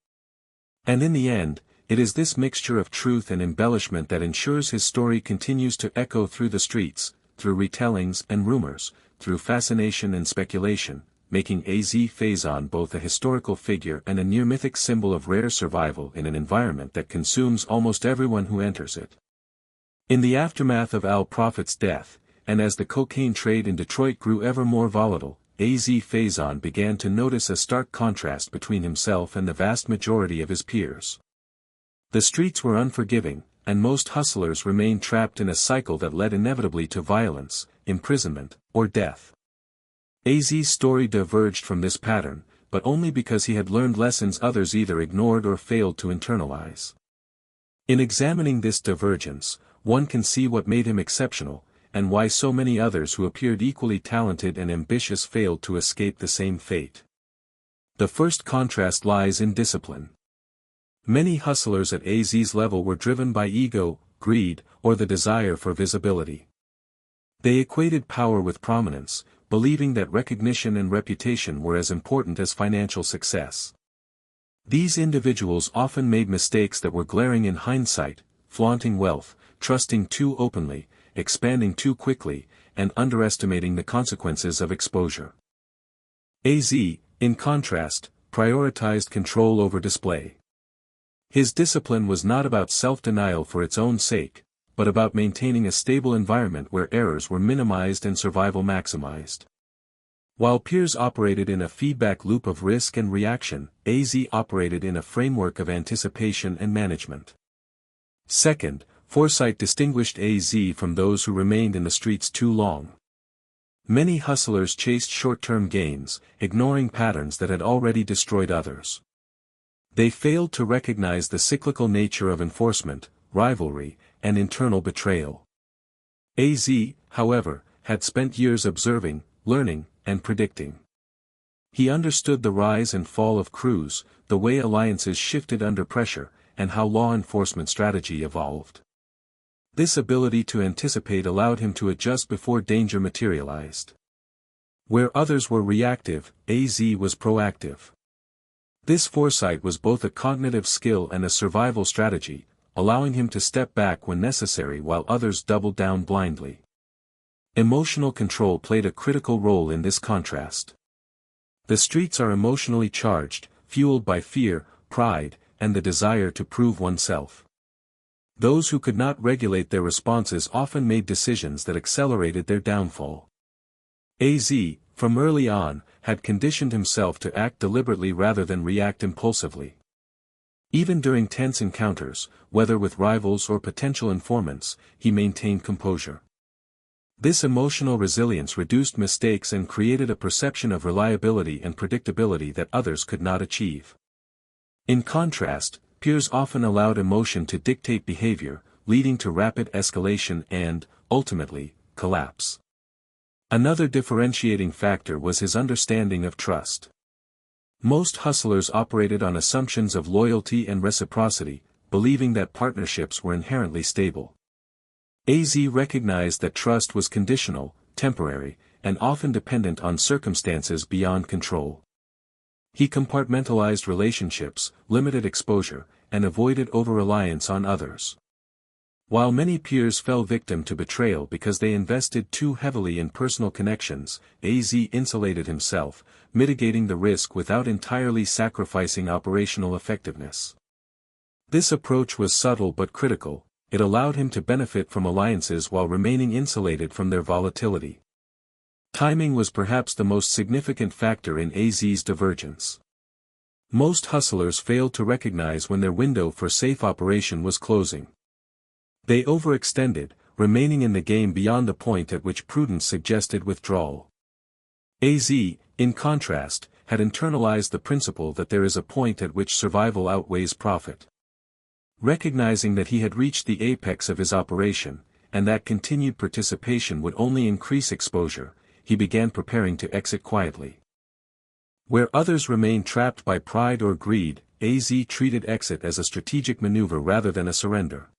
And in the end, it is this mixture of truth and embellishment that ensures his story continues to echo through the streets, through retellings and rumors, through fascination and speculation, making Faison both a historical figure and a near-mythic symbol of rare survival in an environment that consumes almost everyone who enters it. In the aftermath of Al Prophet's death, and as the cocaine trade in Detroit grew ever more volatile, Faison began to notice a stark contrast between himself and the vast majority of his peers. The streets were unforgiving, and most hustlers remained trapped in a cycle that led inevitably to violence, imprisonment, or death. AZ's story diverged from this pattern, but only because he had learned lessons others either ignored or failed to internalize. In examining this divergence, one can see what made him exceptional, and why so many others who appeared equally talented and ambitious failed to escape the same fate. The first contrast lies in discipline. Many hustlers at AZ's level were driven by ego, greed, or the desire for visibility. They equated power with prominence, believing that recognition and reputation were as important as financial success. These individuals often made mistakes that were glaring in hindsight, flaunting wealth, trusting too openly, expanding too quickly, and underestimating the consequences of exposure. AZ, in contrast, prioritized control over display. His discipline was not about self-denial for its own sake, but about maintaining a stable environment where errors were minimized and survival maximized. While peers operated in a feedback loop of risk and reaction, AZ operated in a framework of anticipation and management. Second, foresight distinguished AZ from those who remained in the streets too long. Many hustlers chased short-term gains, ignoring patterns that had already destroyed others. They failed to recognize the cyclical nature of enforcement, rivalry, and internal betrayal. AZ, however, had spent years observing, learning, and predicting. He understood the rise and fall of crews, the way alliances shifted under pressure, and how law enforcement strategy evolved. This ability to anticipate allowed him to adjust before danger materialized. Where others were reactive, AZ was proactive. This foresight was both a cognitive skill and a survival strategy, allowing him to step back when necessary while others doubled down blindly. Emotional control played a critical role in this contrast. The streets are emotionally charged, fueled by fear, pride, and the desire to prove oneself. Those who could not regulate their responses often made decisions that accelerated their downfall. AZ, from early on, had conditioned himself to act deliberately rather than react impulsively. Even during tense encounters, whether with rivals or potential informants, he maintained composure. This emotional resilience reduced mistakes and created a perception of reliability and predictability that others could not achieve. In contrast, peers often allowed emotion to dictate behavior, leading to rapid escalation and, ultimately, collapse. Another differentiating factor was his understanding of trust. Most hustlers operated on assumptions of loyalty and reciprocity, believing that partnerships were inherently stable. AZ recognized that trust was conditional, temporary, and often dependent on circumstances beyond control. He compartmentalized relationships, limited exposure, and avoided over-reliance on others. While many peers fell victim to betrayal because they invested too heavily in personal connections, AZ insulated himself, mitigating the risk without entirely sacrificing operational effectiveness. This approach was subtle but critical. It allowed him to benefit from alliances while remaining insulated from their volatility. Timing was perhaps the most significant factor in AZ's divergence. Most hustlers failed to recognize when their window for safe operation was closing. They overextended, remaining in the game beyond the point at which prudence suggested withdrawal. AZ, in contrast, had internalized the principle that there is a point at which survival outweighs profit. Recognizing that he had reached the apex of his operation, and that continued participation would only increase exposure, he began preparing to exit quietly. Where others remained trapped by pride or greed, AZ treated exit as a strategic maneuver rather than a surrender.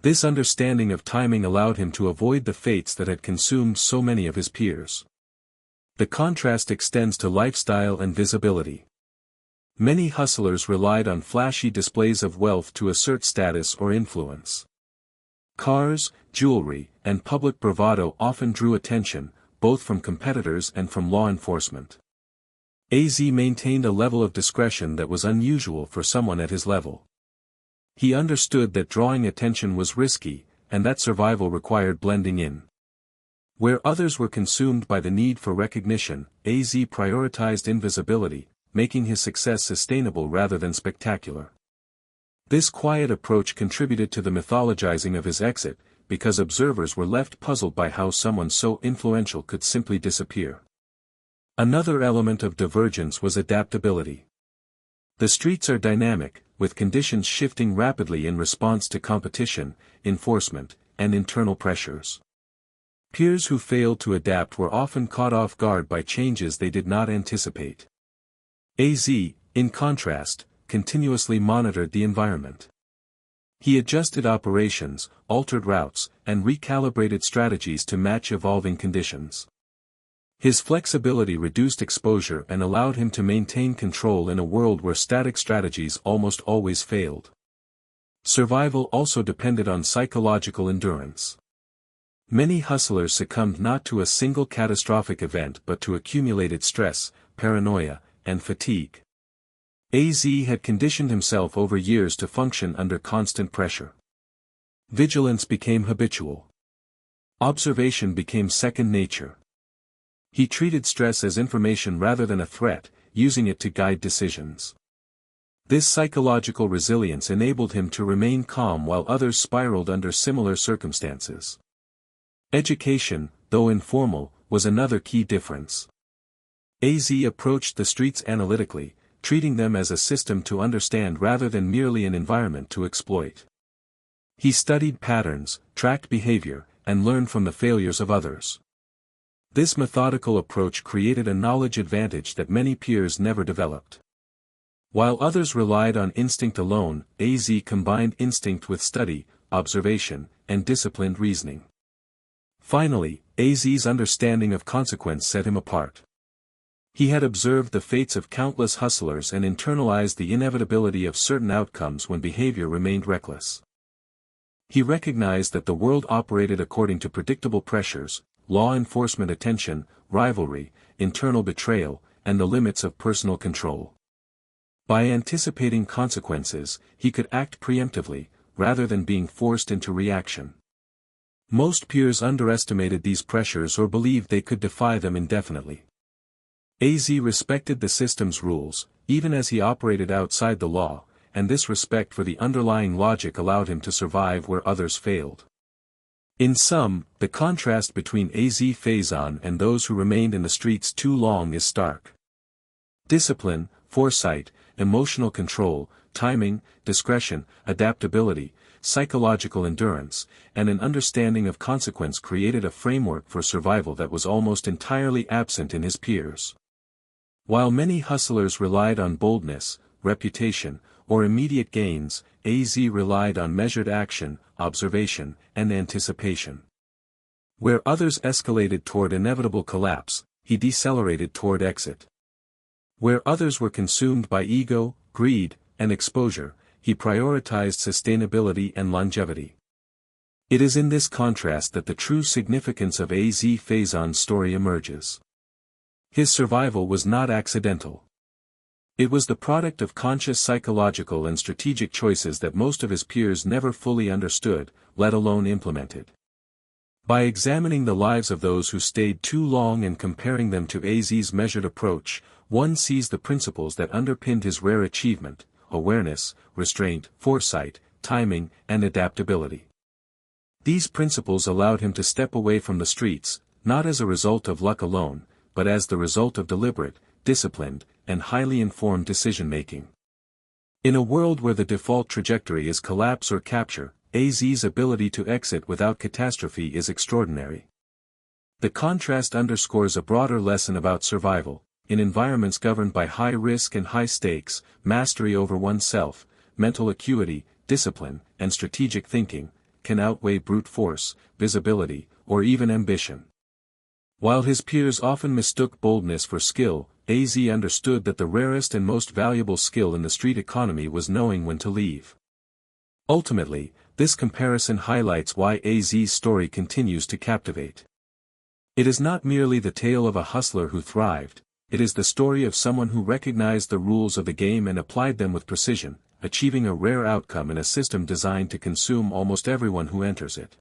This understanding of timing allowed him to avoid the fates that had consumed so many of his peers. The contrast extends to lifestyle and visibility. Many hustlers relied on flashy displays of wealth to assert status or influence. Cars, jewelry, and public bravado often drew attention, both from competitors and from law enforcement. AZ maintained a level of discretion that was unusual for someone at his level. He understood that drawing attention was risky, and that survival required blending in. Where others were consumed by the need for recognition, AZ prioritized invisibility, making his success sustainable rather than spectacular. This quiet approach contributed to the mythologizing of his exit, because observers were left puzzled by how someone so influential could simply disappear. Another element of divergence was adaptability. The streets are dynamic, with conditions shifting rapidly in response to competition, enforcement, and internal pressures. Peers who failed to adapt were often caught off guard by changes they did not anticipate. AZ, in contrast, continuously monitored the environment. He adjusted operations, altered routes, and recalibrated strategies to match evolving conditions. His flexibility reduced exposure and allowed him to maintain control in a world where static strategies almost always failed. Survival also depended on psychological endurance. Many hustlers succumbed not to a single catastrophic event but to accumulated stress, paranoia, and fatigue. AZ had conditioned himself over years to function under constant pressure. Vigilance became habitual. Observation became second nature. He treated stress as information rather than a threat, using it to guide decisions. This psychological resilience enabled him to remain calm while others spiraled under similar circumstances. Education, though informal, was another key difference. AZ approached the streets analytically, treating them as a system to understand rather than merely an environment to exploit. He studied patterns, tracked behavior, and learned from the failures of others. This methodical approach created a knowledge advantage that many peers never developed. While others relied on instinct alone, AZ combined instinct with study, observation, and disciplined reasoning. Finally, AZ's understanding of consequence set him apart. He had observed the fates of countless hustlers and internalized the inevitability of certain outcomes when behavior remained reckless. He recognized that the world operated according to predictable pressures, law enforcement attention, rivalry, internal betrayal, and the limits of personal control. By anticipating consequences, he could act preemptively, rather than being forced into reaction. Most peers underestimated these pressures or believed they could defy them indefinitely. AZ respected the system's rules, even as he operated outside the law, and this respect for the underlying logic allowed him to survive where others failed. In sum, the contrast between AZ Faison and those who remained in the streets too long is stark. Discipline, foresight, emotional control, timing, discretion, adaptability, psychological endurance, and an understanding of consequence created a framework for survival that was almost entirely absent in his peers. While many hustlers relied on boldness, reputation, or immediate gains, AZ relied on measured action, observation, and anticipation. Where others escalated toward inevitable collapse, he decelerated toward exit. Where others were consumed by ego, greed, and exposure, he prioritized sustainability and longevity. It is in this contrast that the true significance of AZ Faison's story emerges. His survival was not accidental. It was the product of conscious psychological and strategic choices that most of his peers never fully understood, let alone implemented. By examining the lives of those who stayed too long and comparing them to AZ's measured approach, one sees the principles that underpinned his rare achievement: awareness, restraint, foresight, timing, and adaptability. These principles allowed him to step away from the streets, not as a result of luck alone, but as the result of deliberate, disciplined, and highly informed decision-making. In a world where the default trajectory is collapse or capture, AZ's ability to exit without catastrophe is extraordinary. The contrast underscores a broader lesson about survival. in environments governed by high risk and high stakes, mastery over oneself, mental acuity, discipline, and strategic thinking, can outweigh brute force, visibility, or even ambition. While his peers often mistook boldness for skill, AZ understood that the rarest and most valuable skill in the street economy was knowing when to leave. Ultimately, this comparison highlights why AZ's story continues to captivate. It is not merely the tale of a hustler who thrived, it is the story of someone who recognized the rules of the game and applied them with precision, achieving a rare outcome in a system designed to consume almost everyone who enters it.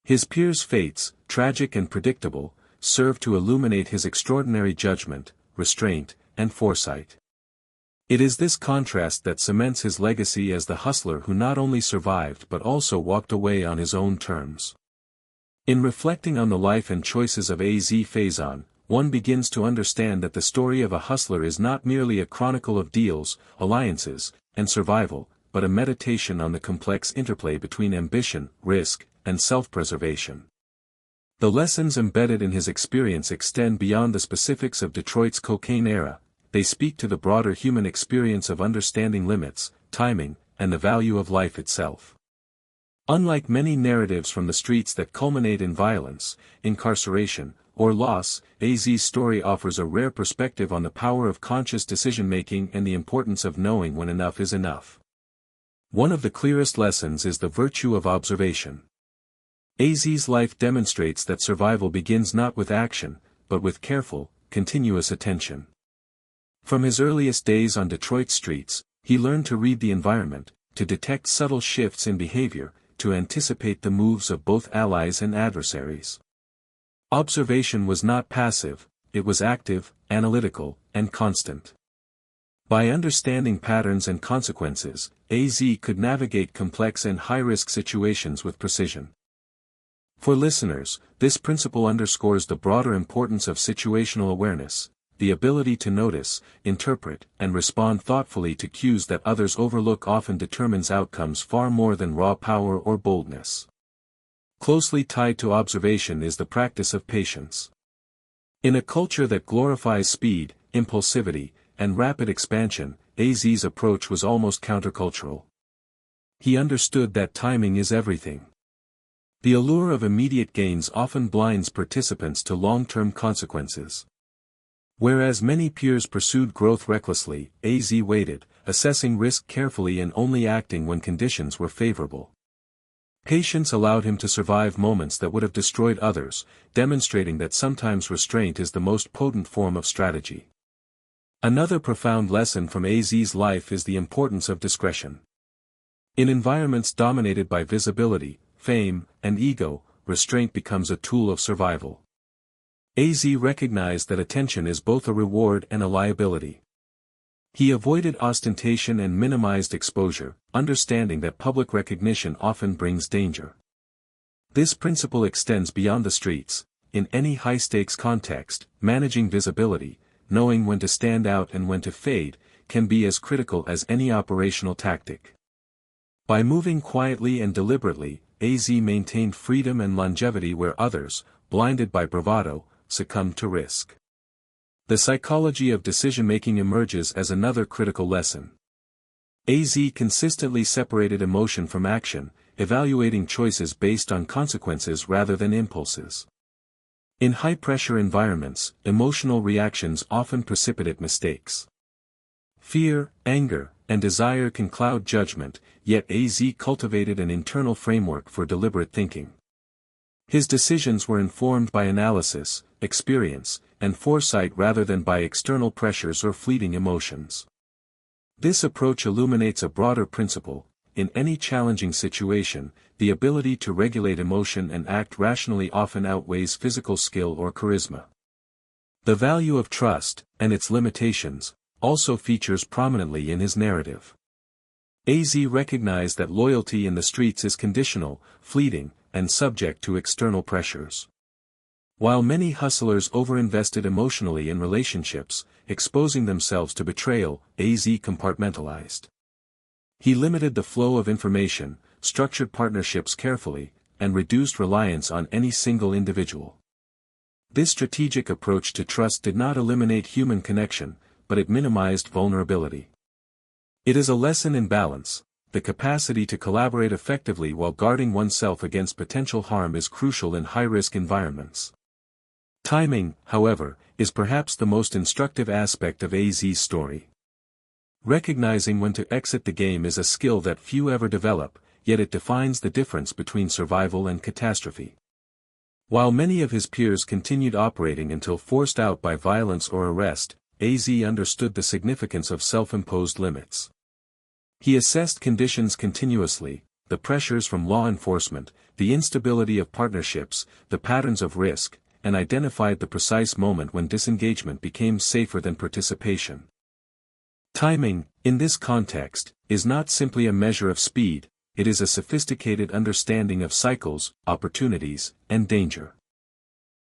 His peers' fates, tragic and predictable, serve to illuminate his extraordinary judgment, restraint, and foresight. It is this contrast that cements his legacy as the hustler who not only survived but also walked away on his own terms. In reflecting on the life and choices of AZ Faison, one begins to understand that the story of a hustler is not merely a chronicle of deals, alliances, and survival, but a meditation on the complex interplay between ambition, risk, and self-preservation. The lessons embedded in his experience extend beyond the specifics of Detroit's cocaine era. They speak to the broader human experience of understanding limits, timing, and the value of life itself. Unlike many narratives from the streets that culminate in violence, incarceration, or loss, AZ's story offers a rare perspective on the power of conscious decision-making and the importance of knowing when enough is enough. One of the clearest lessons is the virtue of observation. AZ's life demonstrates that survival begins not with action, but with careful, continuous attention. From his earliest days on Detroit streets, he learned to read the environment, to detect subtle shifts in behavior, to anticipate the moves of both allies and adversaries. Observation was not passive, it was active, analytical, and constant. By understanding patterns and consequences, AZ could navigate complex and high-risk situations with precision. For listeners, this principle underscores the broader importance of situational awareness, the ability to notice, interpret, and respond thoughtfully to cues that others overlook often determines outcomes far more than raw power or boldness. Closely tied to observation is the practice of patience. In a culture that glorifies speed, impulsivity, and rapid expansion, AZ's approach was almost countercultural. He understood that timing is everything. The allure of immediate gains often blinds participants to long-term consequences. Whereas many peers pursued growth recklessly, AZ waited, assessing risk carefully and only acting when conditions were favorable. Patience allowed him to survive moments that would have destroyed others, demonstrating that sometimes restraint is the most potent form of strategy. Another profound lesson from AZ's life is the importance of discretion. In environments dominated by visibility, fame, and ego, restraint becomes a tool of survival. AZ recognized that attention is both a reward and a liability. He avoided ostentation and minimized exposure, understanding that public recognition often brings danger. This principle extends beyond the streets. In any high-stakes context, managing visibility, knowing when to stand out and when to fade, can be as critical as any operational tactic. By moving quietly and deliberately, AZ maintained freedom and longevity where others, blinded by bravado, succumbed to risk. The psychology of decision-making emerges as another critical lesson. AZ consistently separated emotion from action, evaluating choices based on consequences rather than impulses. In high-pressure environments, emotional reactions often precipitate mistakes. Fear, anger, and desire can cloud judgment, yet AZ cultivated an internal framework for deliberate thinking. His decisions were informed by analysis, experience, and foresight rather than by external pressures or fleeting emotions. This approach illuminates a broader principle: in any challenging situation, the ability to regulate emotion and act rationally often outweighs physical skill or charisma. The value of trust, and its limitations, also features prominently in his narrative. AZ recognized that loyalty in the streets is conditional, fleeting, and subject to external pressures. While many hustlers overinvested emotionally in relationships, exposing themselves to betrayal, AZ compartmentalized. He limited the flow of information, structured partnerships carefully, and reduced reliance on any single individual. This strategic approach to trust did not eliminate human connection, but it minimized vulnerability. It is a lesson in balance. The capacity to collaborate effectively while guarding oneself against potential harm is crucial in high-risk environments. Timing, however, is perhaps the most instructive aspect of AZ's story. Recognizing when to exit the game is a skill that few ever develop, yet it defines the difference between survival and catastrophe. While many of his peers continued operating until forced out by violence or arrest, AZ understood the significance of self-imposed limits. He assessed conditions continuously, the pressures from law enforcement, the instability of partnerships, the patterns of risk, and identified the precise moment when disengagement became safer than participation. Timing, in this context, is not simply a measure of speed, it is a sophisticated understanding of cycles, opportunities, and danger.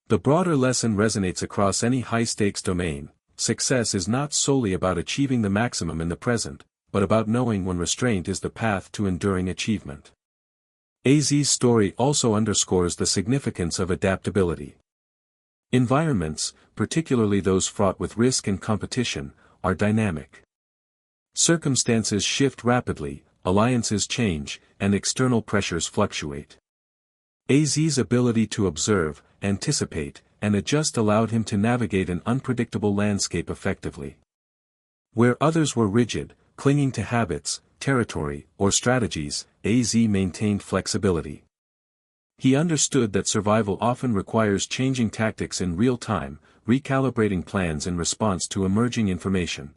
The broader lesson resonates across any high-stakes domain. Success is not solely about achieving the maximum in the present, but about knowing when restraint is the path to enduring achievement. AZ's story also underscores the significance of adaptability. Environments, particularly those fraught with risk and competition, are dynamic. Circumstances shift rapidly, alliances change, and external pressures fluctuate. AZ's ability to observe, anticipate, and adjust allowed him to navigate an unpredictable landscape effectively. Where others were rigid, clinging to habits, territory, or strategies, AZ maintained flexibility. He understood that survival often requires changing tactics in real time, recalibrating plans in response to emerging information.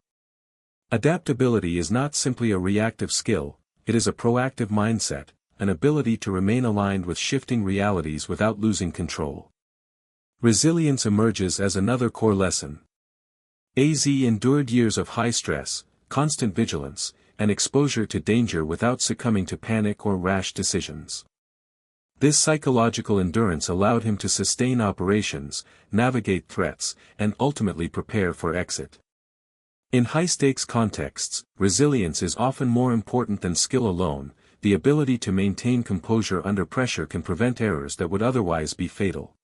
Adaptability is not simply a reactive skill, it is a proactive mindset, an ability to remain aligned with shifting realities without losing control. Resilience emerges as another core lesson. AZ endured years of high stress, constant vigilance, and exposure to danger without succumbing to panic or rash decisions. This psychological endurance allowed him to sustain operations, navigate threats, and ultimately prepare for exit. In high-stakes contexts, resilience is often more important than skill alone. The ability to maintain composure under pressure can prevent errors that would otherwise be fatal.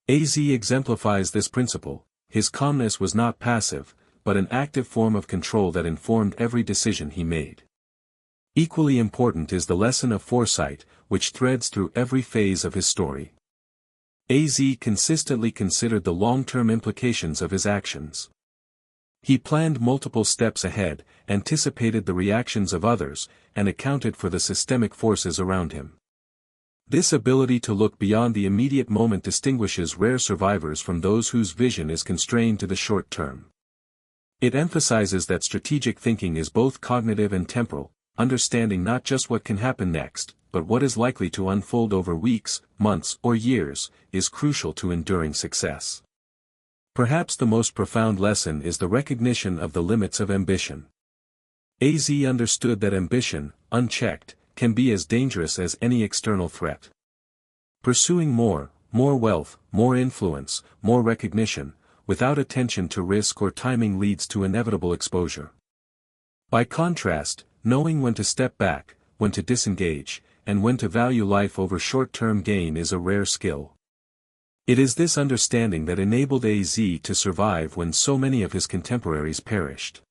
AZ exemplifies this principle. His calmness was not passive, but an active form of control that informed every decision he made. Equally important is the lesson of foresight, which threads through every phase of his story. AZ consistently considered the long-term implications of his actions. He planned multiple steps ahead, anticipated the reactions of others, and accounted for the systemic forces around him. This ability to look beyond the immediate moment distinguishes rare survivors from those whose vision is constrained to the short term. It emphasizes that strategic thinking is both cognitive and temporal, understanding not just what can happen next, but what is likely to unfold over weeks, months, or years, is crucial to enduring success. Perhaps the most profound lesson is the recognition of the limits of ambition. AZ understood that ambition, unchecked, can be as dangerous as any external threat. Pursuing more wealth, more influence, more recognition, without attention to risk or timing leads to inevitable exposure. By contrast, knowing when to step back, when to disengage, and when to value life over short-term gain is a rare skill. It is this understanding that enabled AZ to survive when so many of his contemporaries perished.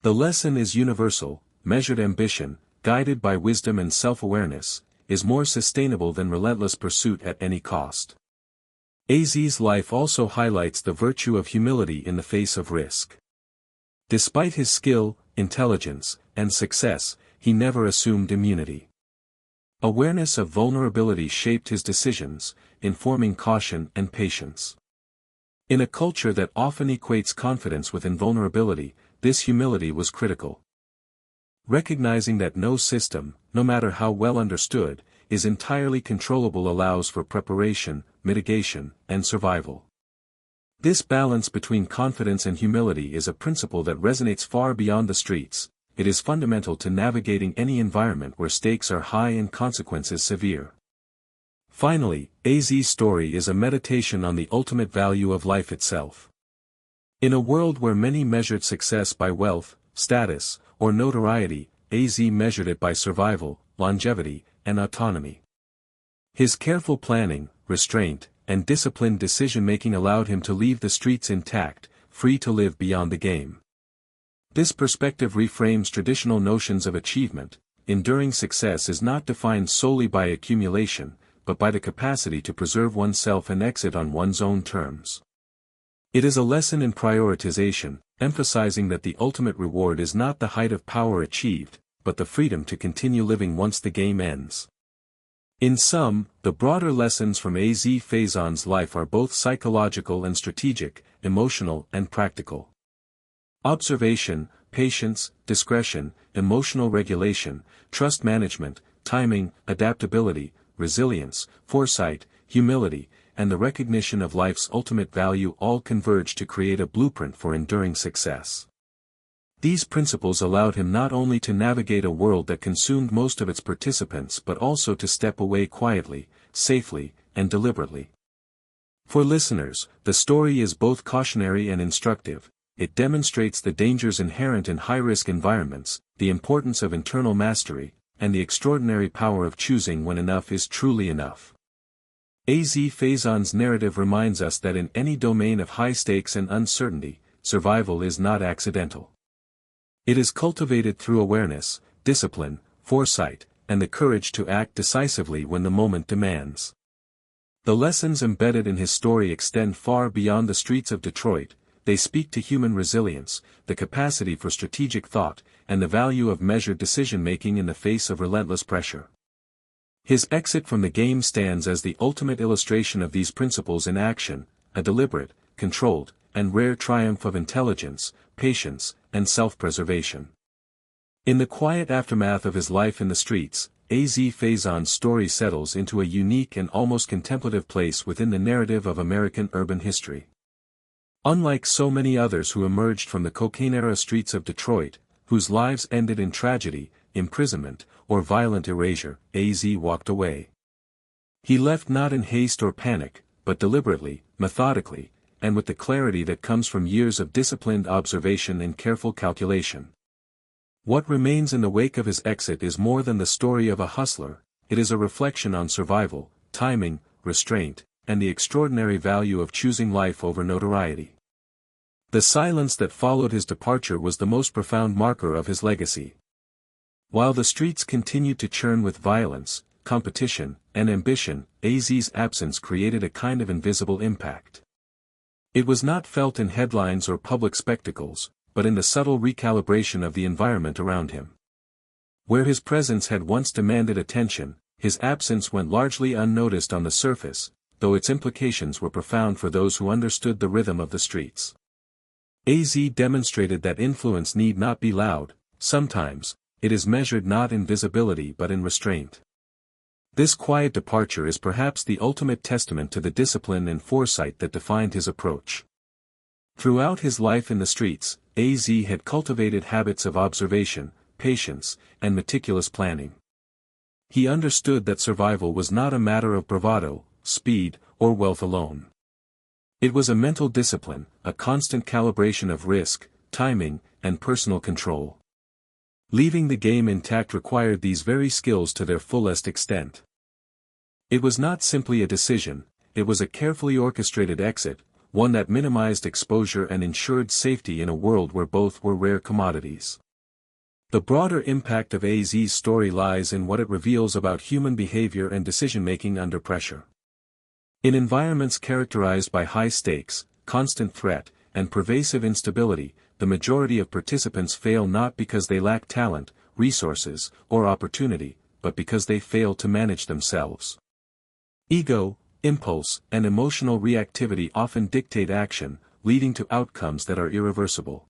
The lesson is universal: measured ambition, guided by wisdom and self-awareness, is more sustainable than relentless pursuit at any cost. AZ's life also highlights the virtue of humility in the face of risk. Despite his skill, intelligence, and success, he never assumed immunity. Awareness of vulnerability shaped his decisions, informing caution and patience. In a culture that often equates confidence with invulnerability, this humility was critical. Recognizing that no system, no matter how well understood, is entirely controllable allows for preparation, mitigation, and survival. This balance between confidence and humility is a principle that resonates far beyond the streets. It is fundamental to navigating any environment where stakes are high and consequences severe. Finally, AZ's story is a meditation on the ultimate value of life itself. In a world where many measured success by wealth, status, or notoriety, AZ measured it by survival, longevity, and autonomy. His careful planning, restraint, and disciplined decision-making allowed him to leave the streets intact, free to live beyond the game. This perspective reframes traditional notions of achievement. Enduring success is not defined solely by accumulation, but by the capacity to preserve oneself and exit on one's own terms. It is a lesson in prioritization, emphasizing that the ultimate reward is not the height of power achieved, but the freedom to continue living once the game ends. In sum, the broader lessons from A. Z. Faison's life are both psychological and strategic, emotional and practical. Observation, patience, discretion, emotional regulation, trust management, timing, adaptability, resilience, foresight, humility, and the recognition of life's ultimate value all converge to create a blueprint for enduring success. These principles allowed him not only to navigate a world that consumed most of its participants but also to step away quietly, safely, and deliberately. For listeners, the story is both cautionary and instructive. It demonstrates the dangers inherent in high-risk environments, the importance of internal mastery, and the extraordinary power of choosing when enough is truly enough. A. Z. Faison's narrative reminds us that in any domain of high stakes and uncertainty, survival is not accidental. It is cultivated through awareness, discipline, foresight, and the courage to act decisively when the moment demands. The lessons embedded in his story extend far beyond the streets of Detroit. They speak to human resilience, the capacity for strategic thought, and the value of measured decision-making in the face of relentless pressure. His exit from the game stands as the ultimate illustration of these principles in action, a deliberate, controlled, and rare triumph of intelligence, patience, and self-preservation. In the quiet aftermath of his life in the streets, A. Z. Faison's story settles into a unique and almost contemplative place within the narrative of American urban history. Unlike so many others who emerged from the cocaine-era streets of Detroit, whose lives ended in tragedy, imprisonment, or violent erasure, A. Z. walked away. He left not in haste or panic, but deliberately, methodically, and with the clarity that comes from years of disciplined observation and careful calculation. What remains in the wake of his exit is more than the story of a hustler. It is a reflection on survival, timing, restraint, and the extraordinary value of choosing life over notoriety. The silence that followed his departure was the most profound marker of his legacy. While the streets continued to churn with violence, competition, and ambition, A. Z.'s absence created a kind of invisible impact. It was not felt in headlines or public spectacles, but in the subtle recalibration of the environment around him. Where his presence had once demanded attention, his absence went largely unnoticed on the surface, though its implications were profound for those who understood the rhythm of the streets. A. Z. demonstrated that influence need not be loud. Sometimes, it is measured not in visibility but in restraint. This quiet departure is perhaps the ultimate testament to the discipline and foresight that defined his approach. Throughout his life in the streets, A. Z. had cultivated habits of observation, patience, and meticulous planning. He understood that survival was not a matter of bravado, speed, or wealth alone. It was a mental discipline, a constant calibration of risk, timing, and personal control. Leaving the game intact required these very skills to their fullest extent. It was not simply a decision, it was a carefully orchestrated exit, one that minimized exposure and ensured safety in a world where both were rare commodities. The broader impact of A. Z.'s story lies in what it reveals about human behavior and decision-making under pressure. In environments characterized by high stakes, constant threat, and pervasive instability, the majority of participants fail not because they lack talent, resources, or opportunity, but because they fail to manage themselves. Ego, impulse, and emotional reactivity often dictate action, leading to outcomes that are irreversible.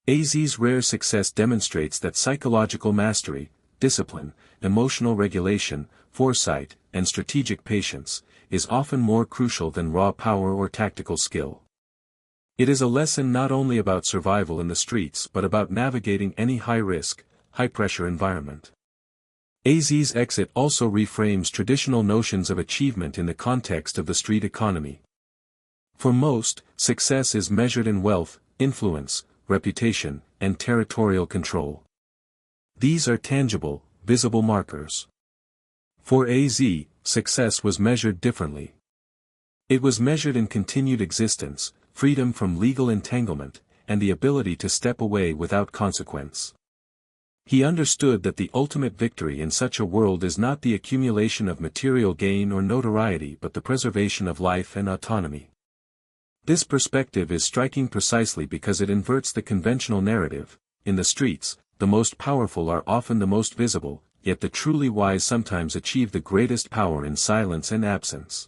A. Z.'s rare success demonstrates that psychological mastery, discipline, emotional regulation, foresight, and strategic patience, is often more crucial than raw power or tactical skill. It is a lesson not only about survival in the streets but about navigating any high-risk, high-pressure environment. A. Z.'s exit also reframes traditional notions of achievement in the context of the street economy. For most, success is measured in wealth, influence, reputation, and territorial control. These are tangible, visible markers. For A. Z., success was measured differently. It was measured in continued existence, freedom from legal entanglement, and the ability to step away without consequence. He understood that the ultimate victory in such a world is not the accumulation of material gain or notoriety but the preservation of life and autonomy. This perspective is striking precisely because it inverts the conventional narrative. In the streets, the most powerful are often the most visible, yet the truly wise sometimes achieve the greatest power in silence and absence.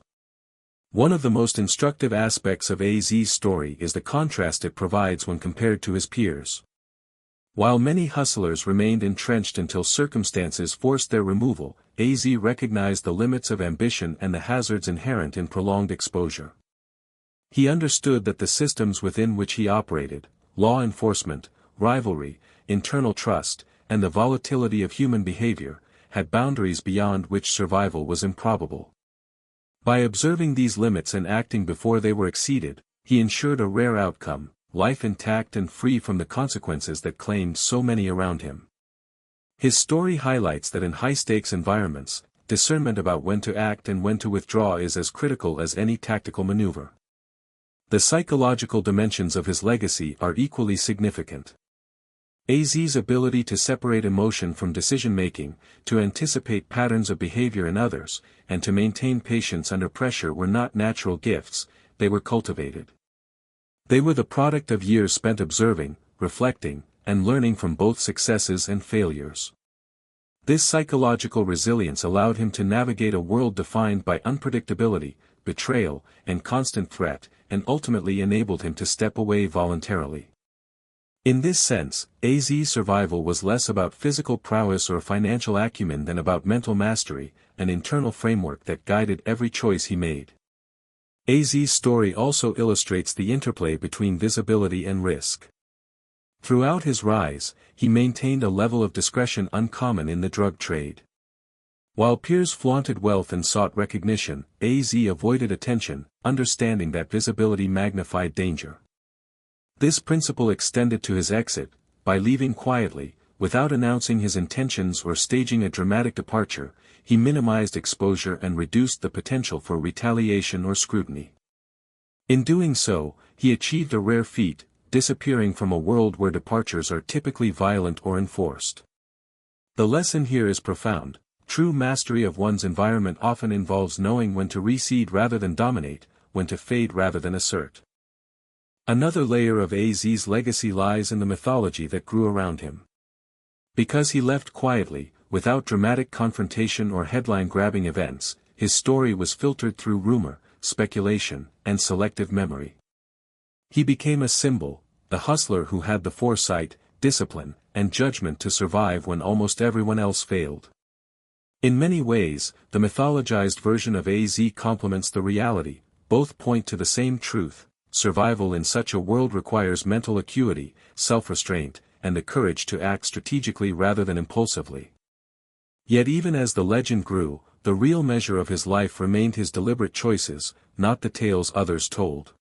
One of the most instructive aspects of AZ's story is the contrast it provides when compared to his peers. While many hustlers remained entrenched until circumstances forced their removal, AZ recognized the limits of ambition and the hazards inherent in prolonged exposure. He understood that the systems within which he operated, law enforcement, rivalry, internal trust, and the volatility of human behavior, had boundaries beyond which survival was improbable. By observing these limits and acting before they were exceeded, he ensured a rare outcome, life intact and free from the consequences that claimed so many around him. His story highlights that in high-stakes environments, discernment about when to act and when to withdraw is as critical as any tactical maneuver. The psychological dimensions of his legacy are equally significant. AZ's ability to separate emotion from decision-making, to anticipate patterns of behavior in others, and to maintain patience under pressure were not natural gifts, they were cultivated. They were the product of years spent observing, reflecting, and learning from both successes and failures. This psychological resilience allowed him to navigate a world defined by unpredictability, betrayal, and constant threat, and ultimately enabled him to step away voluntarily. In this sense, AZ's survival was less about physical prowess or financial acumen than about mental mastery, an internal framework that guided every choice he made. AZ's story also illustrates the interplay between visibility and risk. Throughout his rise, he maintained a level of discretion uncommon in the drug trade. While peers flaunted wealth and sought recognition, AZ avoided attention, understanding that visibility magnified danger. This principle extended to his exit, by leaving quietly, without announcing his intentions or staging a dramatic departure, he minimized exposure and reduced the potential for retaliation or scrutiny. In doing so, he achieved a rare feat, disappearing from a world where departures are typically violent or enforced. The lesson here is profound. True mastery of one's environment often involves knowing when to recede rather than dominate, when to fade rather than assert. Another layer of AZ's legacy lies in the mythology that grew around him. Because he left quietly, without dramatic confrontation or headline-grabbing events, his story was filtered through rumor, speculation, and selective memory. He became a symbol, the hustler who had the foresight, discipline, and judgment to survive when almost everyone else failed. In many ways, the mythologized version of AZ complements the reality. Both point to the same truth: survival in such a world requires mental acuity, self-restraint, and the courage to act strategically rather than impulsively. Yet even as the legend grew, the real measure of his life remained his deliberate choices, not the tales others told.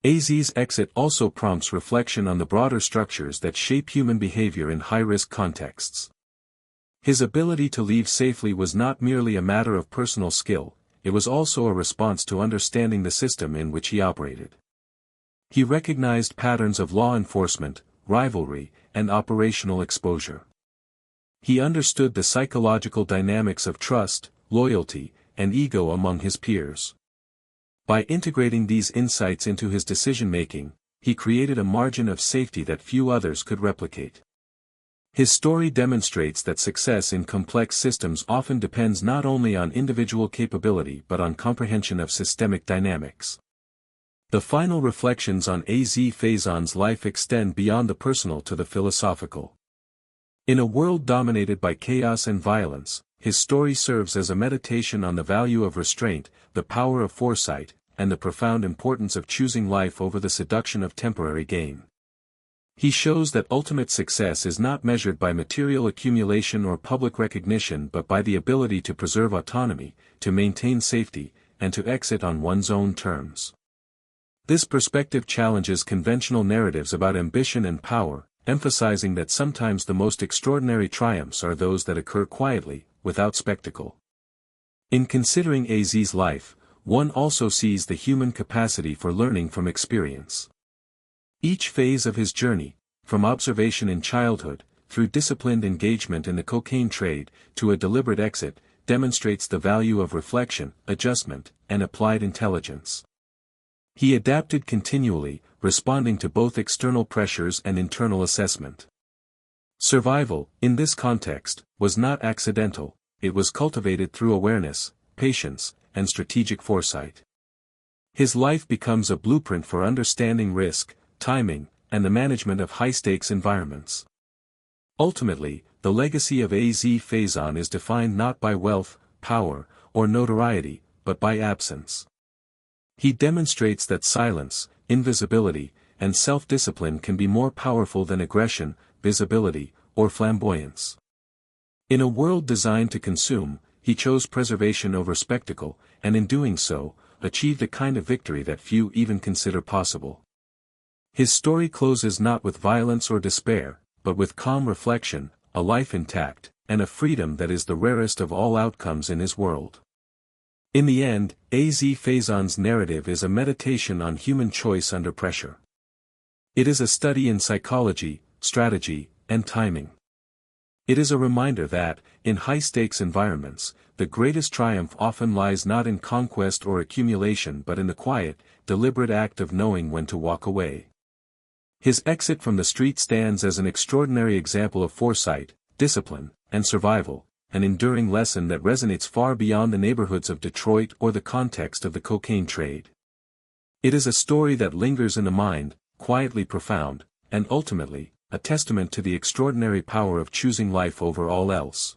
AZ's exit also prompts reflection on the broader structures that shape human behavior in high-risk contexts. His ability to leave safely was not merely a matter of personal skill, it was also a response to understanding the system in which he operated. He recognized patterns of law enforcement, rivalry, and operational exposure. He understood the psychological dynamics of trust, loyalty, and ego among his peers. By integrating these insights into his decision-making, he created a margin of safety that few others could replicate. His story demonstrates that success in complex systems often depends not only on individual capability but on comprehension of systemic dynamics. The final reflections on AZ Faison's life extend beyond the personal to the philosophical. In a world dominated by chaos and violence, his story serves as a meditation on the value of restraint, the power of foresight, and the profound importance of choosing life over the seduction of temporary gain. He shows that ultimate success is not measured by material accumulation or public recognition but by the ability to preserve autonomy, to maintain safety, and to exit on one's own terms. This perspective challenges conventional narratives about ambition and power, emphasizing that sometimes the most extraordinary triumphs are those that occur quietly, without spectacle. In considering AZ's life, one also sees the human capacity for learning from experience. Each phase of his journey, from observation in childhood, through disciplined engagement in the cocaine trade, to a deliberate exit, demonstrates the value of reflection, adjustment, and applied intelligence. He adapted continually, responding to both external pressures and internal assessment. Survival, in this context, was not accidental, it was cultivated through awareness, patience, and strategic foresight. His life becomes a blueprint for understanding risk, timing, and the management of high-stakes environments. Ultimately, the legacy of A.Z. Faison is defined not by wealth, power, or notoriety, but by absence. He demonstrates that silence, invisibility, and self-discipline can be more powerful than aggression, visibility, or flamboyance. In a world designed to consume, he chose preservation over spectacle, and in doing so, achieved a kind of victory that few even consider possible. His story closes not with violence or despair, but with calm reflection, a life intact, and a freedom that is the rarest of all outcomes in his world. In the end, A.Z. Faison's narrative is a meditation on human choice under pressure. It is a study in psychology, strategy, and timing. It is a reminder that, in high-stakes environments, the greatest triumph often lies not in conquest or accumulation but in the quiet, deliberate act of knowing when to walk away. His exit from the street stands as an extraordinary example of foresight, discipline, and survival, an enduring lesson that resonates far beyond the neighborhoods of Detroit or the context of the cocaine trade. It is a story that lingers in the mind, quietly profound, and ultimately, a testament to the extraordinary power of choosing life over all else.